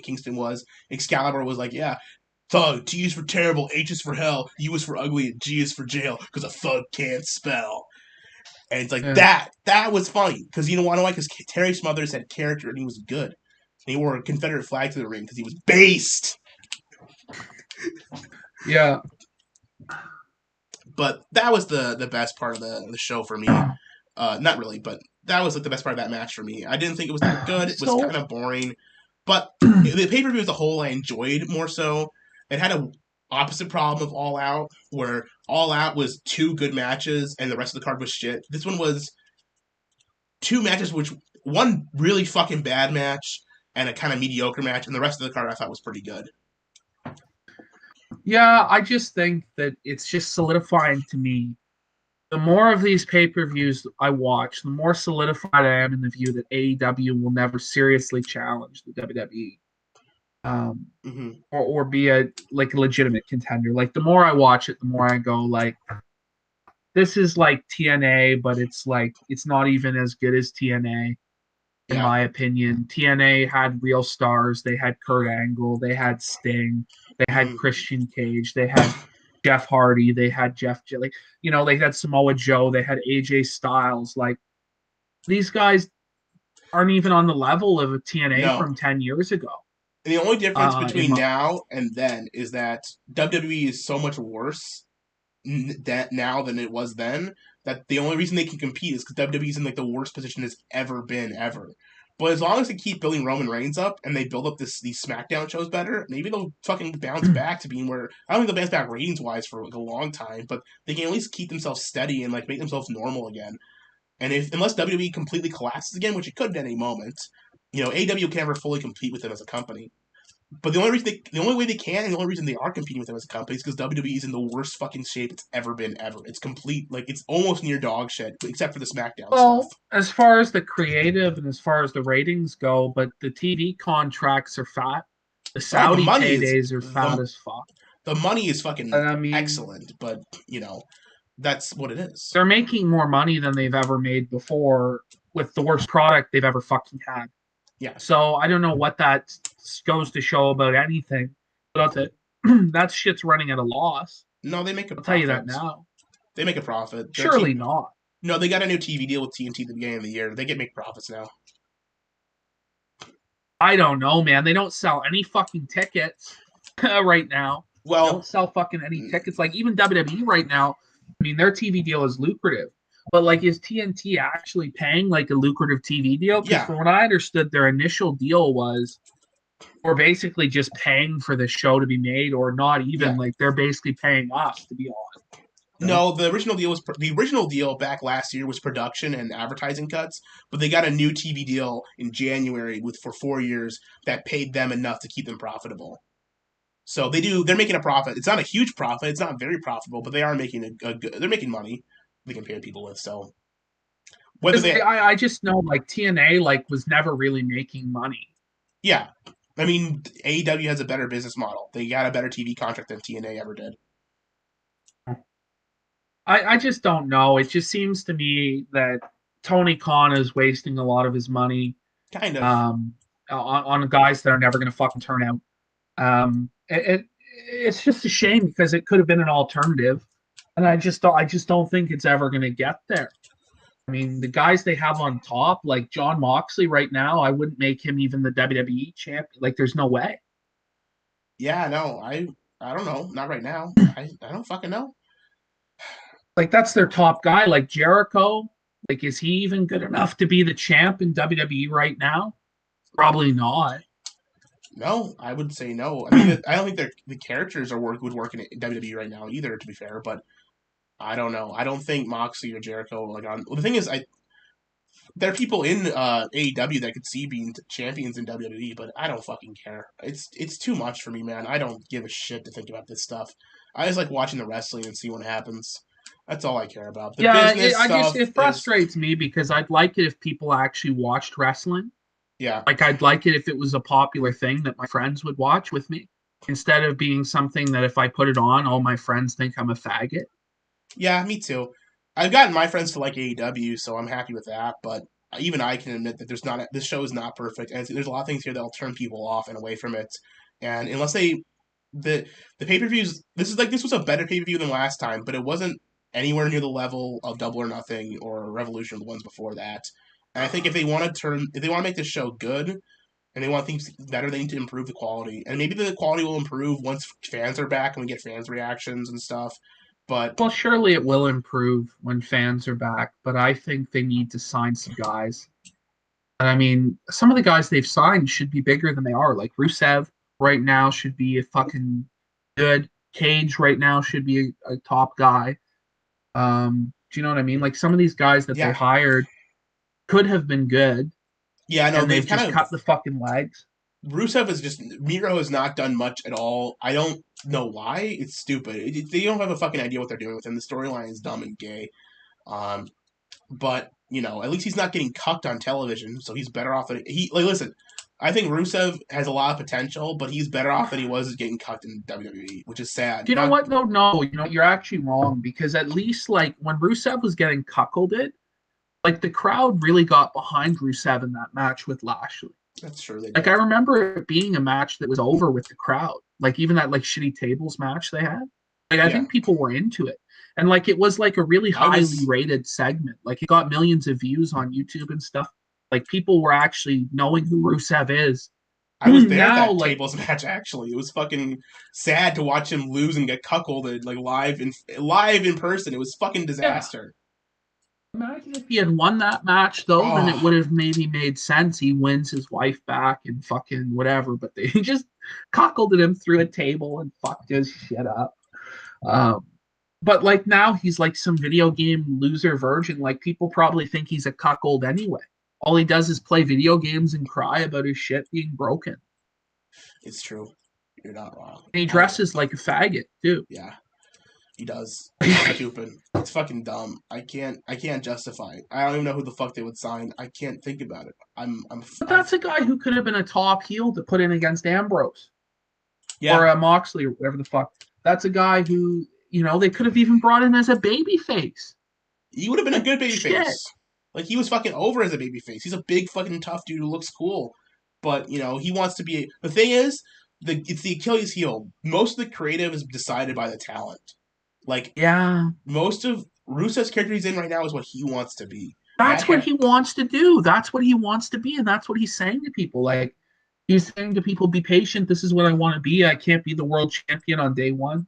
Kingston was. Excalibur was like, yeah, Thug. T is for terrible, H is for hell, U is for ugly, and G is for jail because a thug can't spell. And it's like Yeah, that. That was funny because you know why? Because Terry Smothers had character and he was good. And he wore a Confederate flag to the ring because he was based. yeah. But that was the best part of the show for me. Not really, but that was like the best part of that match for me. I didn't think it was that good. It was So kind of boring, but the pay per view as a whole I enjoyed more so. It had a opposite problem of All Out, where All Out was two good matches and the rest of the card was shit. This one was two matches, which one really fucking bad match and a kind of mediocre match, and the rest of the card I thought was pretty good. Yeah, I just think that it's just solidifying to me. The more of these pay-per-views I watch, the more solidified I am in the view that AEW will never seriously challenge the WWE, Hmm. or be a like a legitimate contender. Like the more I watch it, the more I go like, this is like TNA, but it's not even as good as TNA in Yeah. my opinion. TNA had real stars. They had Kurt Angle. They had Sting. They had Hmm. Christian Cage. They had Jeff Hardy. They had like they had Samoa Joe. They had AJ Styles. Like these guys aren't even on the level of a TNA No. from 10 years ago. And the only difference In between my now and then is that WWE is so much worse that now than it was then. That the only reason they can compete is because WWE is in like the worst position it's ever been ever. But as long as they keep building Roman Reigns up and they build up these SmackDown shows better, maybe they'll fucking bounce back to being where I don't think they'll bounce back ratings wise for like a long time, but they can at least keep themselves steady and like make themselves normal again. And if unless WWE completely collapses again, which it could at any moment, AW can never fully compete with them as a company. But the only way they can, and the only reason they are competing with them as a company is because WWE is in the worst fucking shape it's ever been ever. It's complete, like it's almost near dog shit, except for the SmackDown stuff. well, as far as the creative and as far as the ratings go, but the TV contracts are fat. The Oh, Saudi paydays are fat as fuck. the money is fucking And I mean, excellent, but that's what it is. they're making more money than they've ever made before with the worst product they've ever fucking had. Yeah, So I don't know what that goes to show about anything, but that's it. That shit's running at a loss. no, they make a I'll tell you profit. that now. They make a profit. Surely not. No, they got a new TV deal with TNT at the beginning of the year. They get make profits now. I don't know, man. They don't sell any fucking tickets right now. They don't Well, sell fucking any tickets. Like even WWE right now, I mean, their TV deal is lucrative. But like, is TNT actually paying like a lucrative TV deal? Because yeah, from what I understood, their initial deal was we're basically just paying for the show to be made, or not even yeah. like they're basically paying us to be on. You know? No, the original deal back last year was production and advertising cuts, but they got a new TV deal in January with for 4 years that paid them enough to keep them profitable. So they're making a profit. It's not a huge profit. It's not very profitable, but they are making a good. They're making money. They can pay people with. So whether Because they, I just know like TNA like was never really making money. yeah, I mean AEW has a better business model. They got a better TV contract than TNA ever did. I just don't know. It just seems to me that Tony Khan is wasting a lot of his money Kind of. um, on guys that are never going to fucking turn out. It's just a shame because it could have been an alternative, and I just don't think it's ever going to get there. I mean, the guys they have on top, like John Moxley right now, I wouldn't make him even the WWE champion. Like, there's no way. Yeah, no, I don't know. Not right now. I don't fucking know. Like, that's their top guy. Like Jericho, like, is he even good enough to be the champ in WWE right now? Probably not. No, I would say no. I mean, I don't think the characters would work in WWE right now either. To be fair, but I don't know. I don't think Moxley or Jericho like on. Well, the thing is, there are people in AEW that could see being champions in WWE, but I don't fucking care. It's too much for me, man. I don't give a shit to think about this stuff. I just like watching the wrestling and see what happens. That's all I care about. The Yeah, business stuff it is frustrates me because I'd like it if people actually watched wrestling. yeah, Like I'd like it if it was a popular thing that my friends would watch with me instead of being something that if I put it on, all my friends think I'm a faggot. yeah, me too. I've gotten my friends to like AEW, so I'm happy with that. But even I can admit that this show is not perfect, and there's a lot of things here that'll turn people off and away from it. And unless the pay per views, this was a better pay per view than last time, but it wasn't anywhere near the level of Double or Nothing or Revolution, the ones before that. And I think if they want to make this show good and they want things better, they need to improve the quality. And maybe the quality will improve once fans are back and we get fans reactions and stuff. But Well, surely it will improve when fans are back, but I think they need to sign some guys. And I mean, some of the guys they've signed should be bigger than they are. Like Rusev right now should be a fucking good. Cage right now should be a top guy. Do you know what I mean? Like some of these guys that they yeah, hired could have been good, yeah, no, and they've they've kind just of cut the fucking legs. Rusev is just Miro has not done much at all. I don't know why. It's stupid. They don't have a fucking idea what they're doing with him. The storyline is dumb and gay. Um, but at least he's not getting cucked on television, so he's better off. Listen. I think Rusev has a lot of potential, but he's better off than he was getting cucked in WWE, which is sad. You know what? No, you're actually wrong because at least like when Rusev was getting cuckolded, like the crowd really got behind Rusev in that match with Lashley. That's true. They Like did. I remember it being a match that was over with the crowd. Like even that like shitty tables match they had. Like I Yeah, think people were into it. And like it was like a really highly rated segment. Like it got millions of views on YouTube and stuff. Like people were actually knowing who Rusev is. I was there at Now that like tables match. Actually, it was fucking sad to watch him lose and get cuckolded like live in person. It was fucking yeah, disaster. imagine if he had won that match though, then it Oh, would have maybe made sense. He wins his wife back and fucking whatever, but they just cuckolded him through a table and fucked his shit up. Um, but like now he's like some video game loser virgin. Like people probably think he's a cuckold anyway. All he does is play video games and cry about his shit being broken. it's true. You're not wrong. And he dresses like a faggot too. Yeah, he does. It's stupid. It's fucking dumb. I can't justify it. I don't even know who the fuck they would sign. I can't think about it. But that's a guy who could have been a top heel to put in against Ambrose Yeah. or Moxley or whatever the fuck. That's a guy who, they could have even brought in as a baby face. He would have been a good Shit. babyface. Like he was fucking over as a babyface. He's a big fucking tough dude who looks cool, but he wants to be. The thing is, it's the Achilles heel. Most of the creative is decided by the talent. Like Yeah. most of Rusev's character he's in right now is what he wants to be. That's what he wants to do. That's what he wants to be, and that's what he's saying to people. Like he's saying to people, "Be patient. This is what I want to be. I can't be the world champion on day one,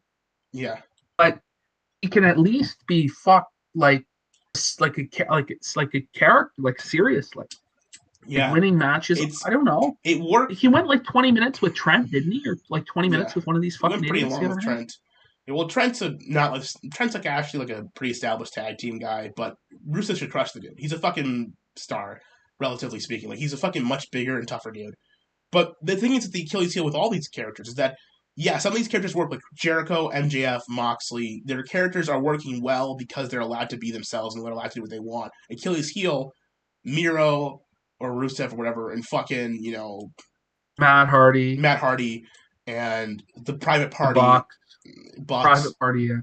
Yeah, but he can at least be fucked it's like a character, like seriously, like yeah. winning matches. It's I don't know. it worked. He went like 20 minutes with Trent, didn't he? Or like 20 Yeah, minutes with one of these it went fucking pretty idiots the long other with night. Trent. Yeah, well, Trent's like actually like a pretty established tag team guy, but Rusev should crush the dude. He's a fucking star, relatively speaking. Like he's a fucking much bigger and tougher dude. But the thing is that the Achilles heel with all these characters is that, yeah, some of these characters work like Jericho, MJF, Moxley. Their characters are working well because they're allowed to be themselves and they're allowed to do what they want. Achilles heel, Miro or Rusev or whatever, and fucking, Matt Hardy, Matt Hardy and the Private the Party, Private Bucks. Party, yeah.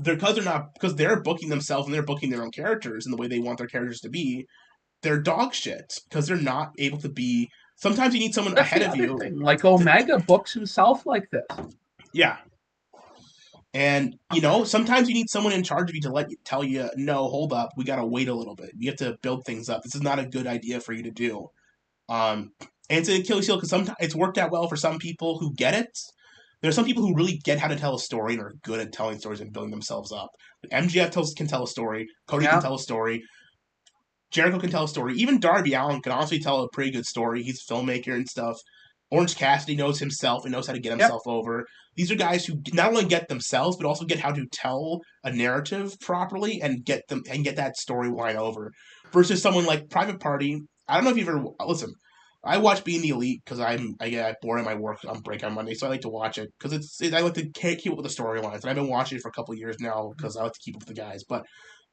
Because they're booking themselves and they're booking their own characters in the way they want their characters to be. They're dog shit because they're not able to be. Sometimes you need someone That's ahead the of other you. thing. Like Omega books himself like this. Yeah, and sometimes you need someone in charge of you to tell you, no, hold up, we gotta wait a little bit. You have to build things up. This is not a good idea for you to do. And it's an Achilles heel because sometimes it's worked out well for some people who get it. There's some people who really get how to tell a story and are good at telling stories and building themselves up. MJF can tell a story. Cody can tell a story. Jericho can tell a story. Even Darby Allin can honestly tell a pretty good story. He's a filmmaker and stuff. Orange Cassidy knows himself and knows how to get himself over. These are guys who not only get themselves, but also get how to tell a narrative properly and get that storyline over. Versus someone like Private Party. I don't know if you've ever listen. I watch Being the Elite because I get bored of my work on break on Monday, so I like to watch it because I like to keep up with the storylines. And I've been watching it for a couple of years now because I like to keep up with the guys. But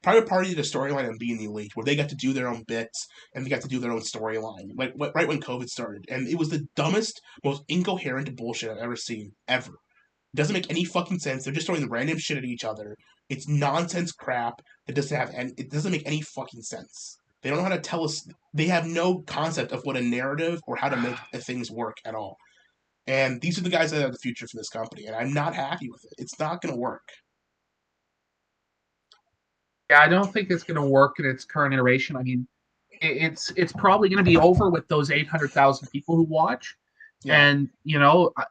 Private Party did a storyline on Being the Elite where they got to do their own bits and they got to do their own storyline, like right when COVID started, and it was the dumbest, most incoherent bullshit I've ever seen ever. It doesn't make any fucking sense. They're just throwing random shit at each other. It's nonsense crap that doesn't have any. It doesn't make any fucking sense. They don't know how to tell us. They have no concept of what a narrative or how to make things work at all. And these are the guys that are the future for this company, and I'm not happy with it. It's not going to work. Yeah, I don't think it's going to work in its current iteration. I mean, it's probably going to be over with those 800,000 people who watch. Yeah. And,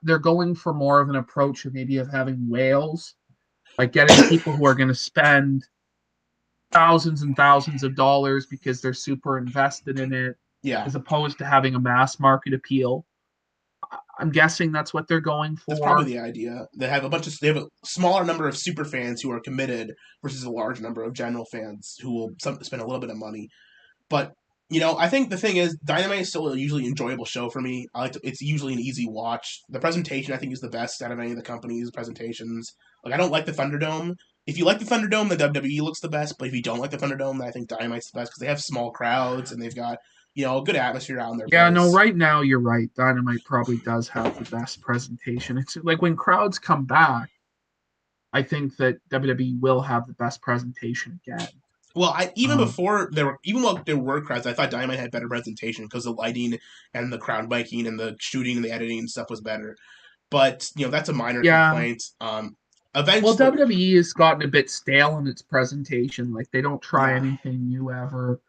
they're going for more of an approach of maybe of having whales, like getting people who are going to spend thousands and thousands of dollars because they're super invested in it, Yeah. as opposed to having a mass market appeal. I'm guessing that's what they're going for. That's probably the idea. They have a smaller number of super fans who are committed versus a large number of general fans who will spend a little bit of money. But I think the thing is, Dynamite is still a usually enjoyable show for me. It's usually an easy watch. The presentation, I think, is the best out of any of the company's presentations. Like, I don't like the Thunderdome. If you like the Thunderdome, the WWE looks the best. But if you don't like the Thunderdome, then I think Dynamite's the best because they have small crowds and they've got a good atmosphere out in their Yeah, no, place. right now you're right. Dynamite probably does have the best presentation. It's like when crowds come back, I think that WWE will have the best presentation again. Well, even Um, before even while there were crowds, I thought Dynamite had better presentation because the lighting and the crowd biking and the shooting and the editing and stuff was better. But that's a minor yeah, complaint. well, Eventually, WWE has gotten a bit stale in its presentation. Like they don't try yeah, anything new ever.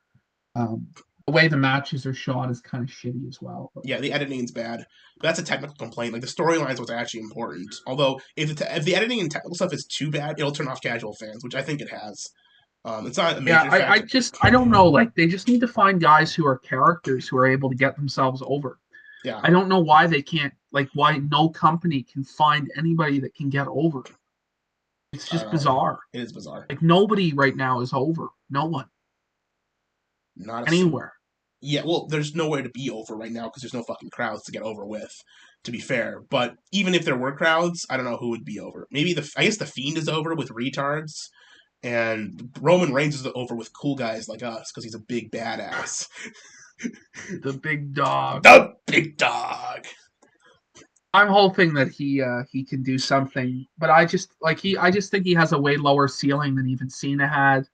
Um, the way the matches are shot is kind of shitty as well. But yeah, the editing's bad. But that's a technical complaint. Like the storylines was actually important. Although if the editing and technical stuff is too bad, it'll turn off casual fans, which I think it has. It's not a yeah, major I factor. just I don't know. Like they just need to find guys who are characters who are able to get themselves over. Yeah, I don't know why they can't. Like why no company can find anybody that can get over. It's I don't just know. bizarre. It is bizarre. Like nobody right now is over. No one Not a anywhere. Yeah, well, there's nowhere to be over right now because there's no fucking crowds to get over with. To be fair, but even if there were crowds, I don't know who would be over. Maybe I guess the Fiend is over with retards, and Roman Reigns is over with cool guys like us because he's a big badass. The big dog. The big dog. I'm hoping that he can do something, but I just think he has a way lower ceiling than even Cena had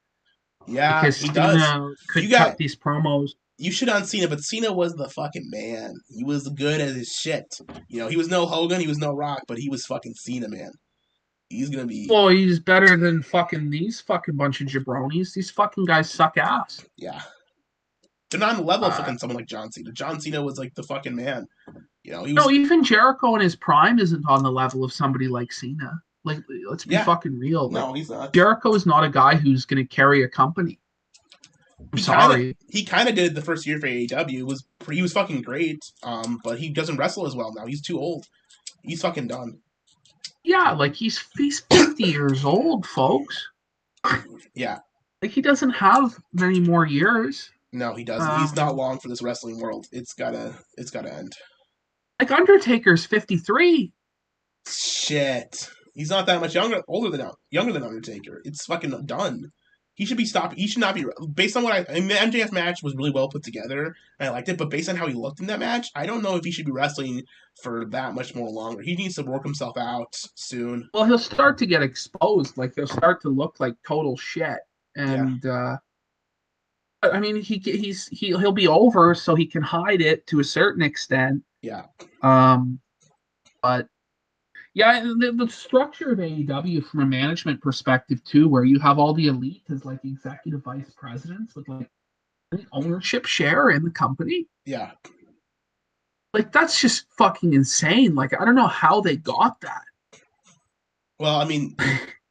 Yeah, because he does. Cena You could cut got these promos. you shit on Cena, but Cena was the fucking man. He was good as his shit. He was no Hogan, he was no Rock, but he was fucking Cena, man. He's gonna be Well, he's better than fucking these fucking bunch of jabronis. These fucking guys suck ass. yeah. They're not on the level of Uh, fucking someone like John Cena. John Cena was like the fucking man. He no, was even Jericho in his prime isn't on the level of somebody like Cena. Like, let's be yeah. fucking real. Like, No, he's not. Jericho is not a guy who's going to carry a company. I'm sorry. He kind of did the first year for AEW. He was fucking great. But he doesn't wrestle as well now. He's too old. He's fucking done. Yeah, like he's 50 years old, folks. Yeah. Like he doesn't have many more years. No, he doesn't. He's not Um, long for this wrestling world. It's gotta end. like Undertaker's 53. Shit. He's not that much younger than Undertaker. It's fucking done. He should be stopped. He should not be based on the MJF match was really well put together and I liked it, but based on how he looked in that match, I don't know if he should be wrestling for that much more longer. He needs to work himself out soon. Well, he'll start to get exposed. Like they'll start to look like total shit. Yeah. And I mean, he'll be over, so he can hide it to a certain extent. Yeah. Um, but yeah, the structure of AEW from a management perspective too, where you have all the elite as like executive vice presidents with like an ownership share in the company. Yeah. Like that's just fucking insane. Like I don't know how they got that. Well, I mean,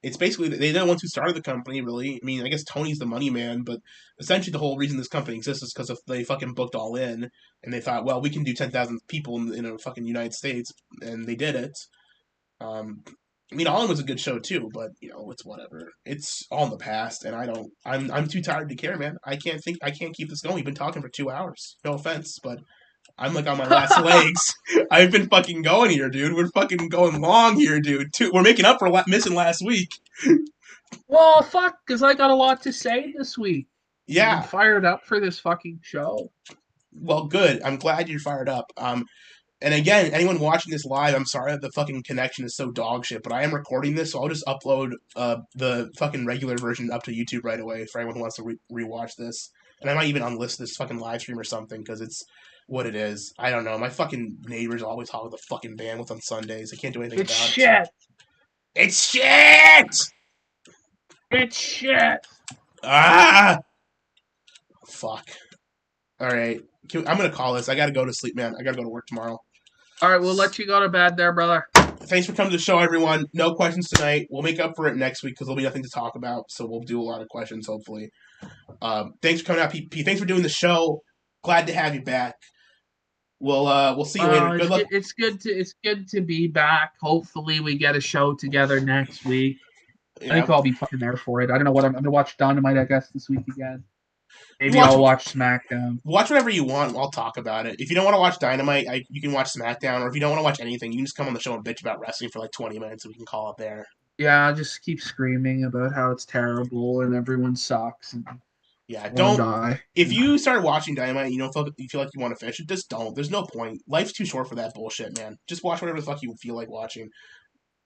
it's basically they're the ones who started the company. Really, I mean, I guess Tony's the money man, but essentially the whole reason this company exists is because they fucking booked All In, and they thought, well, we can do 10,000 people in a fucking United States, and they did it. Um, I mean, All In was a good show too, but it's whatever. It's all in the past, and I don't. I'm too tired to care, man. I can't keep this going. We've been talking for 2 hours. No offense, but I'm like on my last legs. I've been fucking going here, dude. We're fucking going long here, dude. We're making up for missing last week. Well, fuck, because I got a lot to say this week. I'm Yeah. fired up for this fucking show. Well, good. I'm glad you're fired up. And again, anyone watching this live, I'm sorry that the fucking connection is so dog shit, but I am recording this, so I'll just upload the fucking regular version up to YouTube right away for anyone who wants to rewatch this. And I might even unlist this fucking live stream or something because it's what it is. I don't know. My fucking neighbors always hog the fucking bandwidth on Sundays. I can't do anything It's about shit. it. It's shit. It's shit. Ah. Fuck. All right. I'm gonna call this. I gotta go to sleep, man. I gotta go to work tomorrow. All right, we'll let you go to bed there, brother. Thanks for coming to the show, everyone. No questions tonight. We'll make up for it next week because there'll be nothing to talk about. So we'll do a lot of questions, hopefully. Thanks for coming out, PP. Thanks for doing the show. Glad to have you back. We'll see you later. Good luck. It's good to be back. Hopefully, we get a show together next week. I Yeah. think I'll be fucking there for it. I don't know what I'm gonna watch Dynamite, I guess, this week again. You Maybe watch I'll watch SmackDown. whatever you want. I'll talk about it. If you don't want to watch Dynamite, you can watch SmackDown, or if you don't want to watch anything, you can just come on the show and bitch about wrestling for like 20 minutes, and we can call it there. Yeah, I'll just keep screaming about how it's terrible and everyone sucks and Yeah, I want to don't. die. If you start watching Dynamite, and you feel like you want to finish it. Just don't. There's no point. Life's too short for that bullshit, man. Just watch whatever the fuck you feel like watching.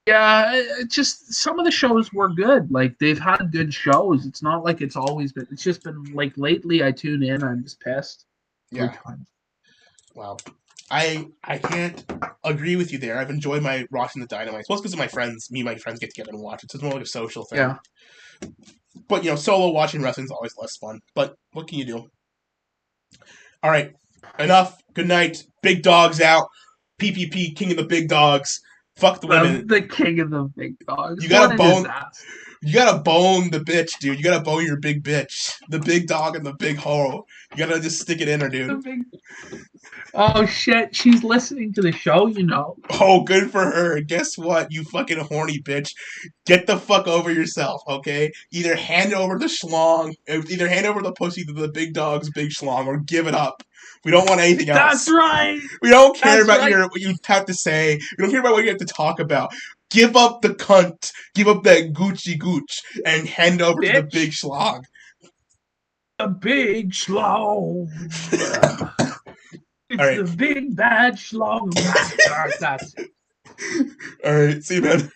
Yeah, just some of the shows were good. Like they've had good shows. It's not like it's always been. It's just been like lately. I tune in. I'm just pissed every Yeah. time. Wow. I can't agree with you there. I've enjoyed my watching the Dynamite. It's mostly because of my friends. Me and my friends get together and watch it. So it's more like a social thing. Yeah. But solo watching wrestling is always less fun. But what can you do? All right, enough. Good night. Big dogs out. PPP, king of the big dogs. Fuck the women. The king of the big dogs. You gotta What a bone. disaster. You gotta bone the bitch, dude. You gotta bone your big bitch, the big dog and the big hoe. You gotta just stick it in her, dude. Oh shit, she's listening to the show, Oh, good for her. Guess what, you fucking horny bitch? Get the fuck over yourself, okay? Either hand over the schlong, either hand over the pussy to the big dog's big schlong, or give it up. We don't want anything else. That's right. We don't care about right. what you have to say. We don't care about what you have to talk about. Give up the cunt. Give up that Gucci gooch and hand over to the big schlong. The big schlong. It's right. the big bad schlong. That's it. All right. See you, man.